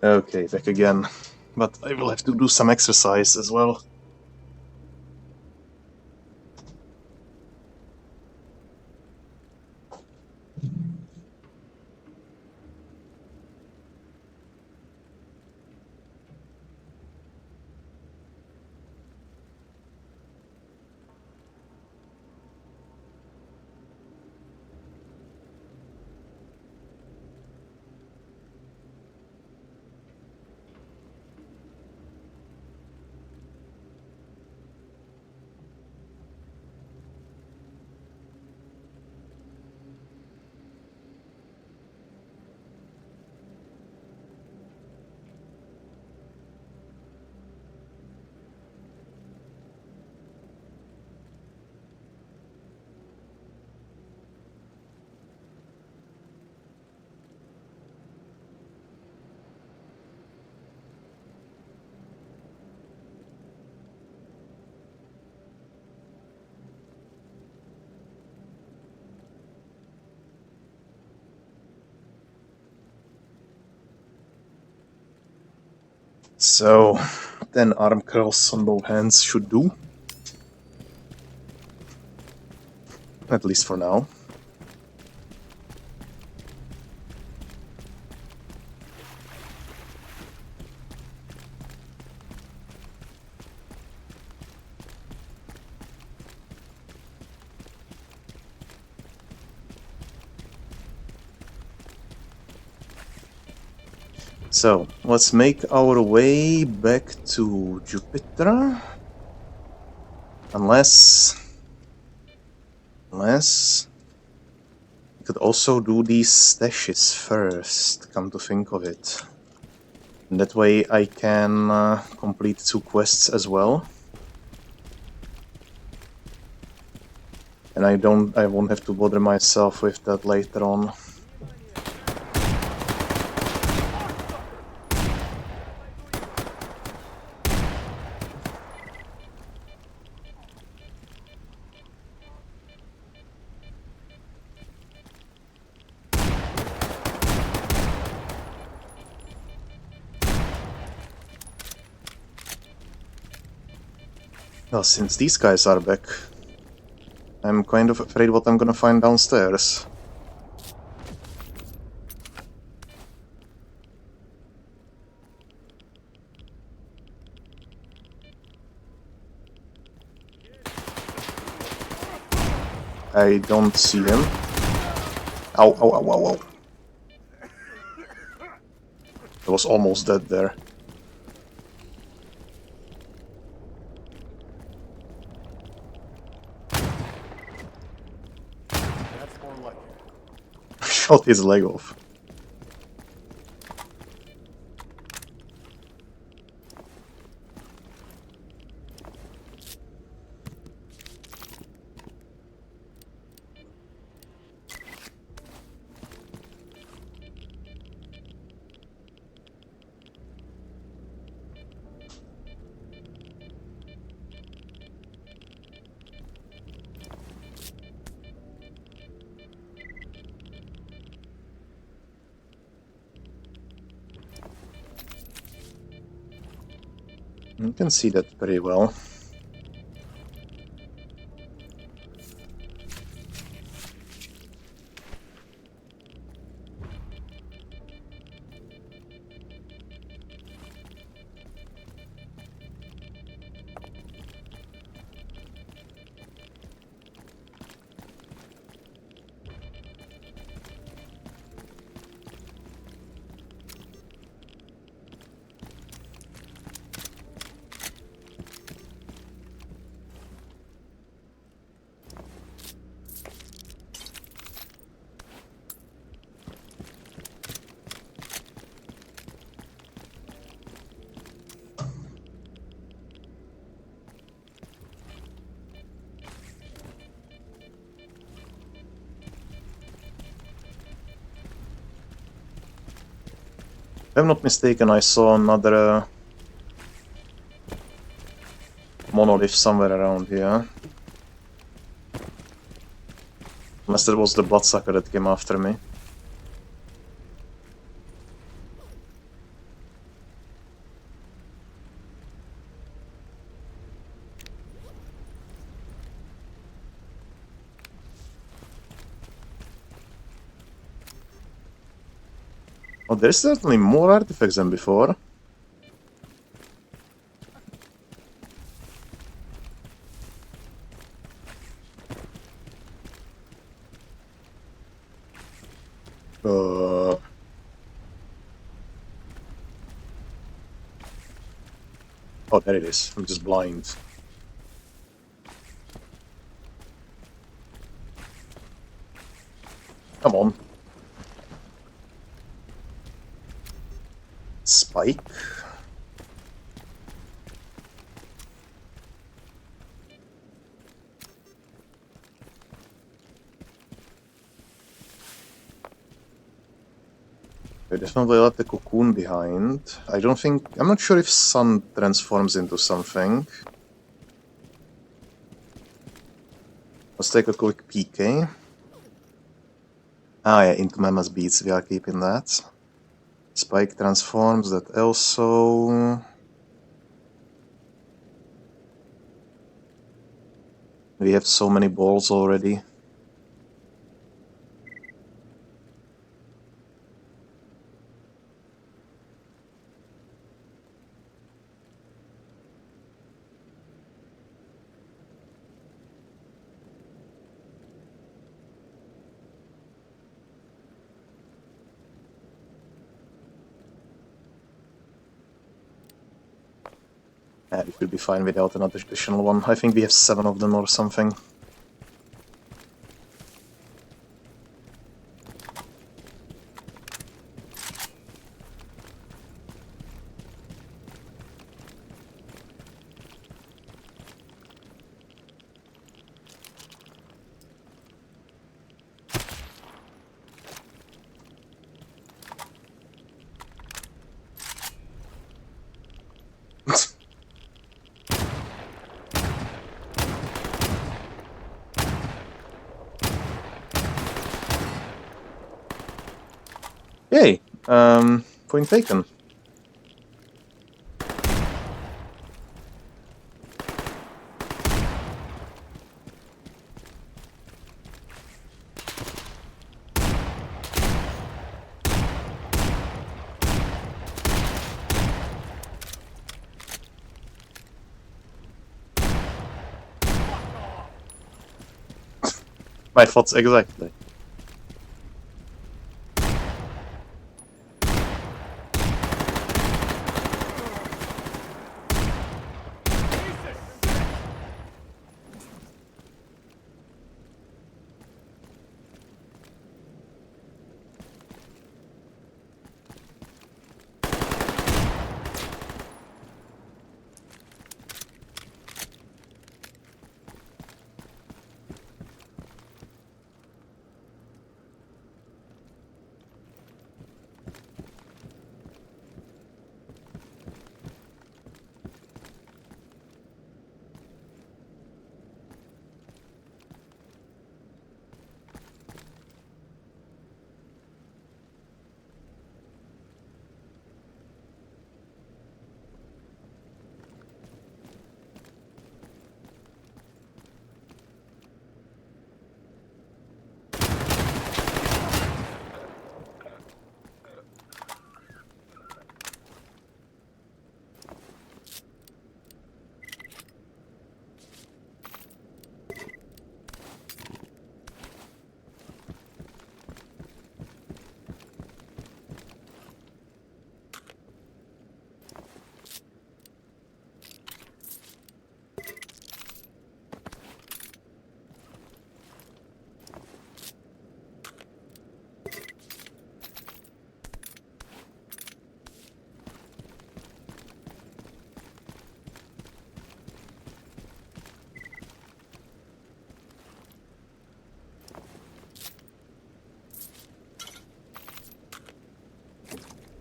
Okay, back again. But I will have to do some exercise as well. So, 10 arm curls on both hands should do. At least for now. So, let's make our way back to Jupiter. Unless we could also do these stashes first, come to think of it. And that way I can complete 2 quests as well. And I won't have to bother myself with that later on. Well, since these guys are back, I'm kind of afraid what I'm gonna find downstairs. I don't see him. Ow, ow, ow, ow, ow. I was almost dead there. That's more like it. Shot his leg off. You can see that pretty well. If I'm not mistaken, I saw another monolith somewhere around here. Unless that was the bloodsucker that came after me. Oh, there's certainly more artifacts than before. Oh, there it is. I'm just blind. Come on. Spike. We definitely left the cocoon behind. I'm not sure if sun transforms into something. Let's take a quick peek, eh? Ah, yeah, into Mammoth Beads, we are keeping that. Spike transforms, that also. We have so many balls already. Yeah, we could be fine without another additional one. I think we have 7 of them or something. Yay! Point taken. My thoughts exactly.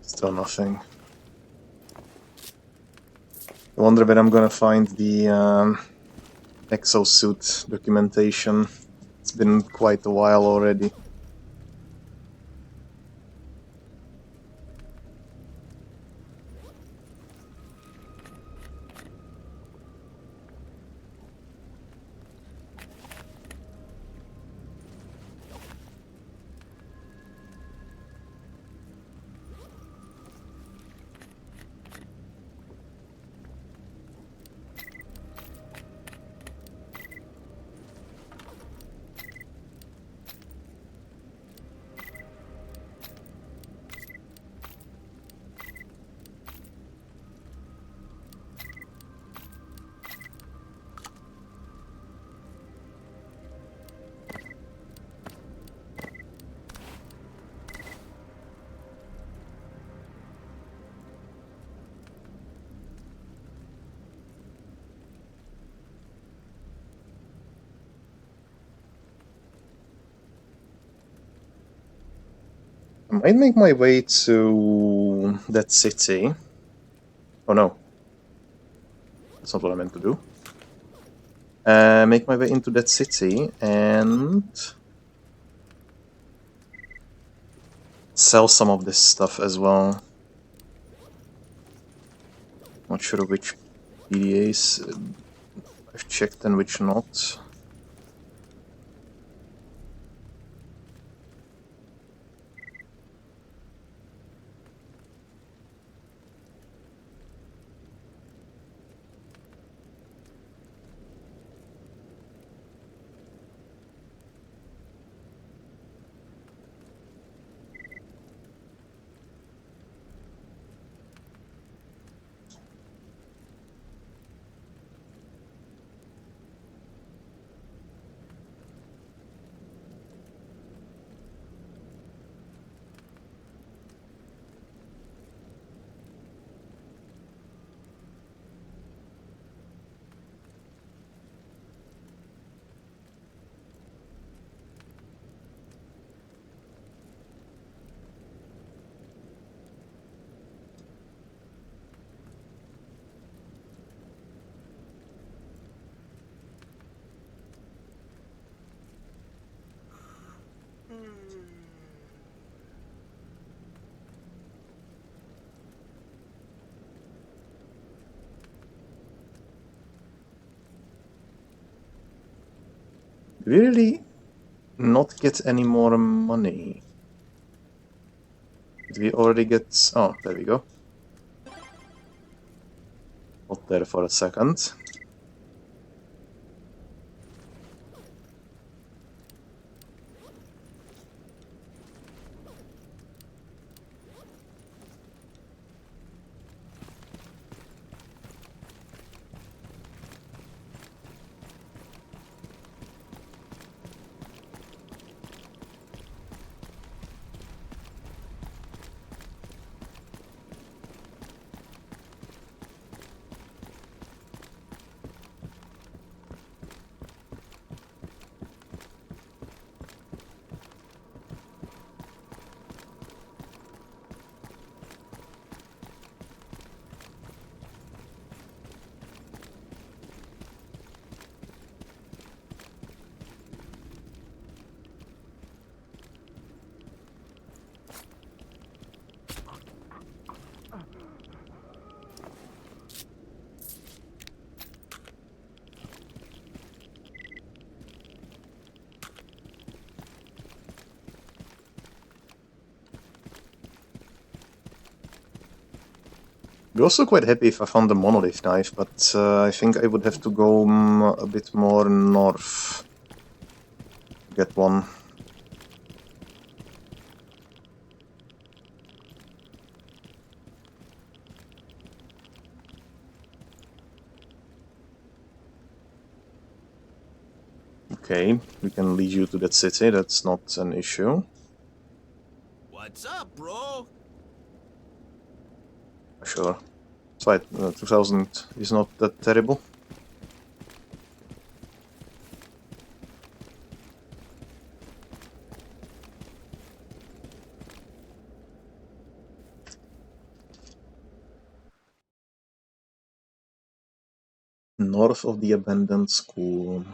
Still nothing. I wonder where I'm gonna find the exosuit documentation. It's been quite a while already. might make my way to that city. Oh no. That's not what I meant to do. Make my way into that city and sell some of this stuff as well. Not sure which PDAs I've checked and which not. Do we really not get any more money? Did we already get... Oh, there we go. Not there for a second. I'd be also quite happy if I found the monolith knife, but I think I would have to go a bit more north to get one. Okay, we can lead you to that city, that's not an issue. What's up, bro? Sure. It's right, 2000 is not that terrible. North of the abandoned school.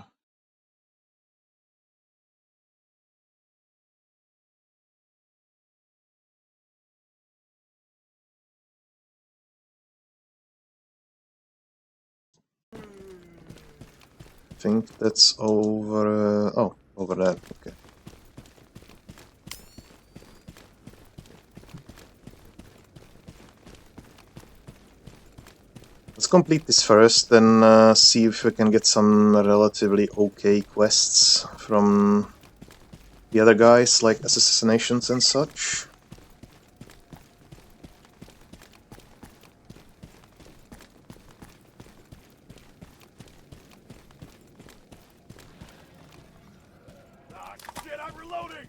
I think that's over... oh, over there, okay. Let's complete this first, then see if we can get some relatively okay quests from the other guys, like assassinations and such. Ah, shit, I'm reloading!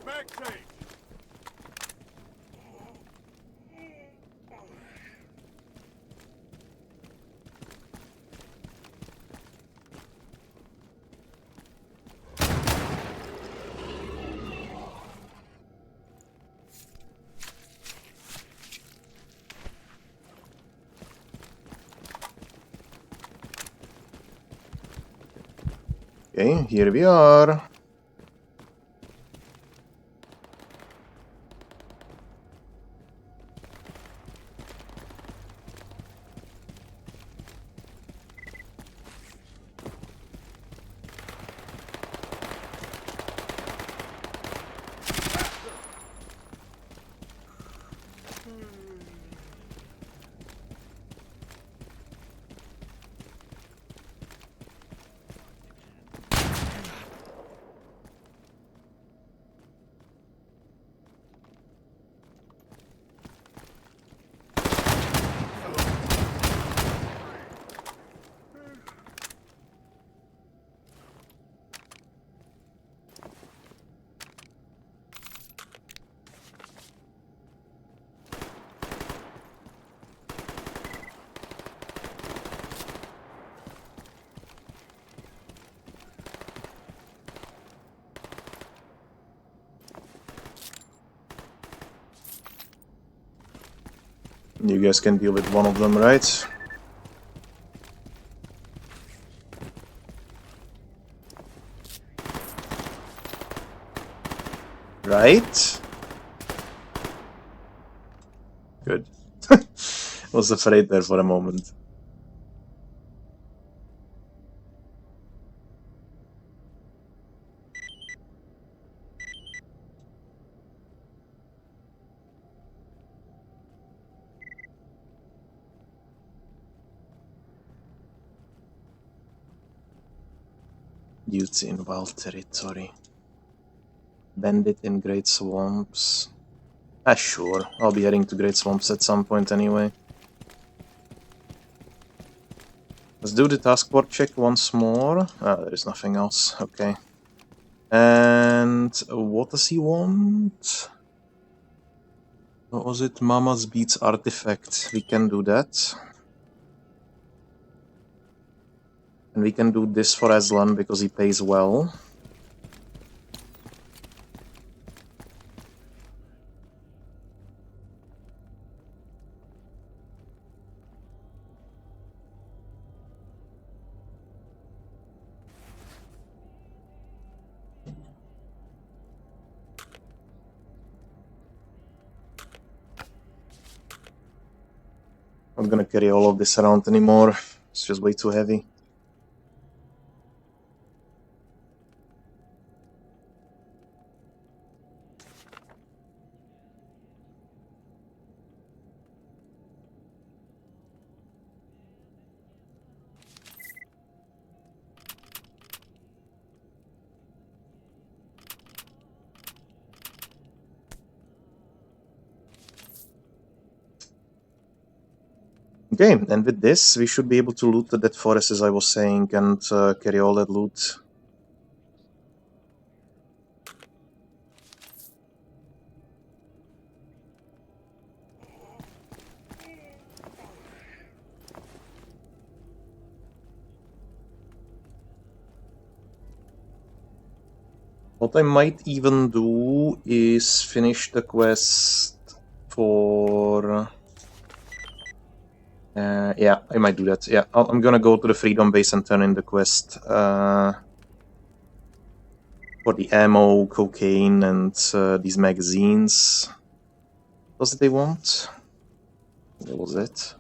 Back change! Okay, here we are. You guys can deal with one of them, right? Right? Good. Was afraid there for a moment. Dudes in wild territory. Bandit in Great Swamps. Ah, sure. I'll be heading to Great Swamps at some point anyway. Let's do the task force check once more. Ah, there is nothing else. Okay. And what does he want? What was it? Mama's Beats artifact. We can do that. And we can do this for Aslan because he pays well. I'm not gonna carry all of this around anymore. It's just way too heavy. Okay, and with this, we should be able to loot the dead forest as I was saying and carry all that loot. What I might even do is finish the quest for... yeah, I might do that. Yeah, I'm gonna go to the Freedom Base and turn in the quest for the ammo, cocaine, and these magazines. What did they want? That was it.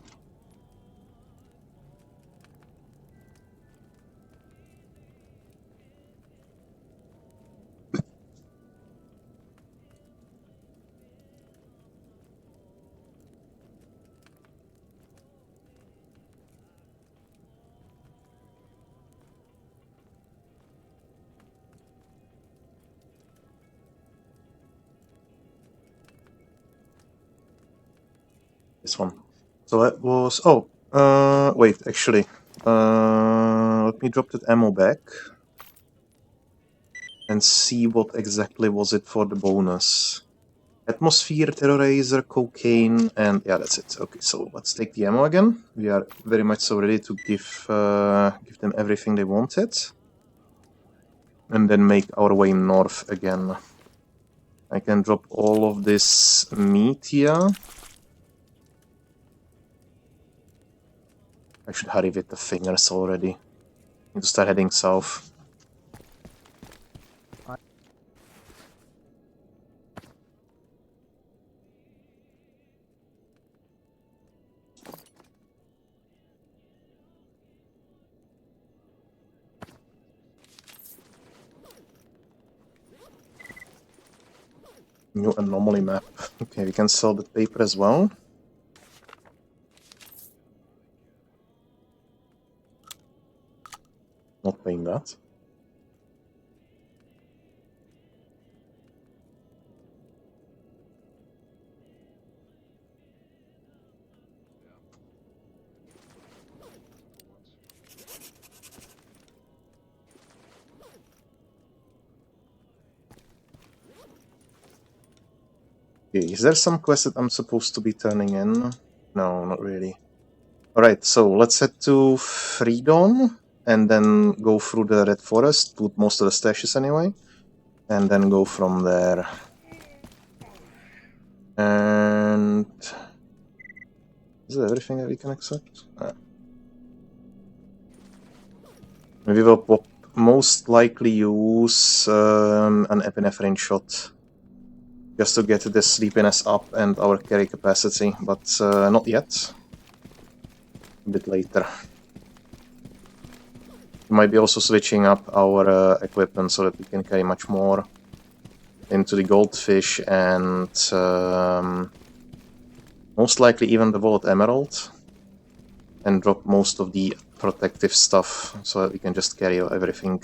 This one. So that was... Oh, wait, actually. Let me drop that ammo back. And see what exactly was it for the bonus. Atmosphere, Terrorizer, Cocaine, and yeah, that's it. Okay, so let's take the ammo again. We are very much so ready to give them everything they wanted. And then make our way north again. I can drop all of this meat here. I should hurry with the fingers already. Need to start heading south. New anomaly map. Okay, we can sell the paper as well. Not paying that. Okay, is there some quest that I'm supposed to be turning in? No, not really. Alright, so let's head to Freedom and then go through the Red Forest, put most of the stashes anyway, and then go from there. And is that everything that we can accept? We will most likely use an epinephrine shot just to get the sleepiness up and our carry capacity, but not yet. A bit later. We might be also switching up our equipment so that we can carry much more into the goldfish and most likely even the Vault Emerald, and drop most of the protective stuff so that we can just carry everything.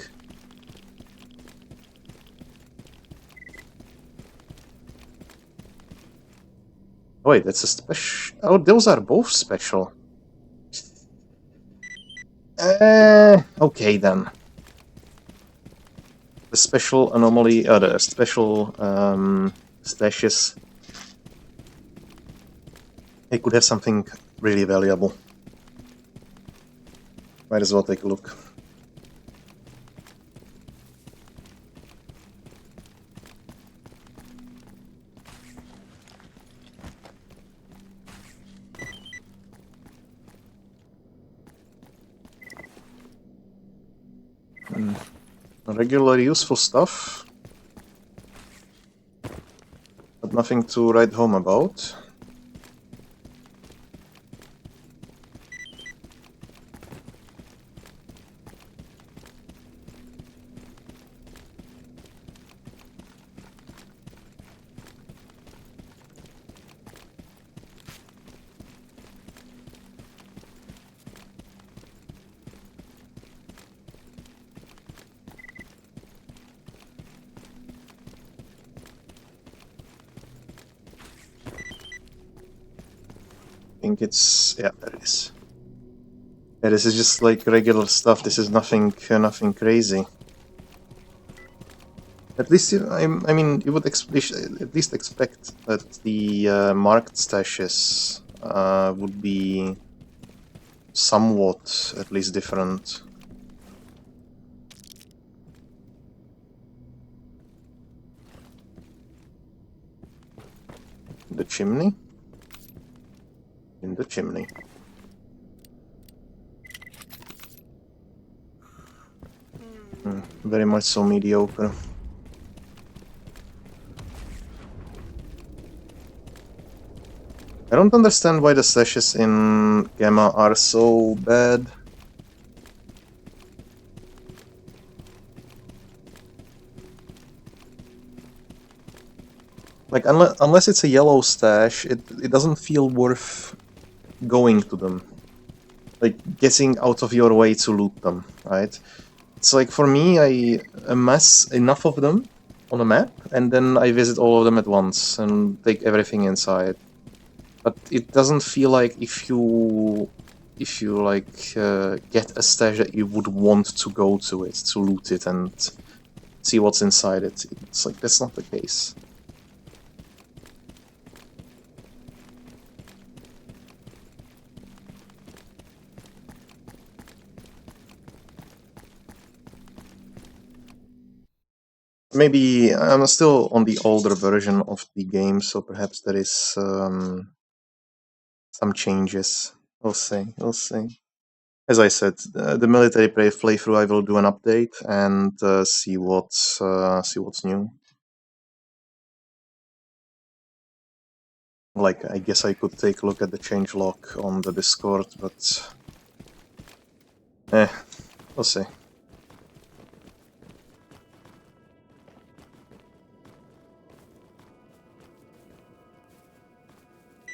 Oh, wait, that's a special. Oh, those are both special. Okay then. The special anomaly, the special stashes. They could have something really valuable. Might as well take a look. Regular useful stuff, but nothing to write home about. I think it's, yeah, there it is. Yeah, this is just like regular stuff. This is nothing crazy. At least, I mean, you would at least expect that the marked stashes would be somewhat, at least, different. The chimney? In the chimney. Very much so mediocre. I don't understand why the slashes in Gamma are so bad. Like, unless it's a yellow stash, it doesn't feel worth going to them. Like, getting out of your way to loot them, right? It's like, for me, I amass enough of them on a map, and then I visit all of them at once and take everything inside. But it doesn't feel like if you get a stash that you would want to go to it, to loot it and see what's inside it. It's like, that's not the case. Maybe I'm still on the older version of the game, so perhaps there is some changes. We'll see. We'll see. As I said, the military playthrough, I will do an update and see what's new. Like, I guess I could take a look at the changelog on the Discord, but we'll see.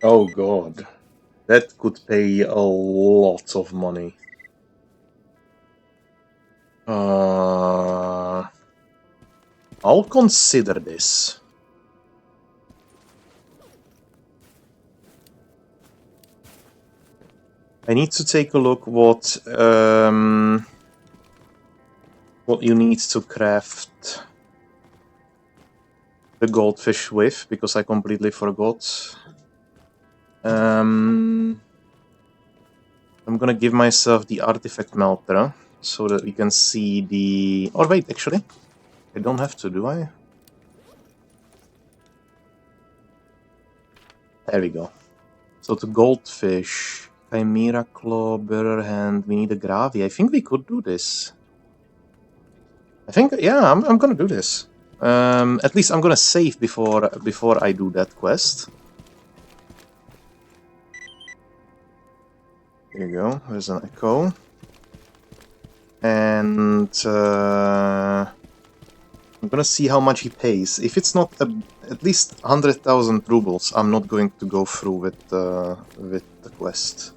Oh god. That could pay a lot of money. I'll consider this. I need to take a look what you need to craft the goldfish with, because I completely forgot. I'm gonna give myself the artifact melter so that we can see the... Or wait, actually, I don't have to, do I? There we go. So to goldfish, chimera claw, bearer hand, we need a gravy. I think we could do this. I think, yeah, I'm gonna do this. At least I'm gonna save before I do that quest. Here you go. There's an echo. And I'm gonna see how much he pays. If it's not at least 100,000 rubles, I'm not going to go through with the quest.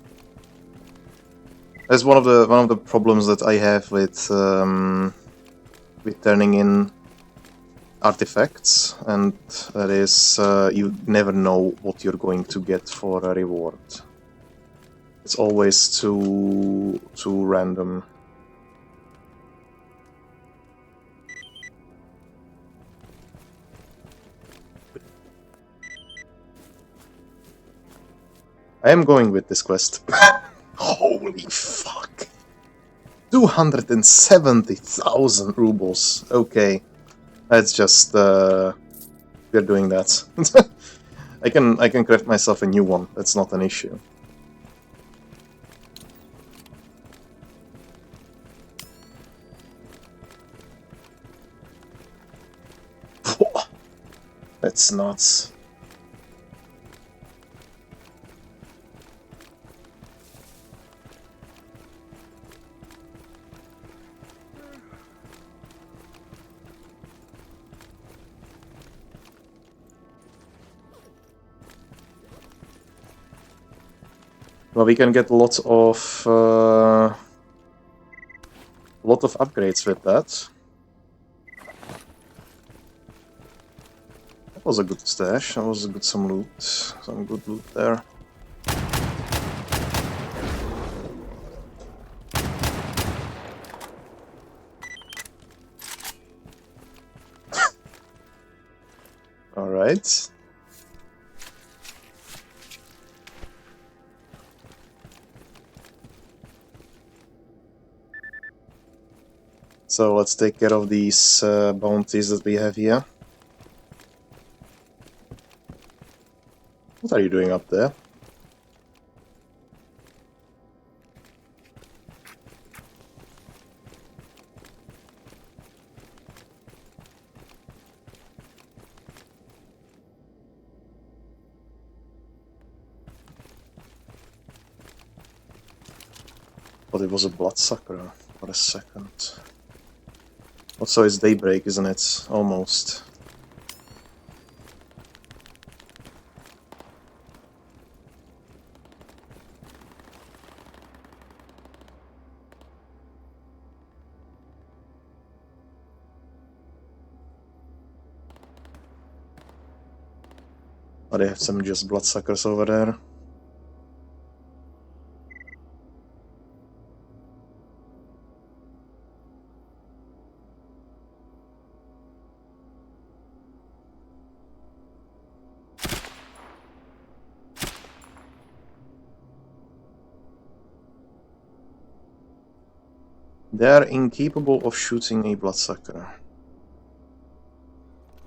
That's one of the problems that I have with turning in artifacts, and that is you never know what you're going to get for a reward. It's always too random. I am going with this quest. Holy fuck! 270,000 rubles. Okay, that's just we're doing that. I can craft myself a new one. That's not an issue. That's nuts. Well, we can get lots of upgrades with that. That was a good stash. That was some loot, some good loot there. All right. So let's take care of these bounties that we have here. What are you doing up there? But it was a bloodsucker for a second. Also, it's daybreak, isn't it? Almost. But they have some just bloodsuckers over there. They are incapable of shooting a bloodsucker.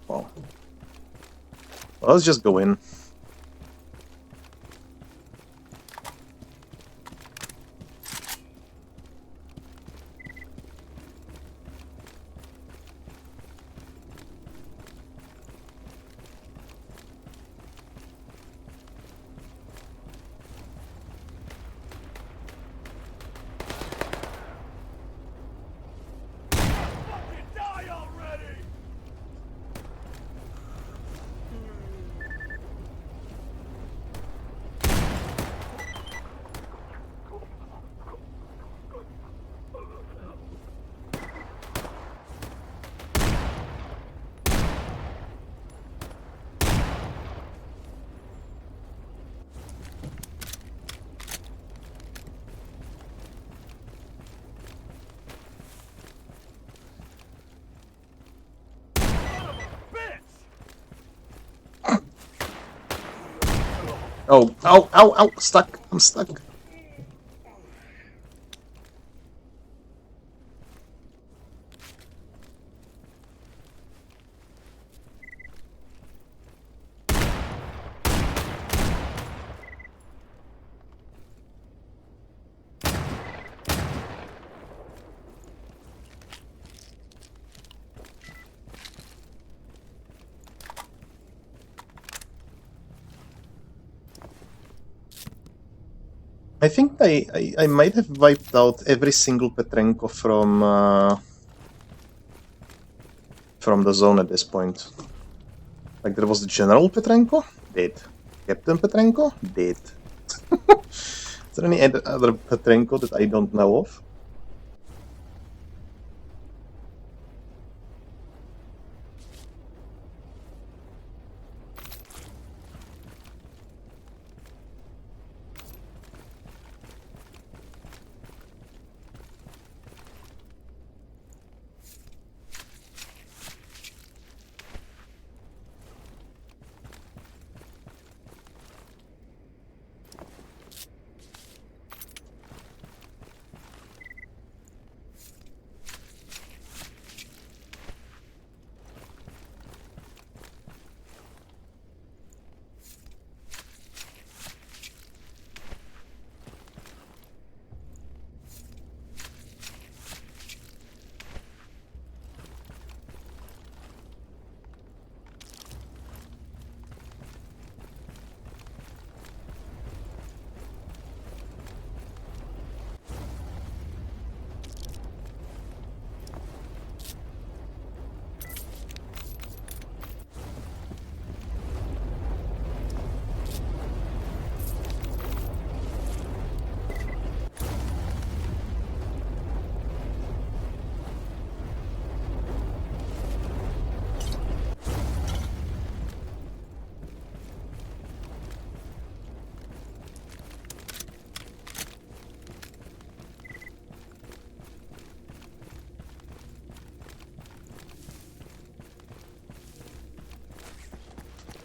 Wow. Well, let's just go in. Fucking die already! Oh, ow, ow, ow, stuck. I'm stuck. I think I might have wiped out every single Petrenko from the zone at this point. Like, there was the General Petrenko? Dead. Captain Petrenko? Dead. Is there any other Petrenko that I don't know of?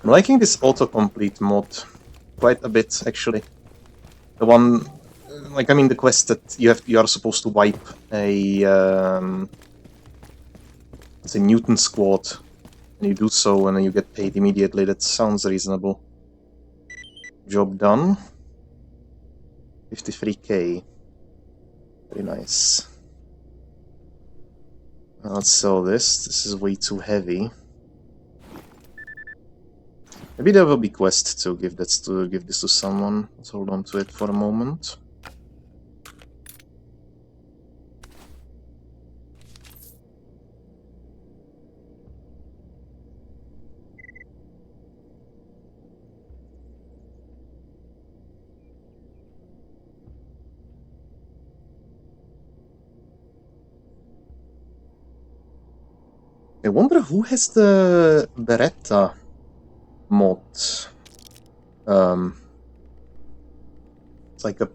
I'm liking this autocomplete mod quite a bit, actually. The one, like, I mean, the quest that you are supposed to wipe it's a Newton squad, and you do so, and then you get paid immediately. That sounds reasonable. Job done. 53k. Very nice. Let's sell this. This is way too heavy. Maybe there will be quest to give this to someone. Let's hold on to it for a moment. I wonder who has the Beretta mod. It's like a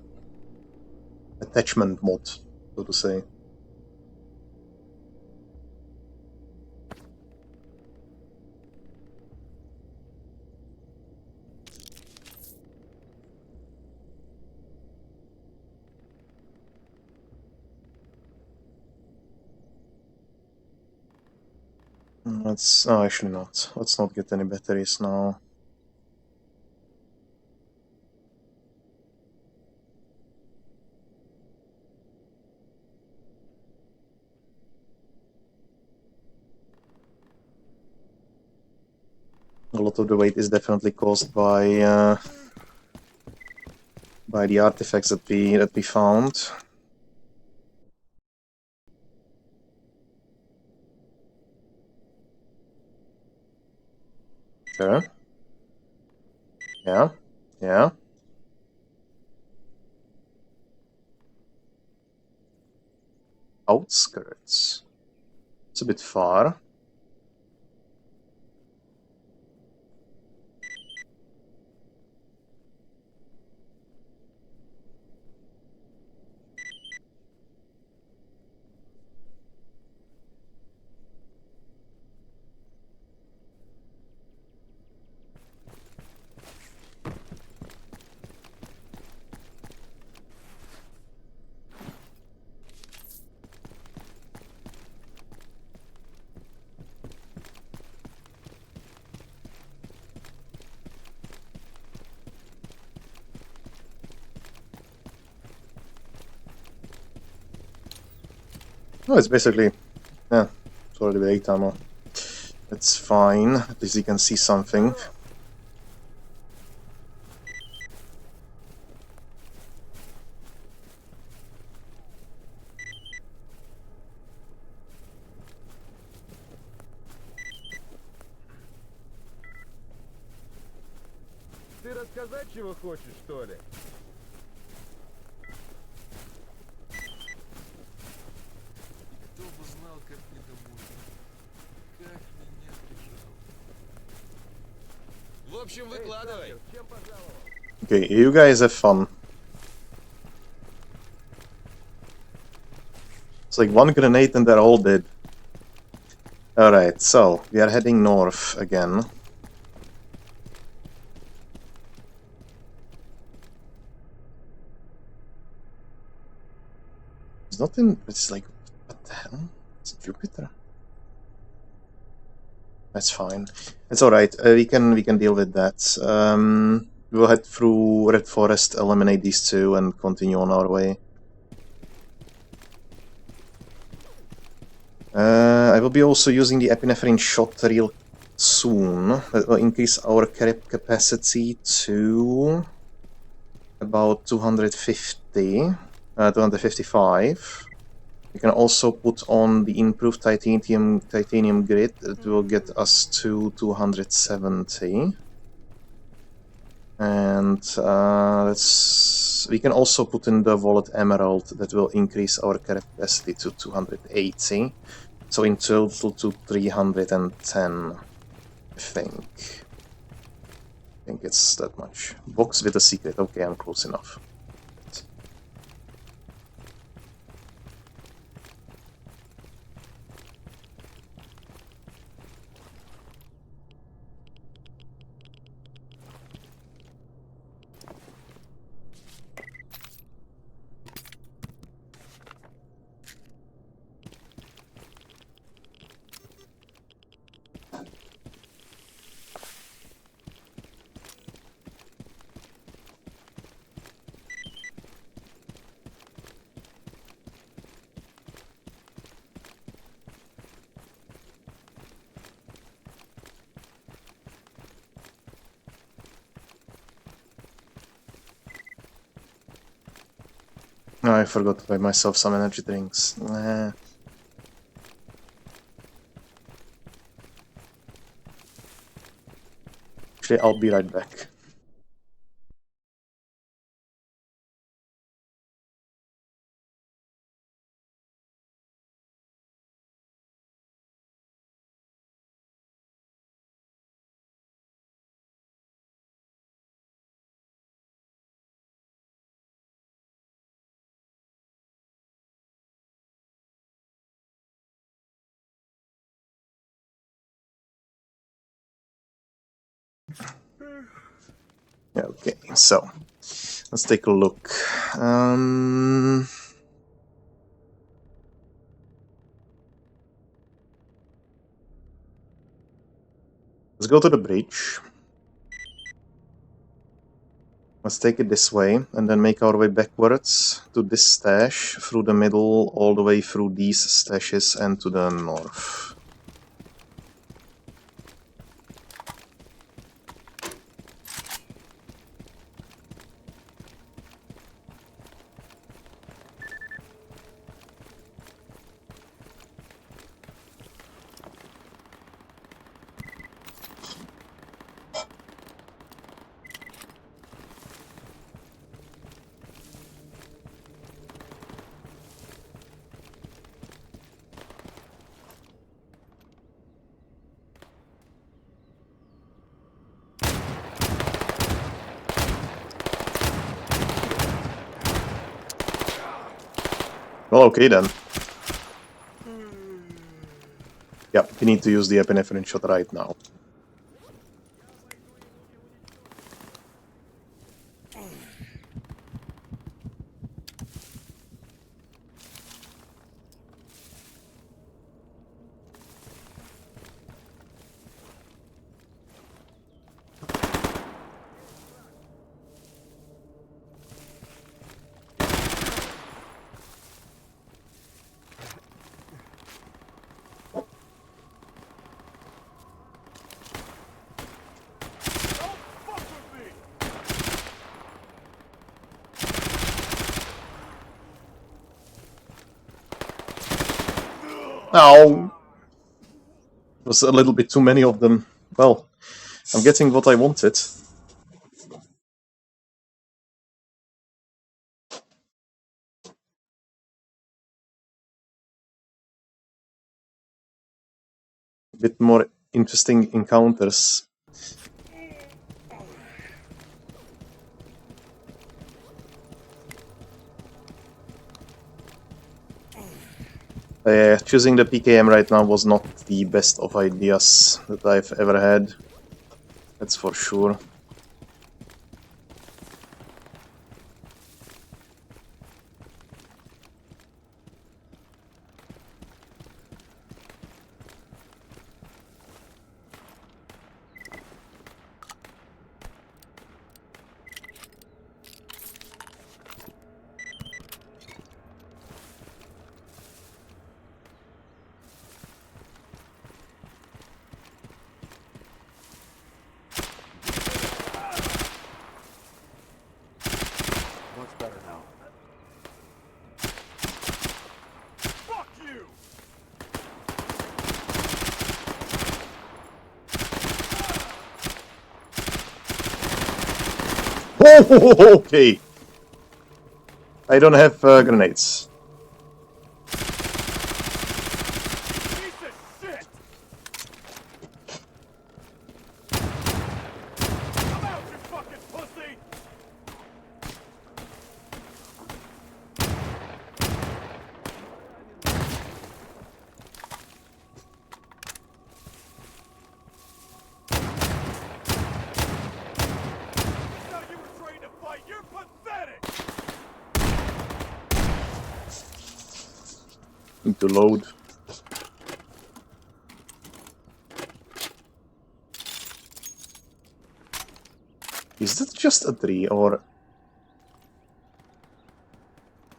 attachment mod, so to say. Let's... Oh, actually not. Let's not get any batteries now. A lot of the weight is definitely caused by the artifacts that we found. Sure. Yeah. Yeah. Outskirts. It's a bit far. Oh, it's basically, yeah, it's already with 8 ammo. That's fine. At least you can see something. Ты рассказать чего хочешь, что ли? Кто бы знал, как мне домой. Как меня прижал. В общем, выкладывай. Чем пожаловал? Okay, you guys have fun. It's like one grenade and they're all dead. Alright, so we are heading north again. It's not in. It's like. What the hell? It's Jupiter. That's fine. It's alright. We can deal with that. We'll head through Red Forest, eliminate these two, and continue on our way. I will be also using the epinephrine shot real soon. That will increase our capacity to about 255. We can also put on the improved titanium grid. It will get us to 270. And we can also put in the Wallet Emerald. That will increase our capacity to 280. So in total to 310, I think. I think it's that much. Box with a secret. Okay, I'm close enough. Oh, I forgot to buy myself some energy drinks. Actually, I'll be right back. Okay, so let's take a look. Let's go to the bridge. Let's take it this way and then make our way backwards to this stash, through the middle, all the way through these stashes and to the north. Well, okay then. Yep, we need to use the epinephrine shot right now. Ow! It was a little bit too many of them. Well, I'm getting what I wanted. A bit more interesting encounters. Choosing the PKM right now was not the best of ideas that I've ever had. That's for sure. Much better now. Fuck you! Oh, okay. I don't have grenades. Piece of shit! Come out, you fucking pussy! Now you were trained to fight, you're pathetic! Need to load. Is that just a tree or...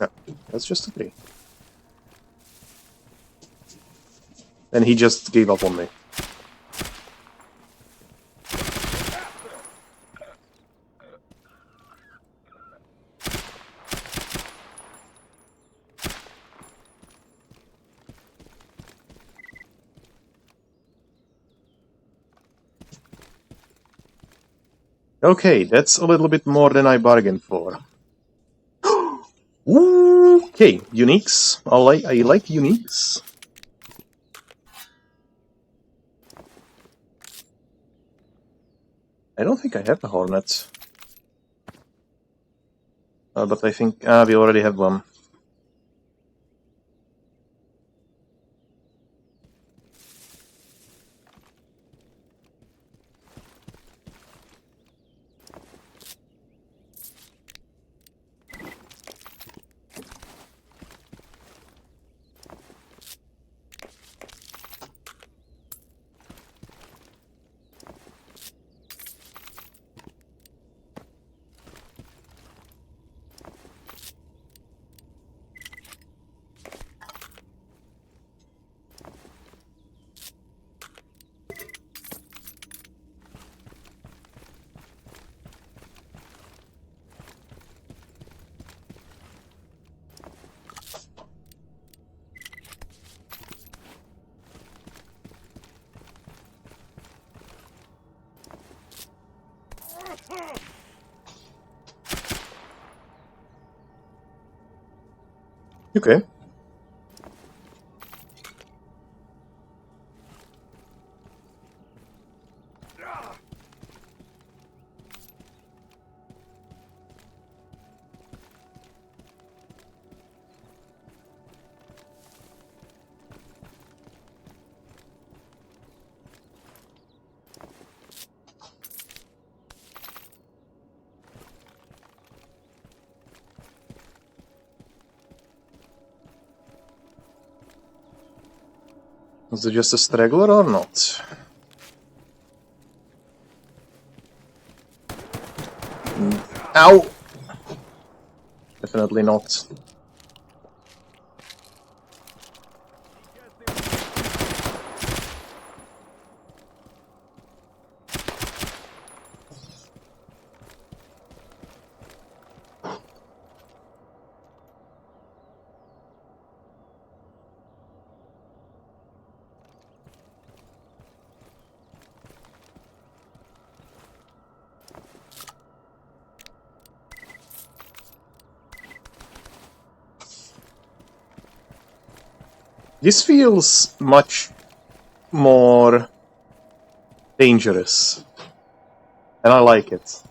No, that's just a tree. And he just gave up on me. Okay, that's a little bit more than I bargained for. Okay, uniques. I like uniques. I don't think I have a hornet. But I think we already have one. Okay. Was it just a straggler or not? Ow! Definitely not. This feels much more dangerous. And I like it.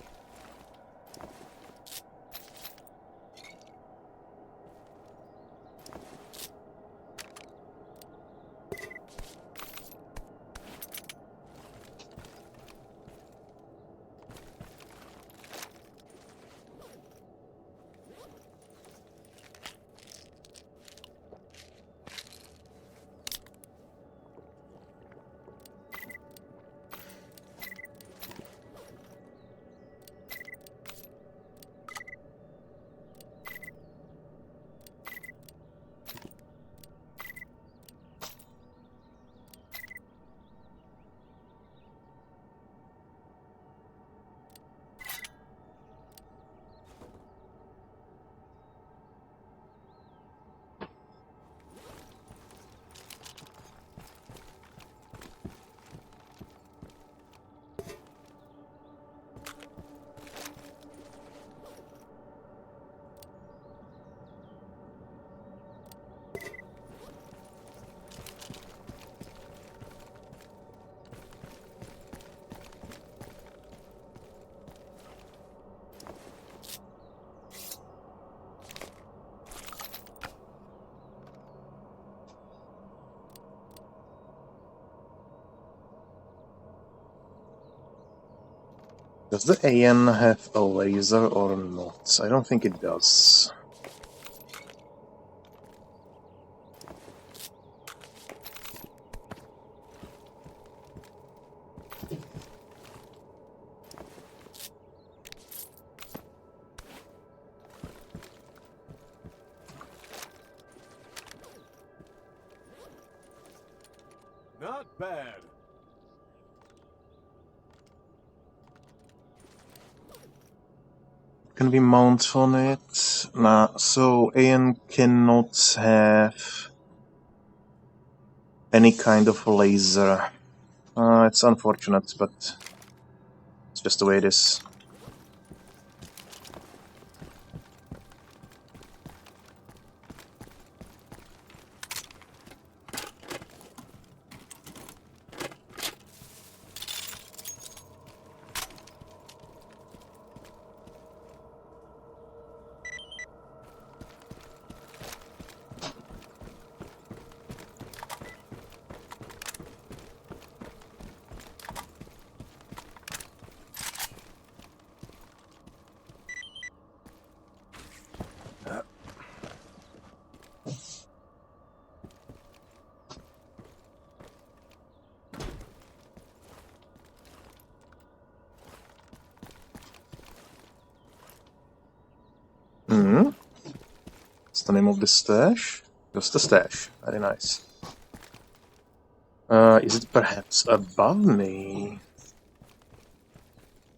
Does the AN have a laser or not? I don't think it does. Not bad. Can we mount on it? Nah, so AN cannot have any kind of laser. It's unfortunate, but it's just the way it is. Hmm. What's the name of the stash? Just the stash. Very nice. Is it perhaps above me?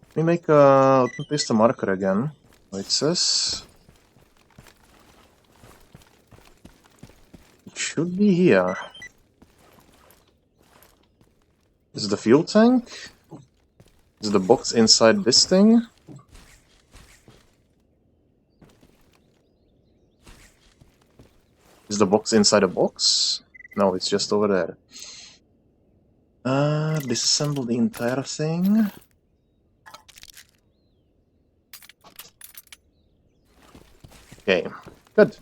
Let me make a... Let me paste the marker again. It says... It should be here. Is it the fuel tank? Is it the box inside this thing? Is the box inside a box? No, it's just over there. Disassemble the entire thing. Okay, good.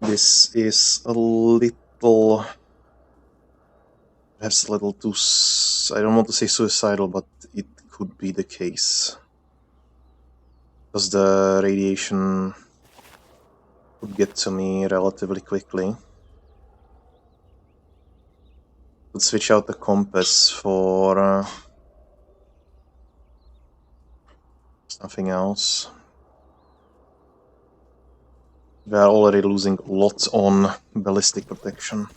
This is a little... Perhaps a little too... I don't want to say suicidal, but it could be the case. Because the radiation would get to me relatively quickly. Let's switch out the compass for something else. We are already losing lots on ballistic protection.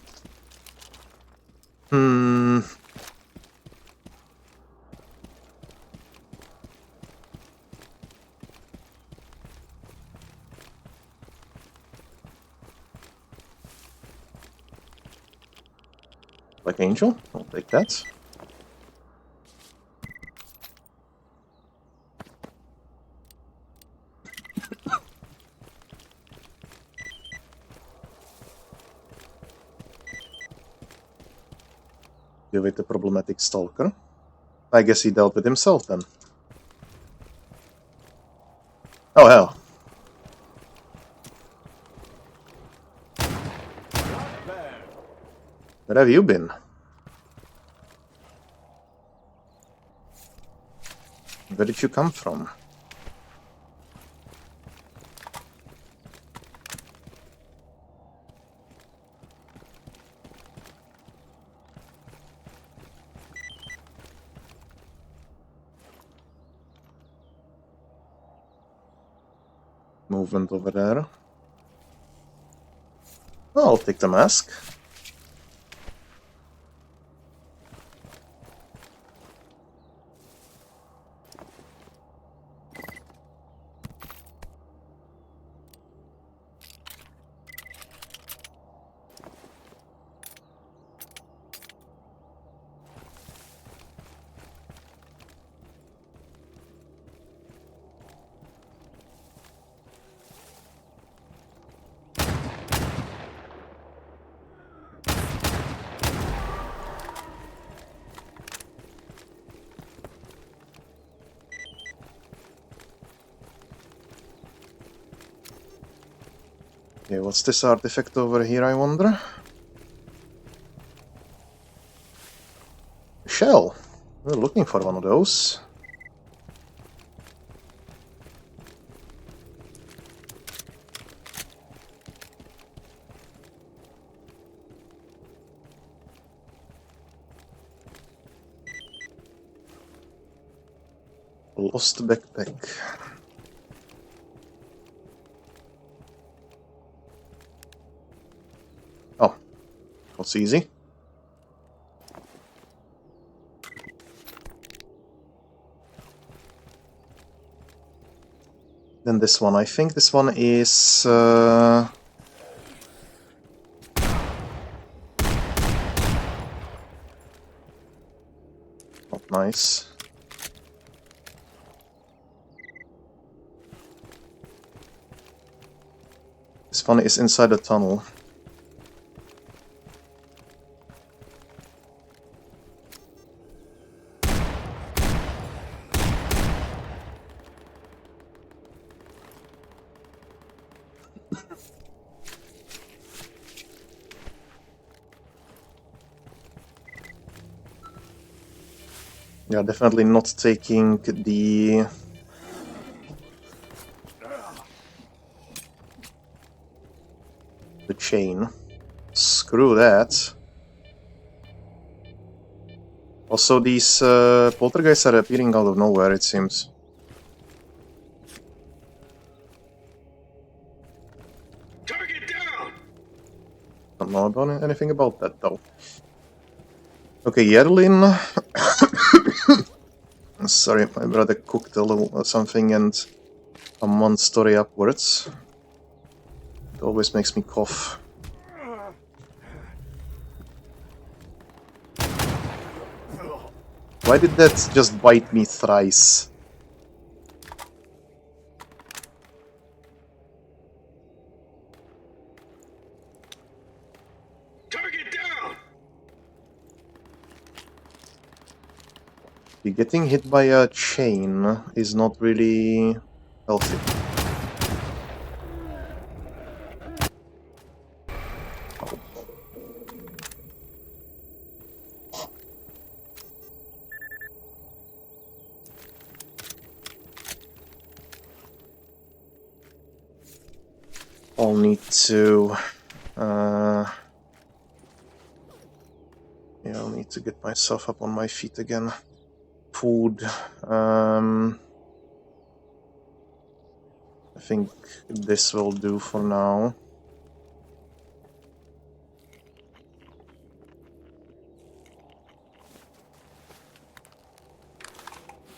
Like Angel, I'll take that. Deal with the problematic stalker. I guess he dealt with himself then. Oh hell. Not bad. Where have you been? Where did you come from? Movement over there. Oh, I'll take the mask. Okay, what's this artifact over here, I wonder? Shell. We're looking for one of those. Lost backpack. Oh, that's easy. Then this one. I think this one is... not nice. This one is inside the tunnel. Yeah, definitely not taking the chain. Screw that. Also, these poltergeists are appearing out of nowhere, it seems. Target down! Don't know about anything about that, though. Okay, Yerlin. Sorry, my brother cooked a little something and from one story upwards. It always makes me cough. Why did that just bite me thrice? Target down! Getting hit by a chain is not really healthy. I'll need to... yeah, I'll need to get myself up on my feet again. Food. I think this will do for now.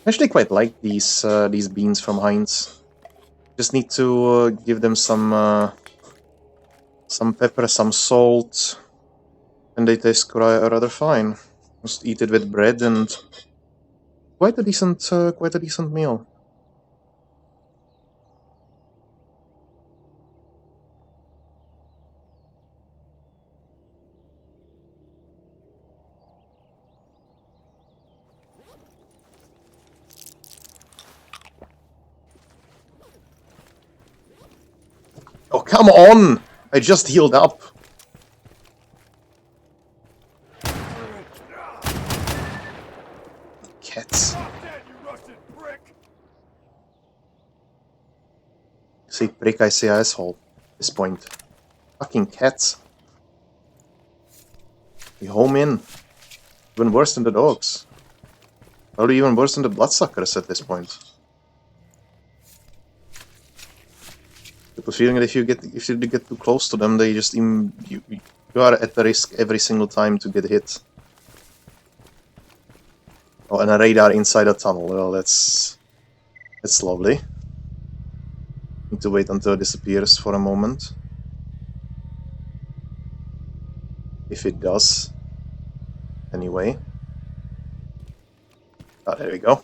I actually quite like these beans from Heinz. Just need to give them some pepper, some salt, And they taste rather fine. Just eat it with bread and quite a decent meal. Oh, come on! I just healed up. Cats. Stop that, you rusted prick! Say prick, I say asshole. At this point. Fucking cats. We home in. Even worse than the dogs. Probably even worse than the bloodsuckers at this point. I have a feeling that if you get too close to them, they just you are at the risk every single time to get hit. Oh, and a radar inside a tunnel. Well, that's lovely. Need to wait until it disappears for a moment. If it does. Anyway. Ah, there we go.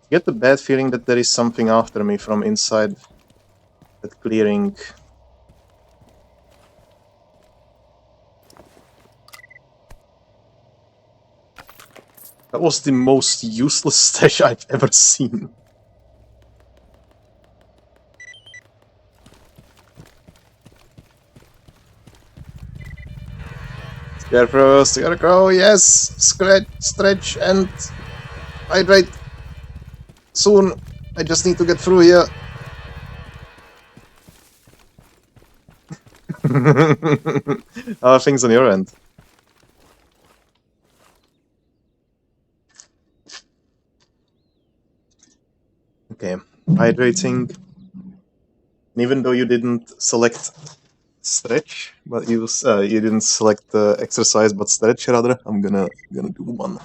I get the bad feeling that there is something after me from inside that clearing. That was the most useless stash I've ever seen. Scarecrow, yes! Stretch and hydrate. Soon. I just need to get through here. How are things on your end? Okay, hydrating. And even though you didn't select stretch, but you didn't select exercise, but stretch rather, I'm gonna do one.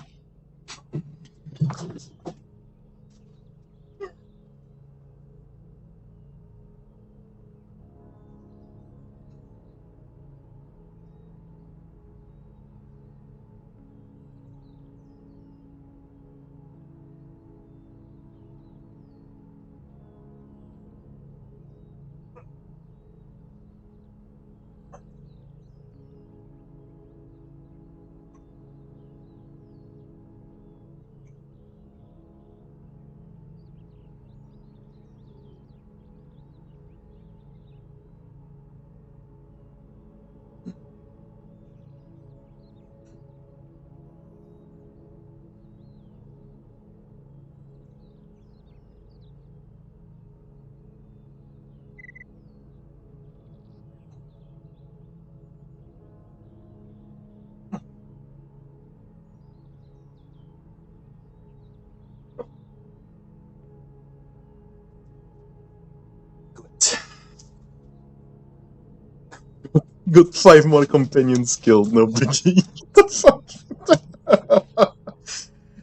Got 5 more companions killed, no biggie. The fuck?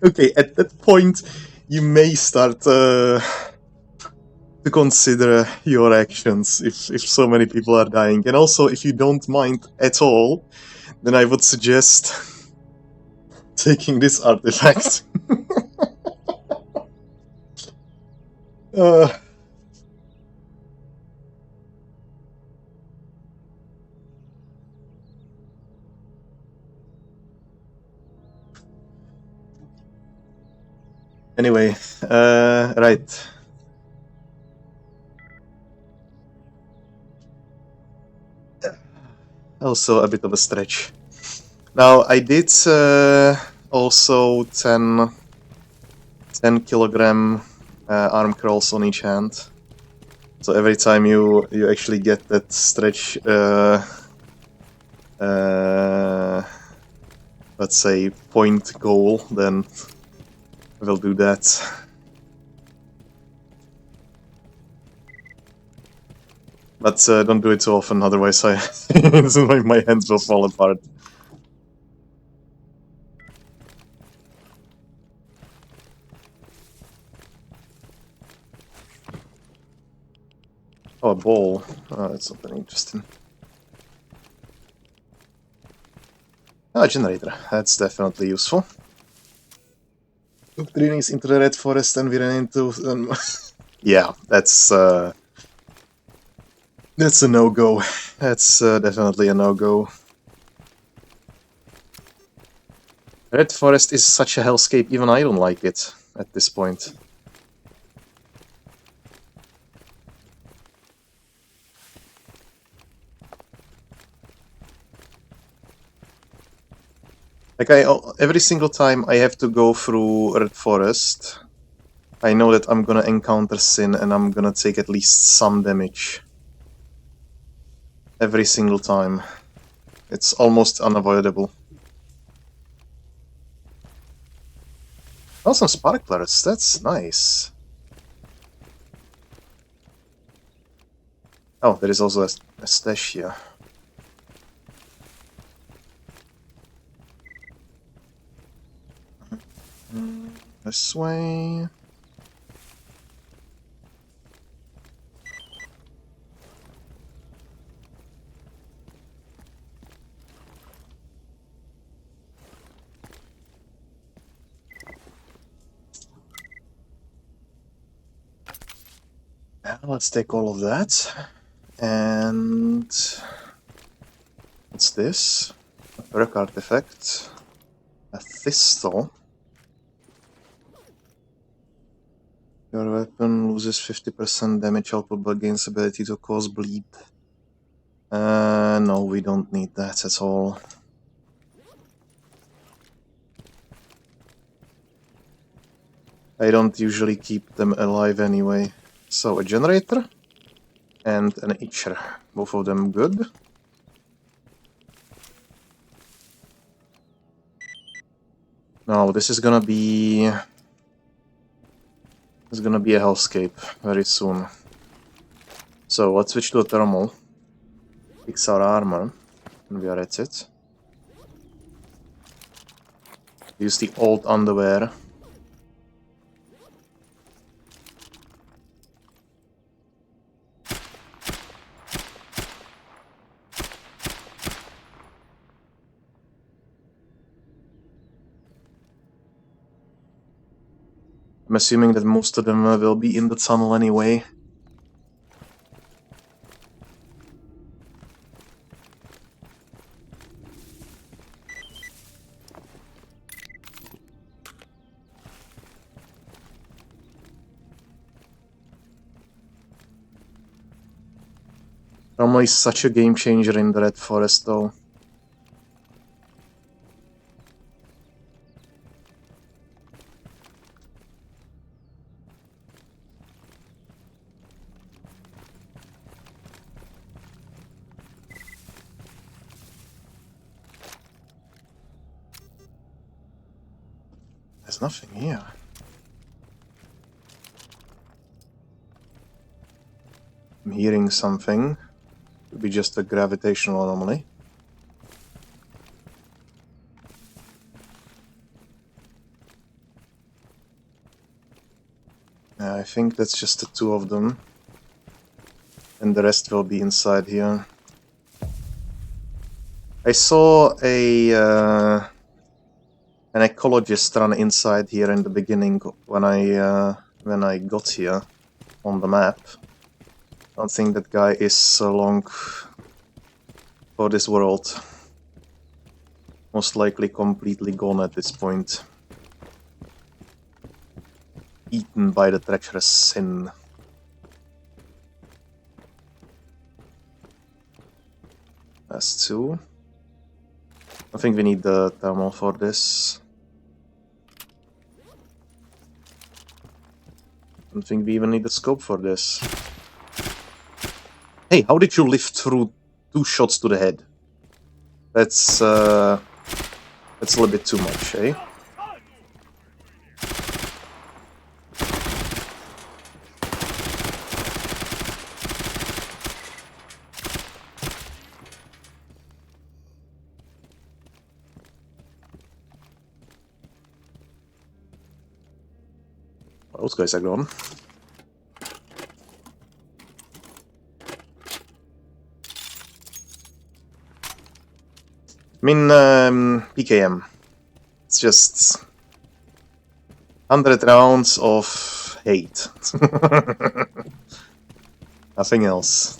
Okay, at that point, you may start to consider your actions if so many people are dying. And also, if you don't mind at all, then I would suggest taking this artifact. Anyway, right. Also a bit of a stretch. Now, I did also 10 kilogram arm curls on each hand. So every time you actually get that stretch, let's say, point goal, then we'll do that. But don't do it too often, otherwise my hands will fall apart. Oh, a ball. Oh, that's something interesting. Ah, generator. That's definitely useful. Took Trinis into the Red Forest and we ran into... yeah, that's a no-go. That's definitely a no-go. Red Forest is such a hellscape, even I don't like it at this point. Like, every single time I have to go through Red Forest, I know that I'm gonna encounter Sin and I'm gonna take at least some damage. Every single time. It's almost unavoidable. Oh, some sparklers, that's nice. Oh, there is also a stash here. This way. Yeah, let's take all of that. And what's this? A perk artifact. A thistle. Your weapon loses 50% damage output but gains ability to cause bleed. No, we don't need that at all. I don't usually keep them alive anyway. So, a generator and an itcher. Both of them good. Now, this is gonna be... It's gonna be a hellscape very soon. So, let's switch to a thermal. Fix our armor. And we are at it. Use the old underwear. I'm assuming that most of them will be in the tunnel anyway. Thermal is such a game changer in the Red Forest though. There's nothing here. I'm hearing something. Could be just a gravitational anomaly. I think that's just the two of them. And the rest will be inside here. I saw an ecologist run inside here in the beginning when I got here on the map. I don't think that guy is long for this world. Most likely completely gone at this point. Eaten by the treacherous Sin. That's two. I think we need the thermal for this. I don't think we even need the scope for this. Hey, how did you live through 2 shots to the head? That's a little bit too much, eh? Those guys are gone. I mean, PKM. It's just 100 rounds of hate. Nothing else.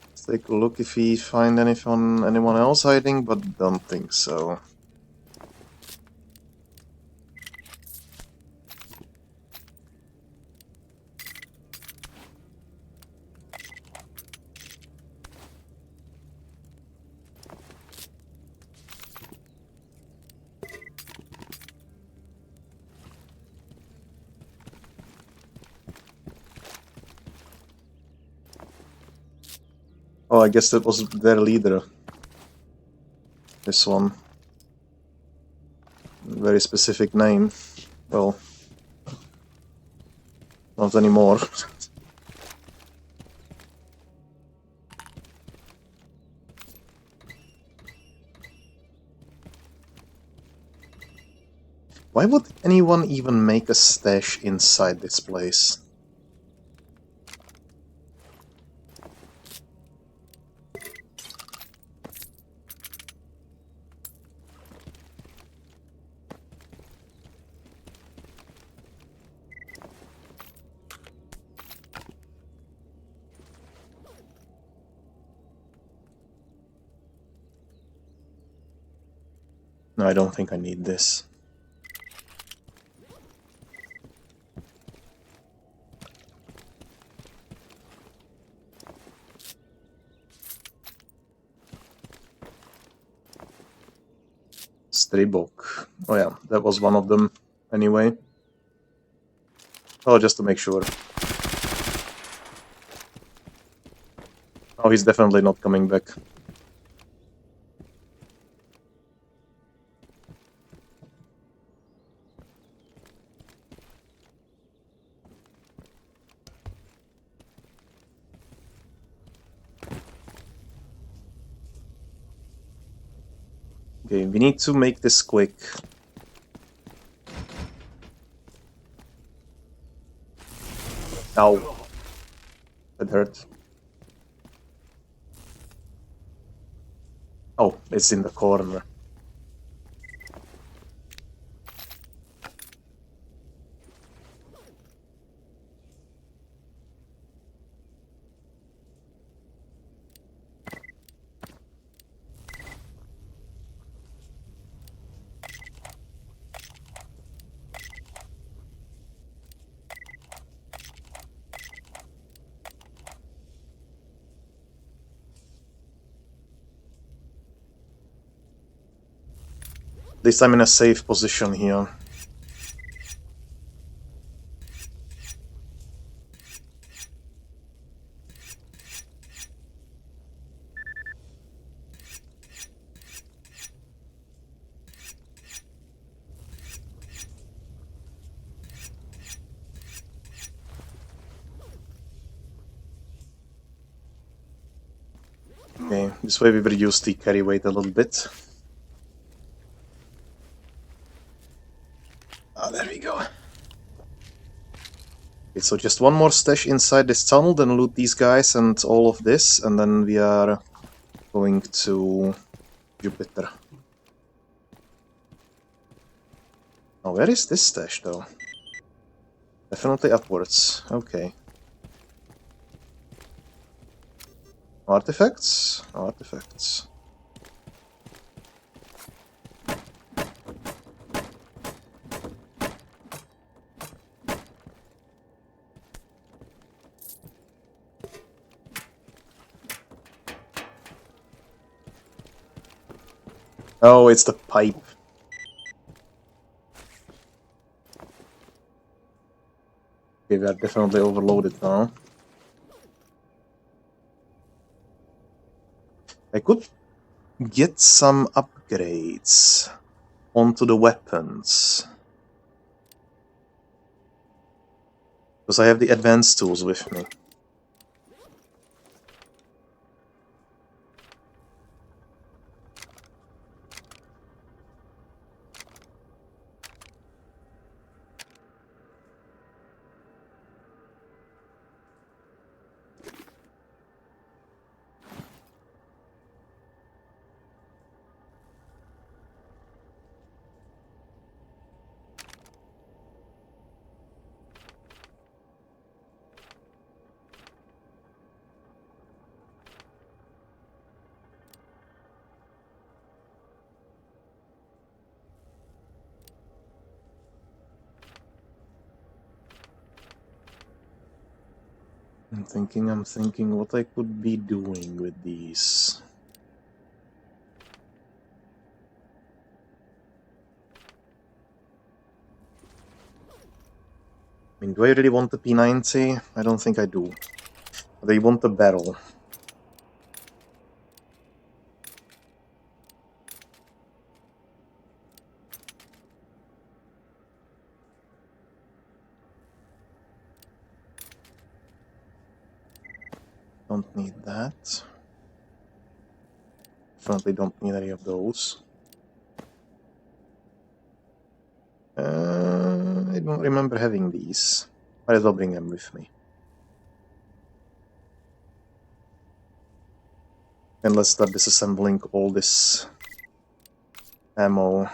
Let's take a look if we find anyone else hiding, but don't think so. Oh, I guess that was their leader. This one. Very specific name. Well, not anymore. Why would anyone even make a stash inside this place? No, I don't think I need this. Stribok. Oh yeah, that was one of them anyway. Oh, just to make sure. Oh, he's definitely not coming back. Okay, we need to make this quick. Ow. That hurt. Oh, it's in the corner. At least I'm in a safe position here. Okay, this way we reduce the carry weight a little bit. Ah, there we go. Okay, so just one more stash inside this tunnel, then loot these guys and all of this, and then we are going to Jupiter. Now, where is this stash, though? Definitely upwards. Okay. Artifacts? Artifacts. Oh, it's the pipe. Okay, we are definitely overloaded now. I could get some upgrades onto the weapons. Because I have the advanced tools with me. I'm thinking what I could be doing with these. I mean, do I really want the P90? I don't think I do. But I want the barrel. Don't need that. Definitely don't need any of those. I don't remember having these. Might as well bring them with me. And let's start disassembling all this ammo.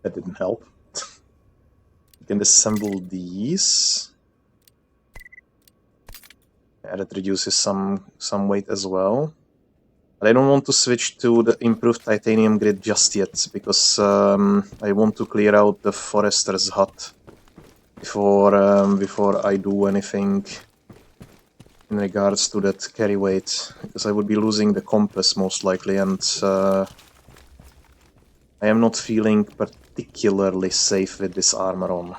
That didn't help. You can disassemble these. Yeah, that reduces some weight as well. But I don't want to switch to the improved titanium grid just yet, because I want to clear out the forester's hut before I do anything in regards to that carry weight, because I would be losing the compass most likely, and I am not feeling particularly safe with this armor on.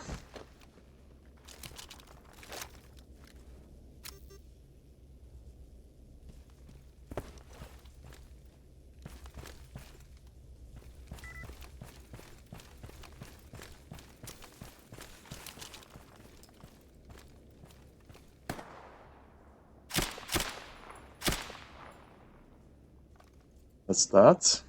That's that.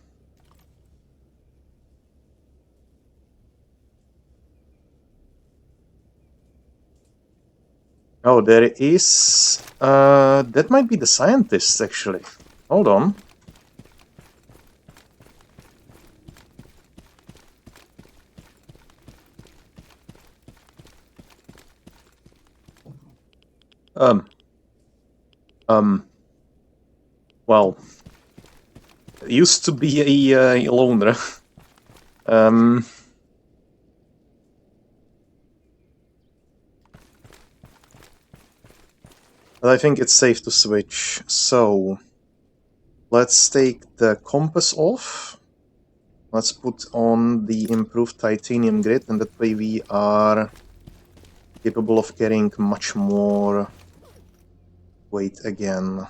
Oh, there is... that might be the scientists, actually. Hold on. Well... it used to be a loner. But I think it's safe to switch, so... let's take the compass off. Let's put on the improved titanium grid, and that way we are capable of carrying much more weight again.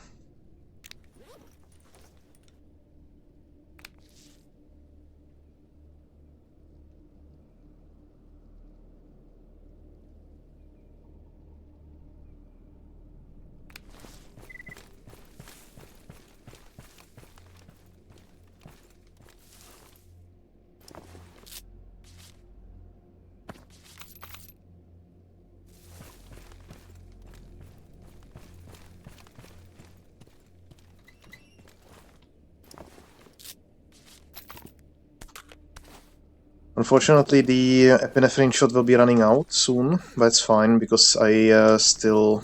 Unfortunately, the epinephrine shot will be running out soon, but it's fine, because I still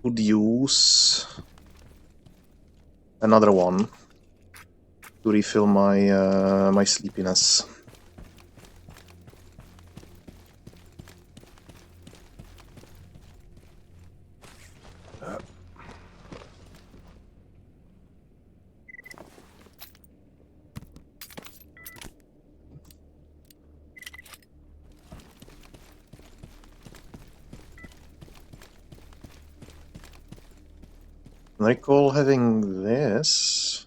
could use another one to refill my my sleepiness. I recall having this.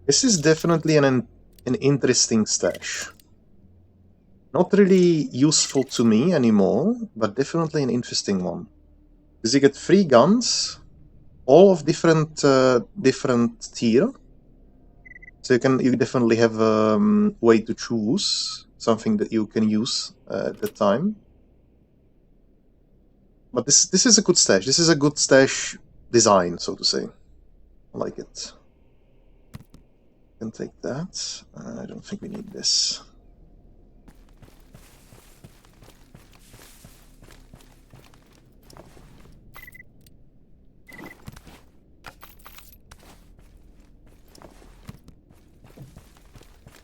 This is definitely an interesting stash. Not really useful to me anymore, but definitely an interesting one. Because you get 3 guns, all of different tier. So you definitely have a way to choose something that you can use at the time. But this is a good stash. This is a good stash design, so to say. I like it. Can take that. I don't think we need this.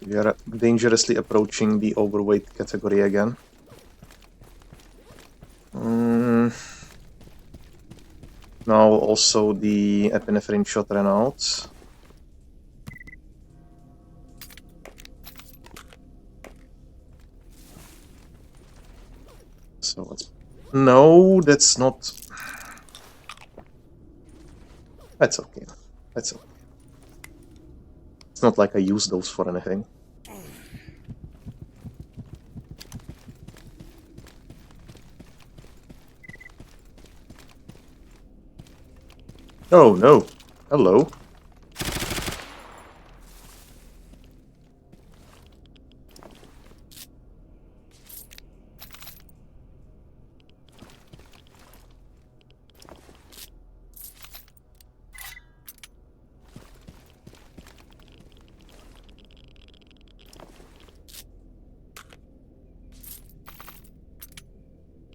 We are dangerously approaching the overweight category again. Now also the epinephrine shot ran out. So let's... No, that's not... That's okay. That's okay. It's not like I use those for anything. Oh no. Hello.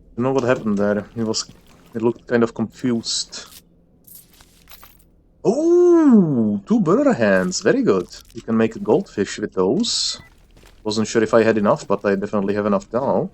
I don't know what happened there. He looked kind of confused. Oh, 2 burner hands. Very good. You can make a goldfish with those. Wasn't sure if I had enough, but I definitely have enough now.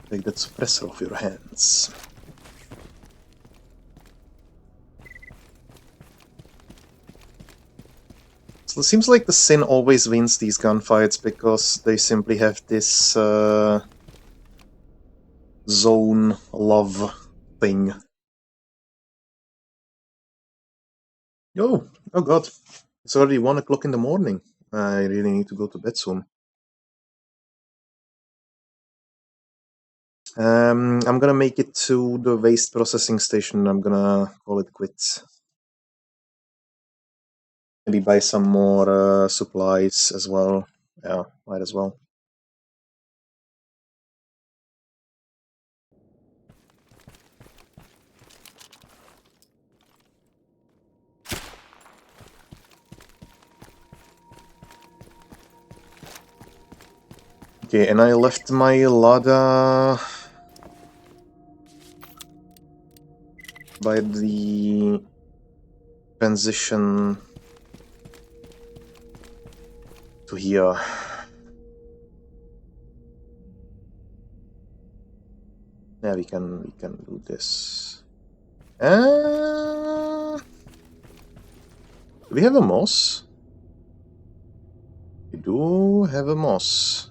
Take that suppressor off your hands. So it seems like the Sin always wins these gunfights because they simply have this zone love thing. Oh god. It's already 1 o'clock in the morning. I really need to go to bed soon. I'm gonna make it to the waste processing station. I'm gonna call it quits. Maybe buy some more supplies as well. Yeah, might as well. Okay, and I left my Lada by the transition to here. Yeah, we can do this. Do we have a moss? We do have a moss.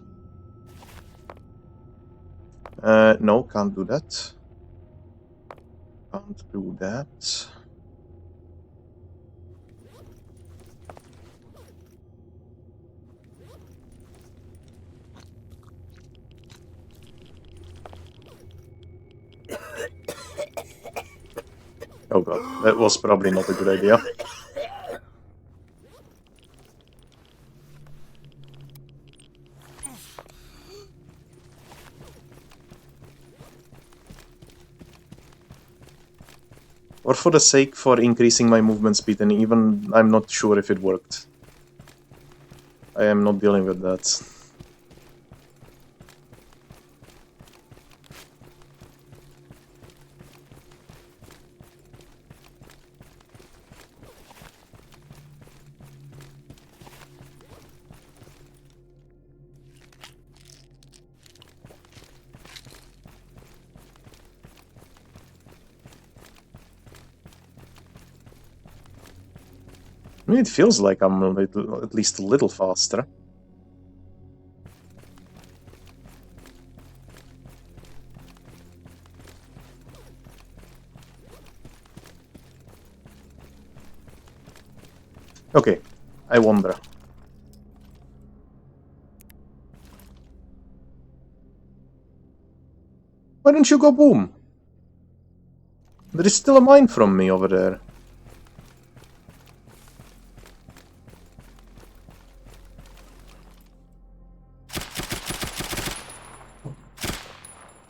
No, can't do that. Can't do that. Oh god, that was probably not a good idea. Or for the sake for increasing my movement speed, and even I'm not sure if it worked. I am not dealing with that. I mean, it feels like I'm at least a little faster. Okay, I wonder. Why don't you go boom? There is still a mine from me over there.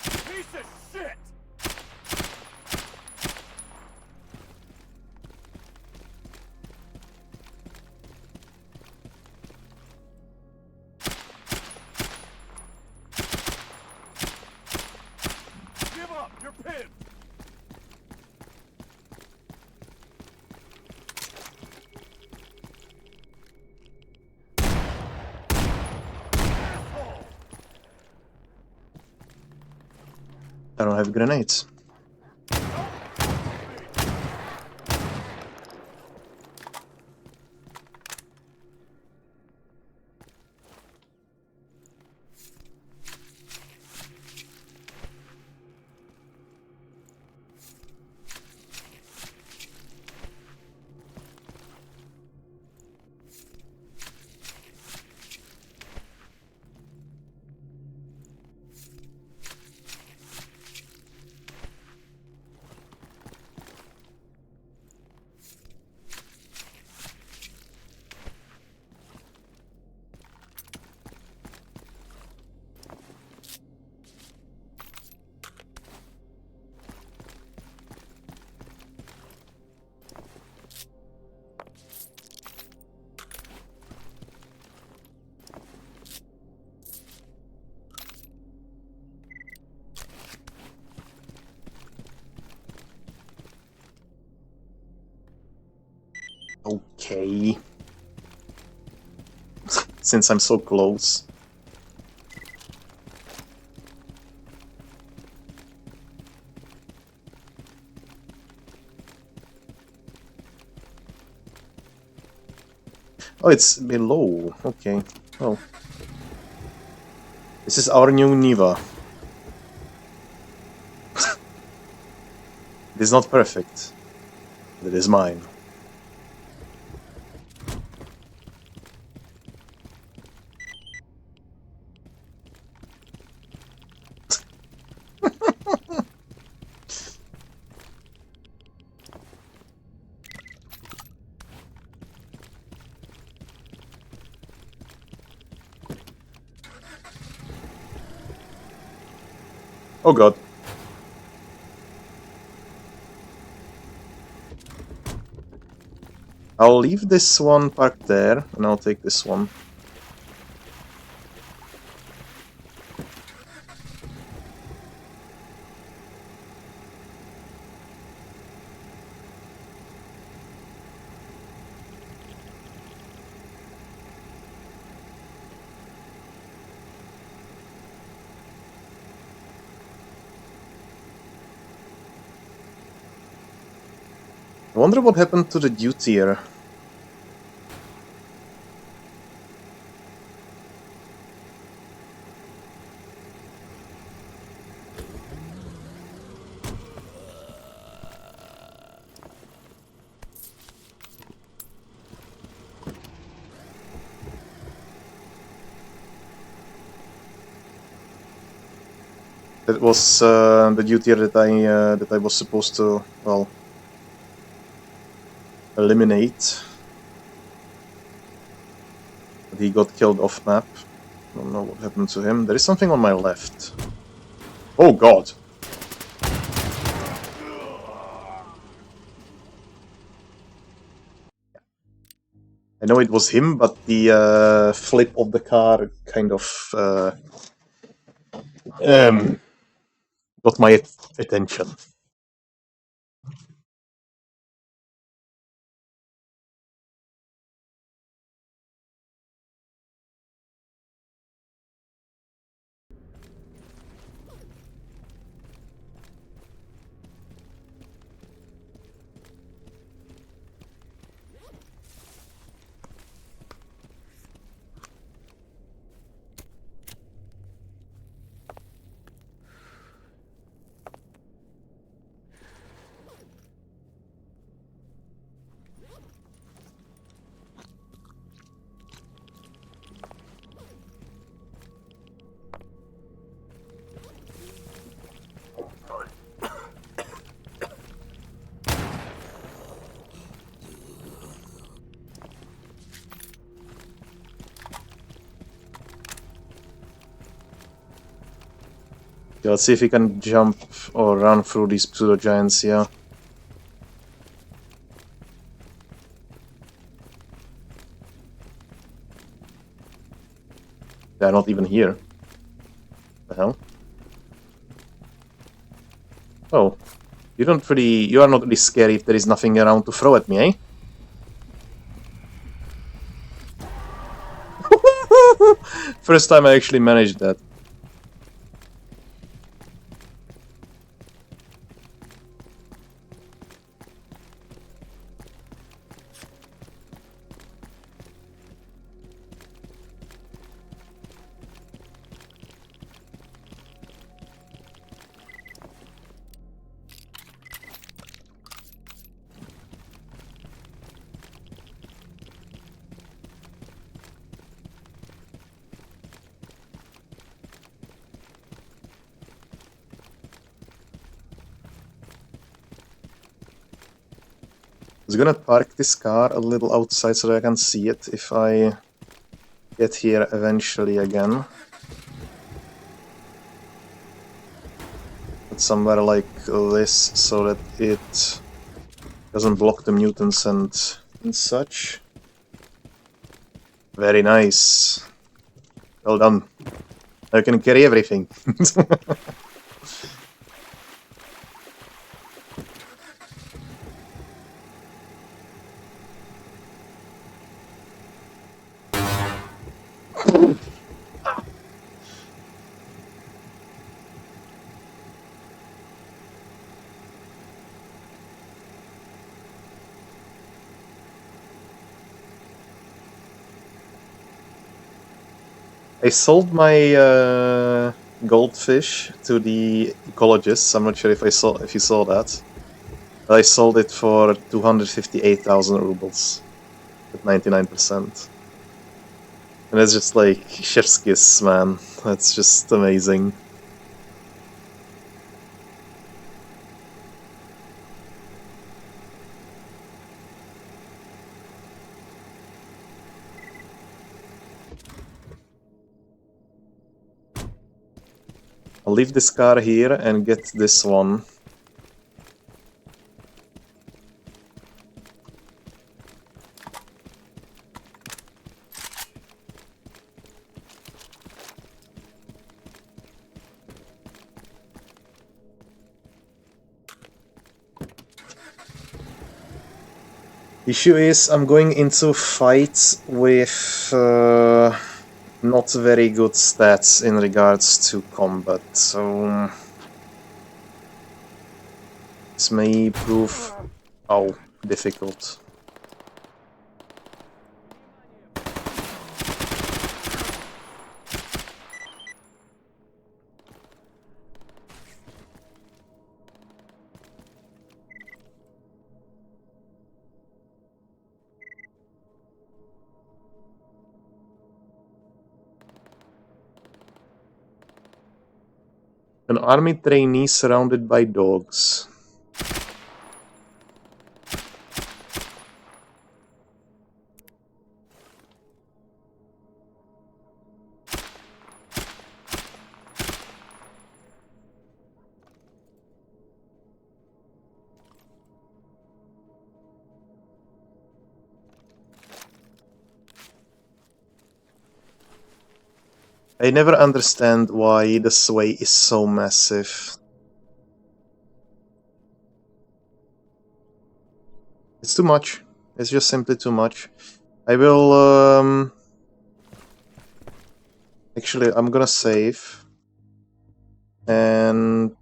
Piece of shit! Give up! You're pinned! Asshole! I don't have grenades. Okay. Since I'm so close. Oh, it's below. Okay. Well. This is our new Niva. It is not perfect. It is mine. Oh god. I'll leave this one parked there, and I'll take this one. I wonder what happened to the dutier. That was the dutier that I was supposed to, well, eliminate. But he got killed off map. I don't know what happened to him. There is something on my left. Oh god! I know it was him, but the flip of the car kind of got my attention. Yeah, let's see if we can jump or run through these pseudo giants. Yeah. They're not even here. The hell? Oh, you are not really scary if there is nothing around to throw at me, eh? First time I actually managed that. I was gonna park this car a little outside so that I can see it if I get here eventually again. But somewhere like this so that it doesn't block the mutants and such. Very nice. Well done. I can carry everything. I sold my goldfish to the ecologists. I'm not sure if you saw that. I sold it for 258,000 rubles at 99%. And that's just like chef's kiss, man. That's just amazing. I'll leave this car here and get this one. Issue is, I'm going into fights with not very good stats in regards to combat, so this may prove difficult. An army trainee surrounded by dogs. I never understand why the sway is so massive. It's too much. It's just simply too much. I will, actually, I'm gonna save. And...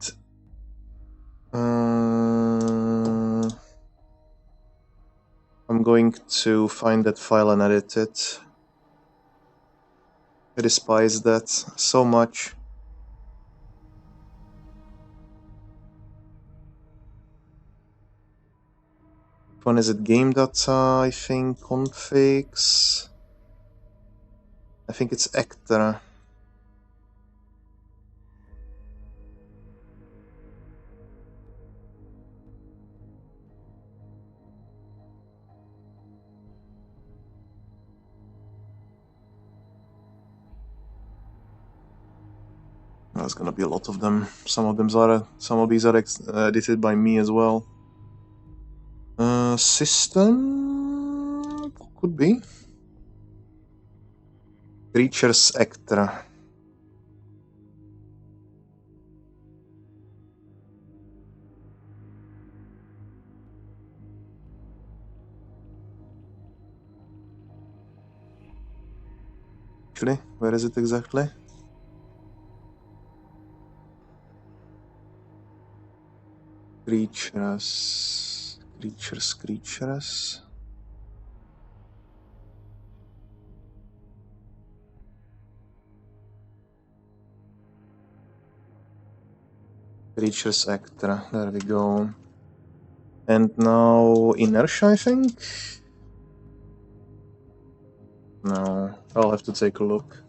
I'm going to find that file and edit it. I despise that so much. Which one is it? Game data, I think. Configs. I think it's Actor. There's gonna be a lot of them. Some of these are edited by me as well. System could be creatures actor. Actually, where is it exactly? Creatures. Creatures actor. There we go. And now inertia, I think? No, I'll have to take a look.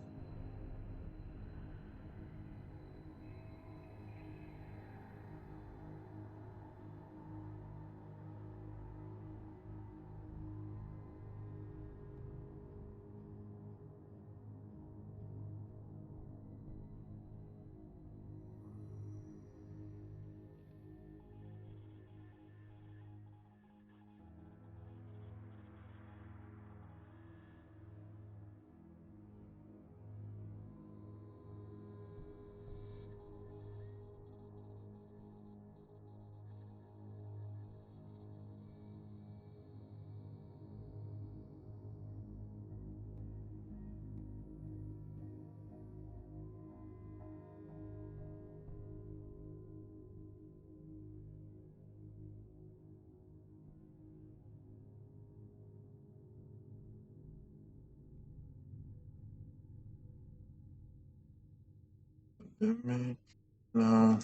No.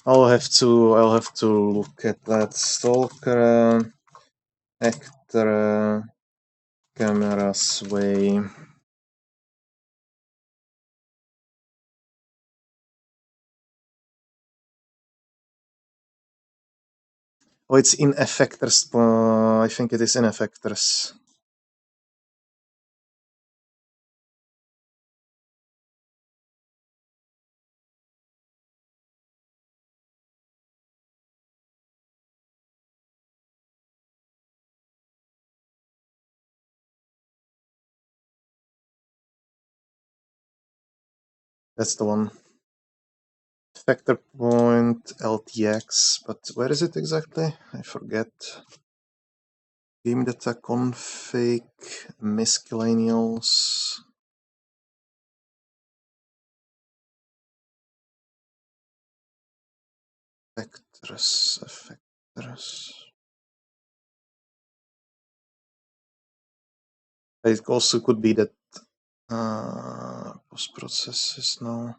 I'll have to look at that. Stalker actor camera sway. Oh, it's in effectors. I think it is in effectors. That's the one. Factor point LTX, but where is it exactly? I forget. Game data config miscellaneous. Effectors. It also could be that post processes now.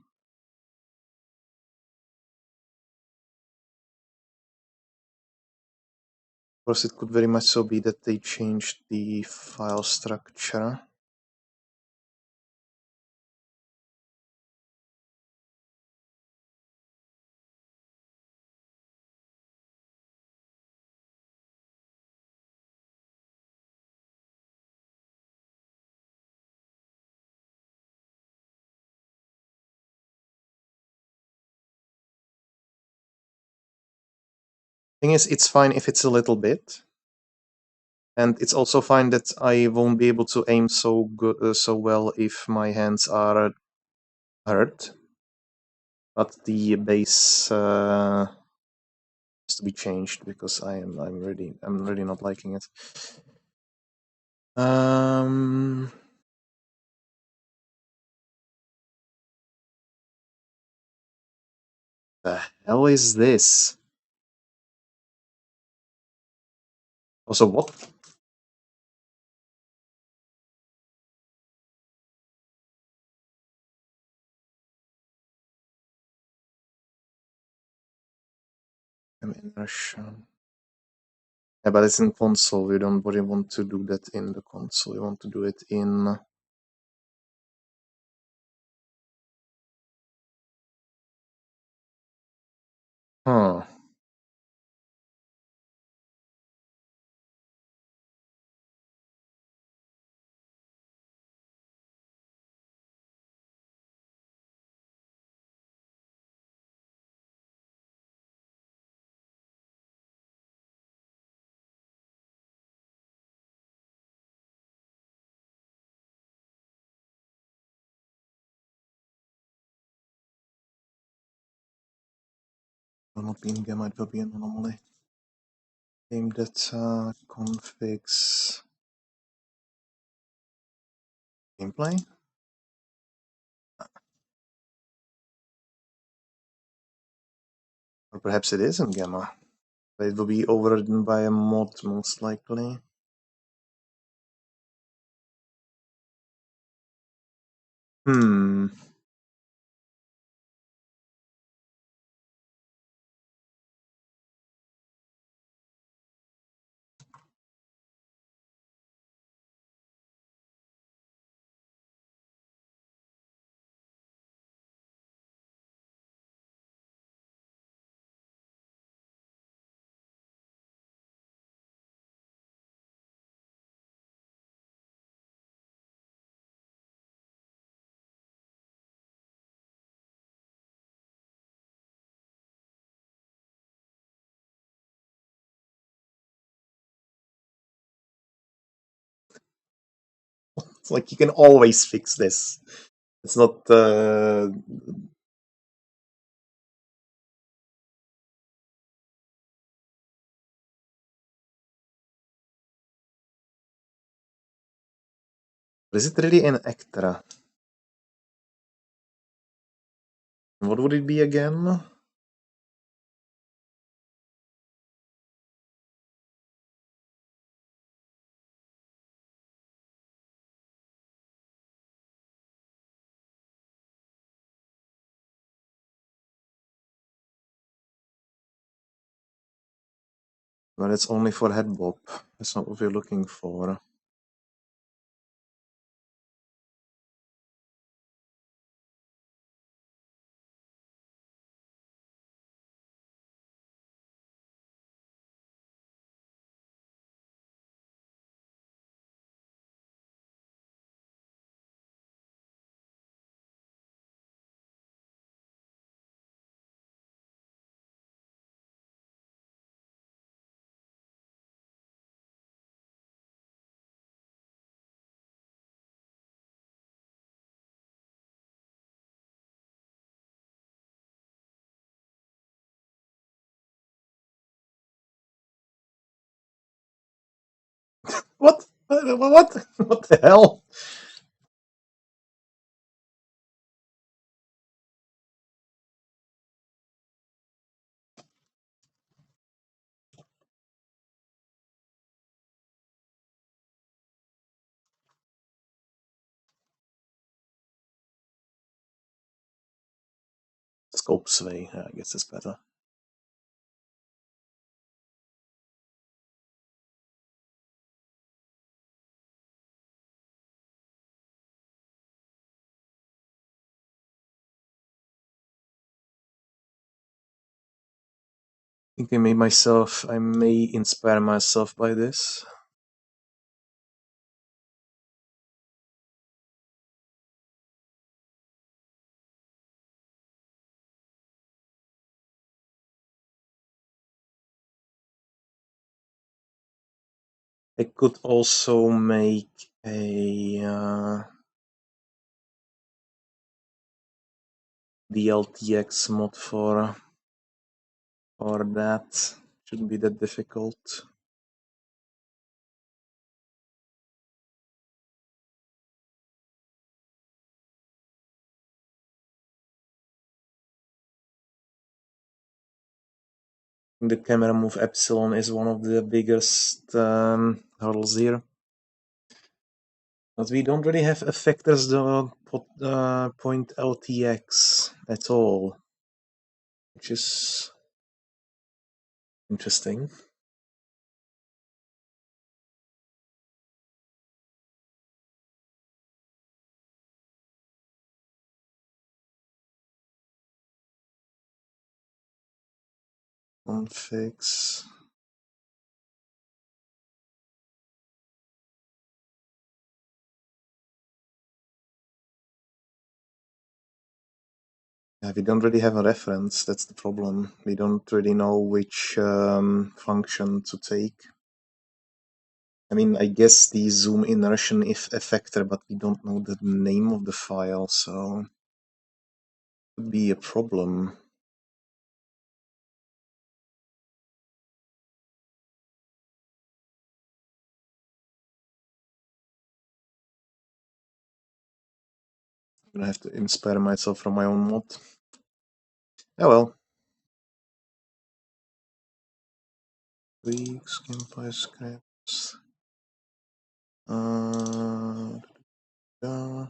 Of course, it could very much so be that they changed the file structure. Thing is, it's fine if it's a little bit, and it's also fine that I won't be able to aim so good, so well if my hands are hurt. But the base has to be changed because I'm really not liking it. The hell is this? Also, what? Inertia. Yeah, but it's in console. We don't really want to do that in the console. We want to do it in. Huh. will not be in gamma, it will be an anomaly. Game data, configs, gameplay. Or perhaps it is in gamma. But it will be overridden by a mod, most likely. It's like you can always fix this. It's not... Is it really an Actra? What would it be again? Well, it's only for head bob. That's not what we're looking for. What? What? What the hell? Scope sway, I guess it's better. I think I may inspire myself by this. I could also make a DLTX mod for that. Shouldn't be that difficult. The camera move epsilon is one of the biggest hurdles here. But we don't really have effectors the point LTX at all, which is interesting. Configs. Yeah, we don't really have a reference, that's the problem. We don't really know which function to take. I mean, I guess the zoom inertion if effector, but we don't know the name of the file, so it could be a problem. gonna have to inspire myself from my own mod. Oh well. Weak skin pie scraps. Yeah.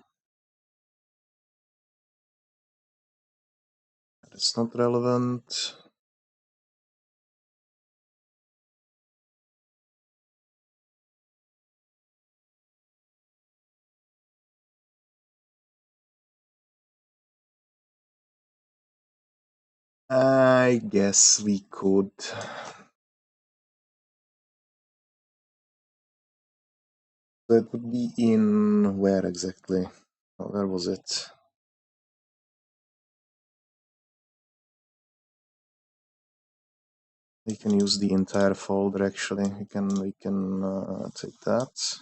That's not relevant. I guess we could. That would be in where exactly? Where was it? We can use the entire folder actually. We can take that.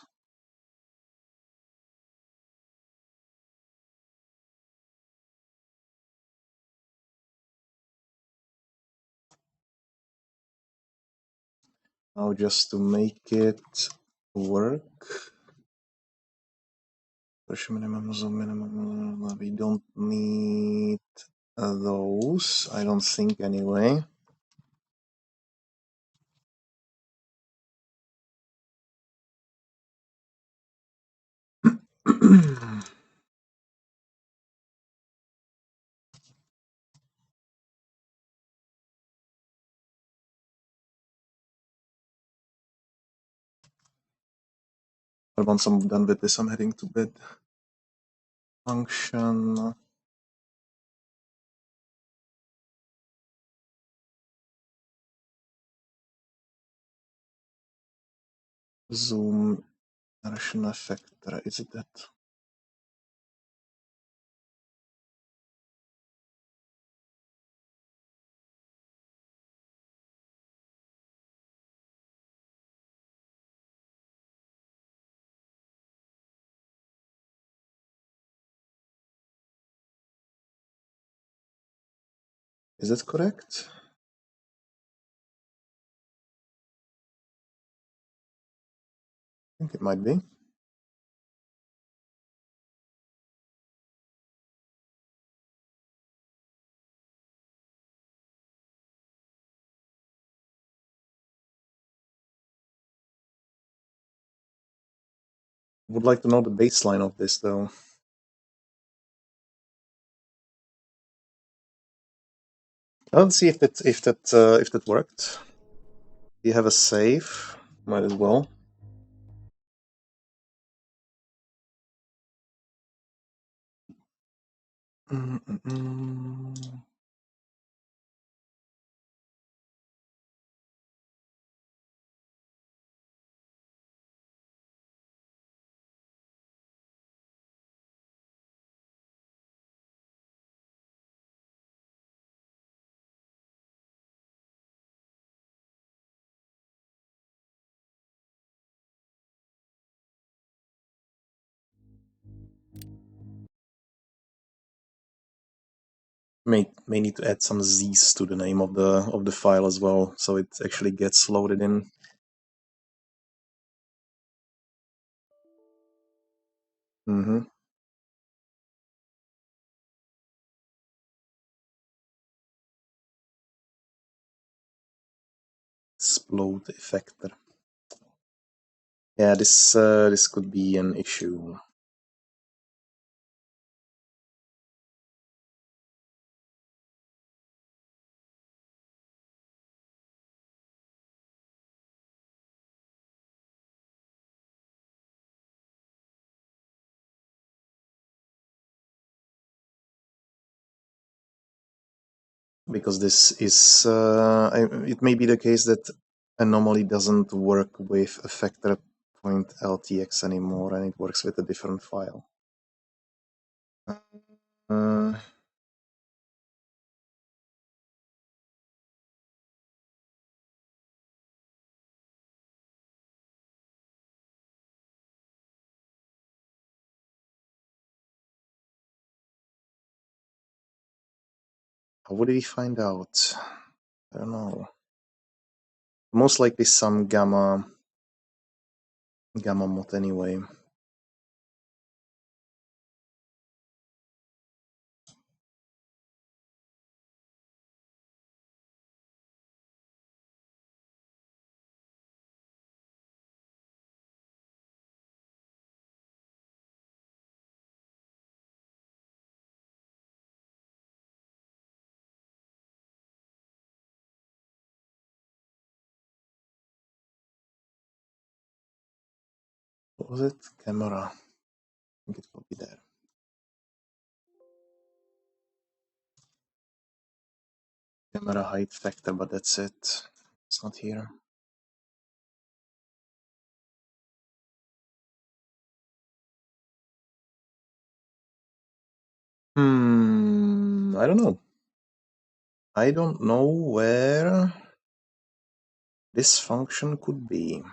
Now just to make it work. Version minimum, zoom minimum. We don't need those. I don't think anyway. Once I'm done with this, I'm heading to bed. Function. Zoom immersion effector. Is it that? Is that correct? I think it might be. Would like to know the baseline of this though. Let's see if that worked. You have a save. Might as well. May need to add some Z's to the name of the file as well, so it actually gets loaded in. Explode effector. Yeah, this could be an issue. Because this is it may be the case that anomaly doesn't work with effector point LTX anymore, and it works with a different file. Uh, how would we find out? I don't know. Most likely some gamma mod anyway. What was it? Camera. I think it will be there. Camera height factor, but that's it. It's not here. I don't know. I don't know where this function could be.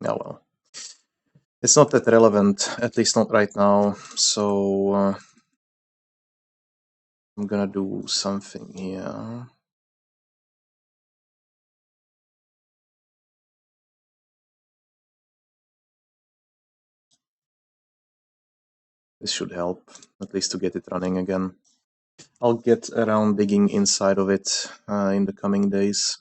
Oh well. It's not that relevant, at least not right now, so I'm gonna do something here. This should help, at least to get it running again. I'll get around digging inside of it in the coming days.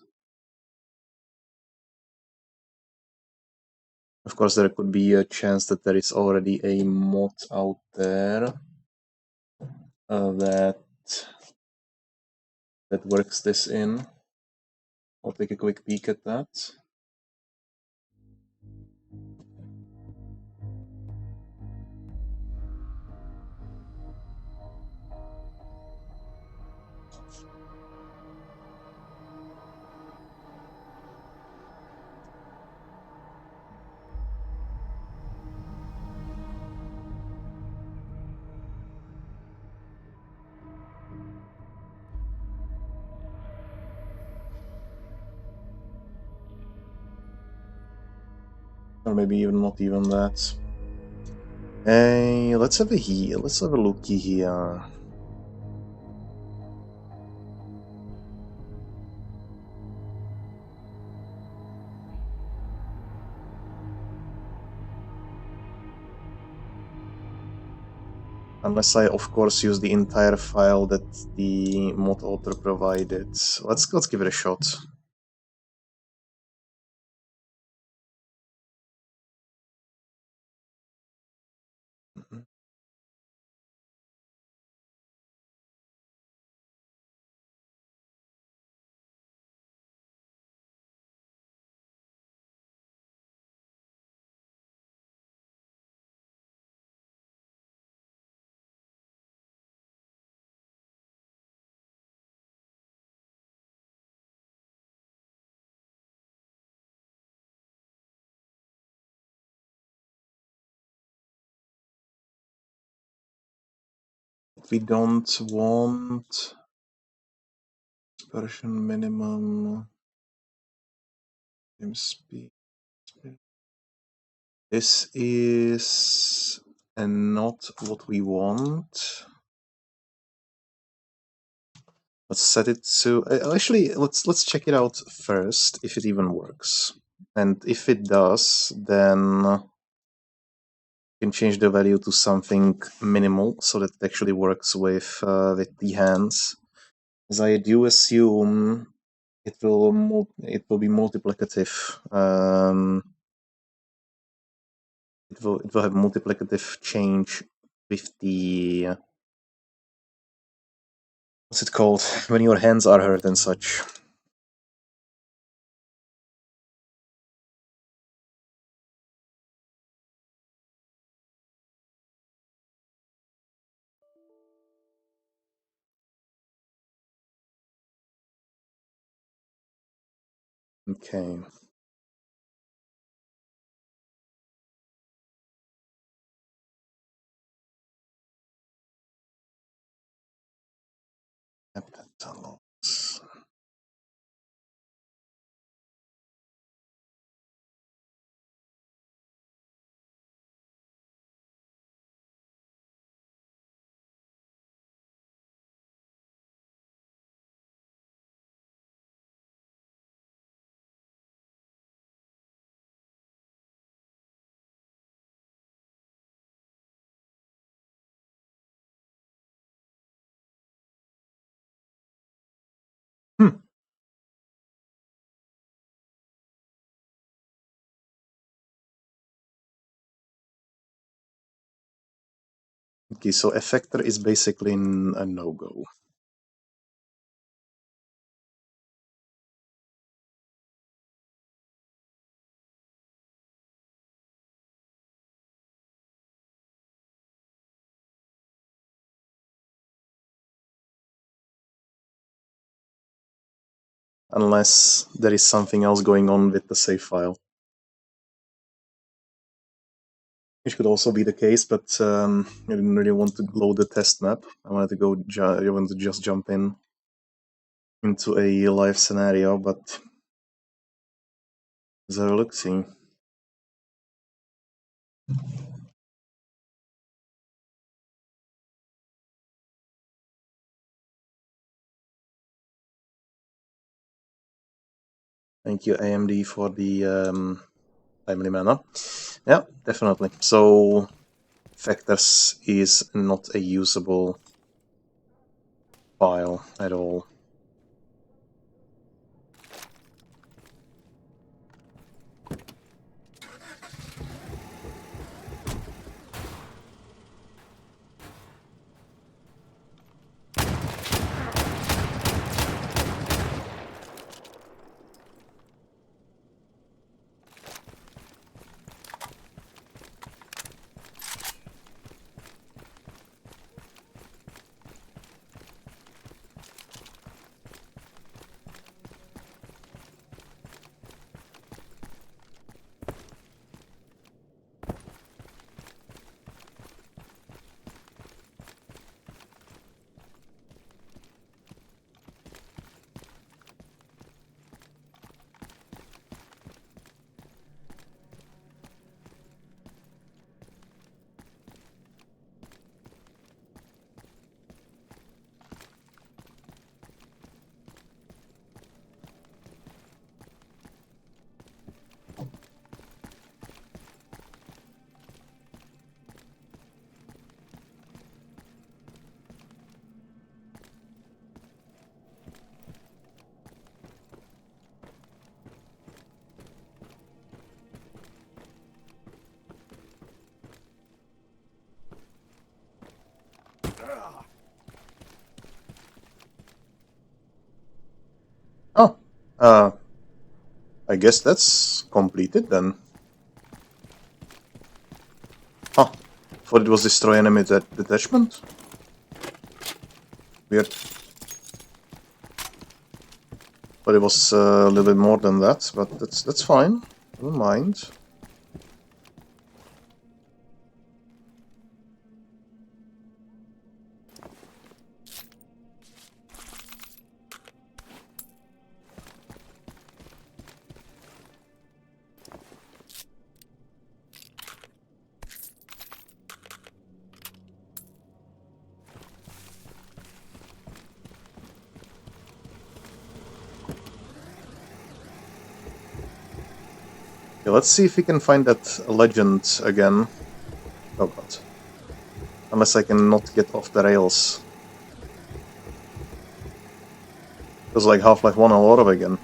Of course, there could be a chance that there is already a mod out there that works this in. I'll take a quick peek at that. Or maybe even not even that. Hey, let's have a looky here. Unless I, of course, use the entire file that the mod author provided. Let's give it a shot. Mhm. We don't want version minimum speed. This is not what we want. Let's set it to actually let's check it out first if it even works. And if it does, then can change the value to something minimal so that it actually works with the hands. As I do assume it will be multiplicative. It will have multiplicative change with the what's it called when your hands are hurt and such. Okay. Heptatalogs. Okay, so Effector is basically a no-go. Unless there is something else going on with the save file. Which could also be the case, but I didn't really want to load the test map. I wanted to go. I wanted to just jump into a live scenario, but as I look, see. Thank you, AMD, for the timely manner. Yeah, definitely. So, Vectors is not a usable file at all. Oh, I guess that's completed then. Huh. Thought it was destroy enemy detachment? Weird. But it was a little bit more than that, but that's fine. Never mind. Okay, let's see if we can find that legend again. Oh god. Unless I can not get off the rails. Feels like Half-Life 1 all over again.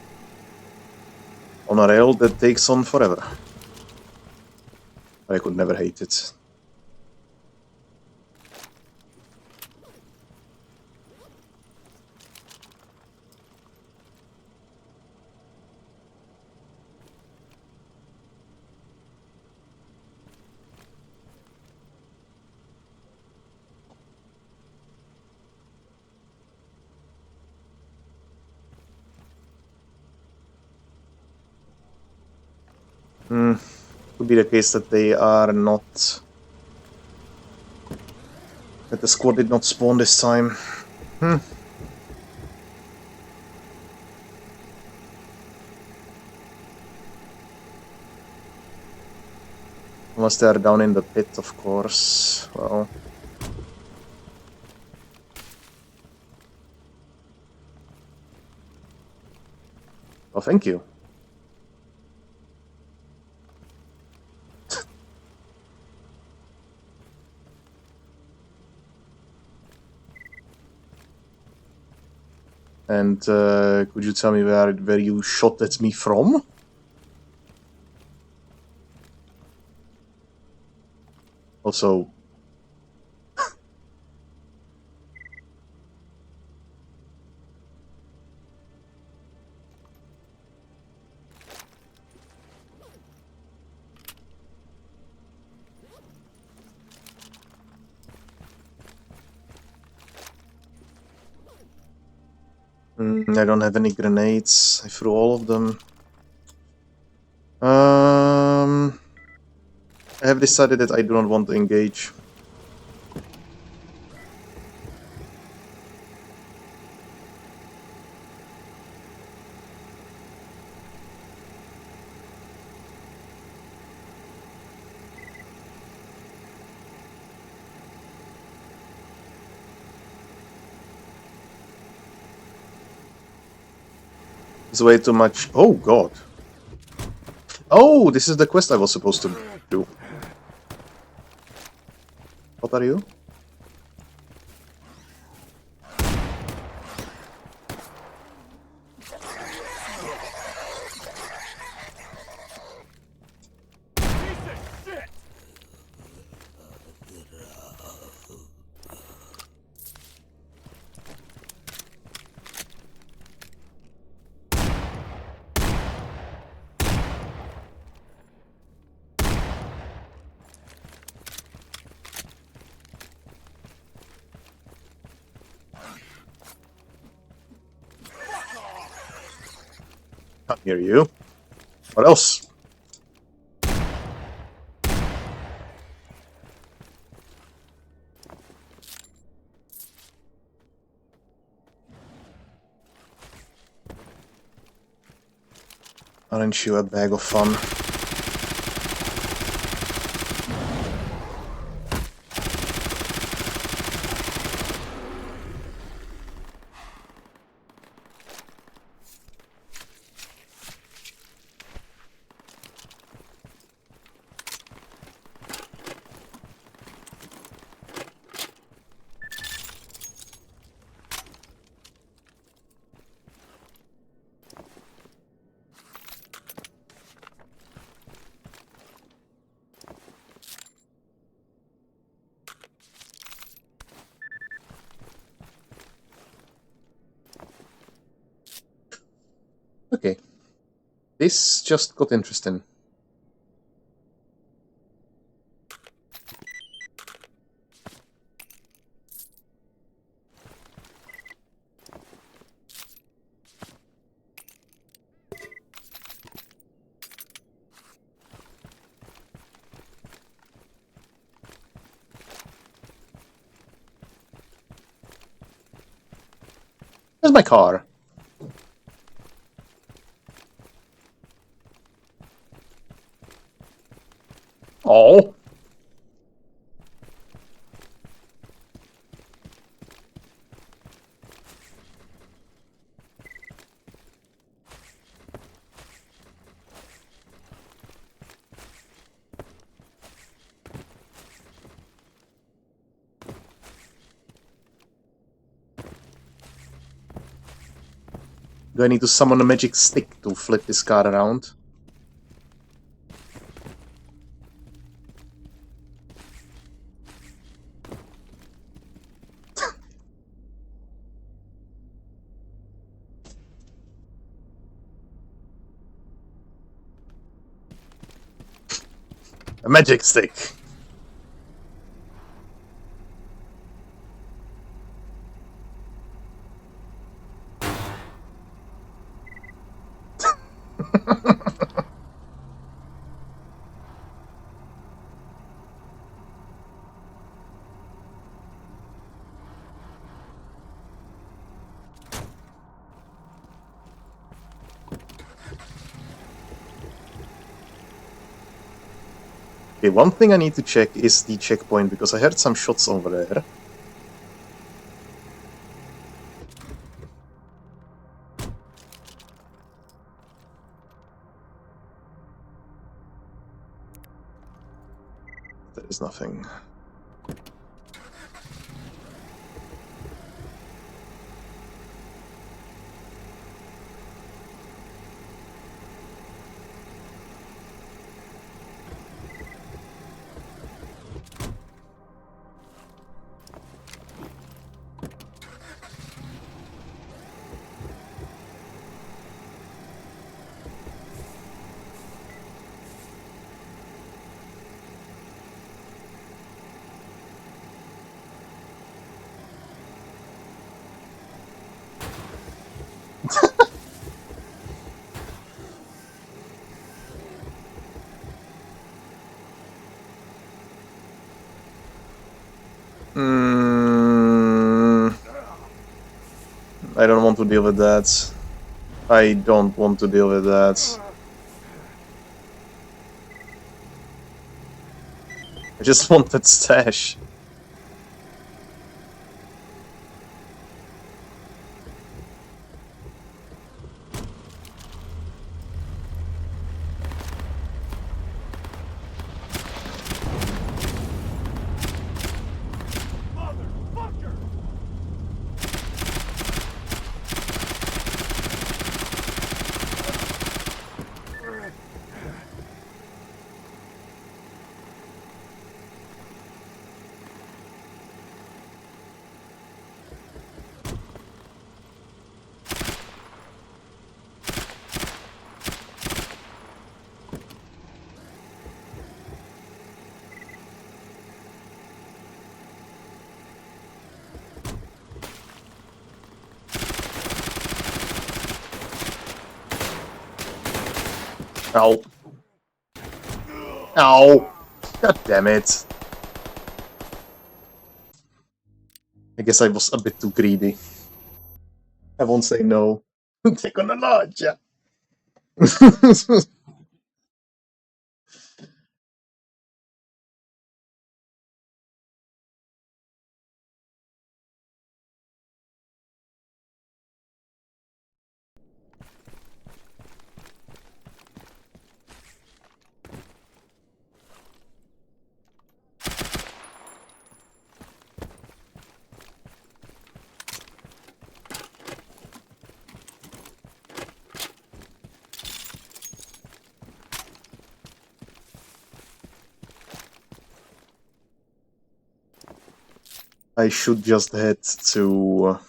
On a rail that takes on forever. I could never hate it. Could be the case that they are not... that the squad did not spawn this time. Unless they are down in the pit, of course. Well... Oh, thank you. And could you tell me where you shot at me from? Also, I don't have any grenades. I threw all of them. I have decided that I do not want to engage. It's way too much. Oh god. Oh, this is the quest I was supposed to do. What are you? Piece of shit! Can't hear you. What else? Aren't you a bag of fun? Okay. This just got interesting. Where's my car? Oh. Do I need to summon a magic stick to flip this car around? A magic stick! Okay, one thing I need to check is the checkpoint, because I heard some shots over there. There is nothing. I don't want to deal with that. I don't want to deal with that. I just want that stash. Motherfucker! Ow. Ow. God damn it. I guess I was a bit too greedy. I won't say no. Click on the lodge. I should just head to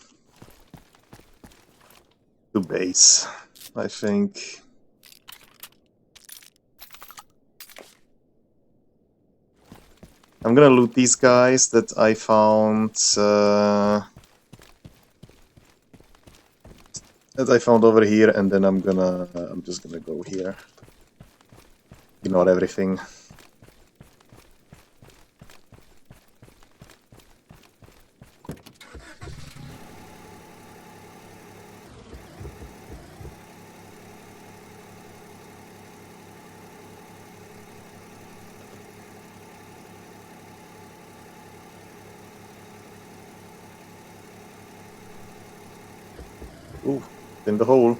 base, I think. I'm gonna loot these guys that I found over here, and then I'm just gonna go here. Ignore everything. Ooh, in the hole.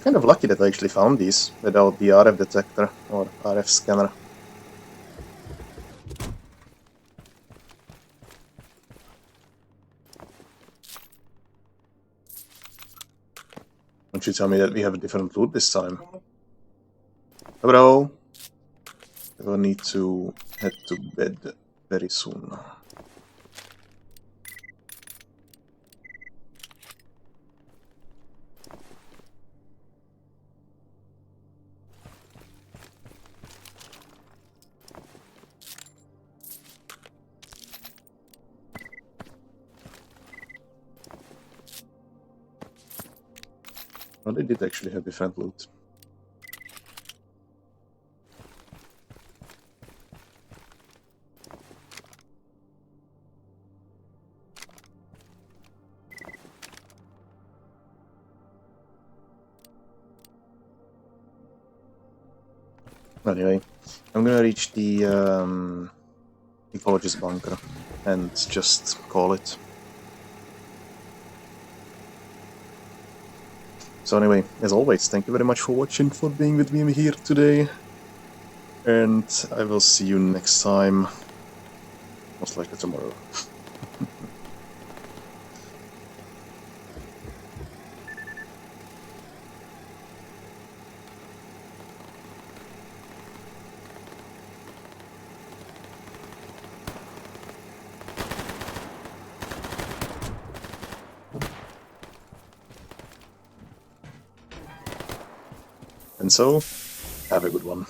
Kind of lucky that I actually found these without the RF detector or RF scanner. Don't you tell me that we have a different loot this time. Bro, I will need to head to bed very soon. Well, they did actually have different loot. Anyway, I'm gonna reach the ecologist bunker and just call it. So anyway, as always, thank you very much for watching, for being with me here today. And I will see you next time, most likely tomorrow. And so, have a good one.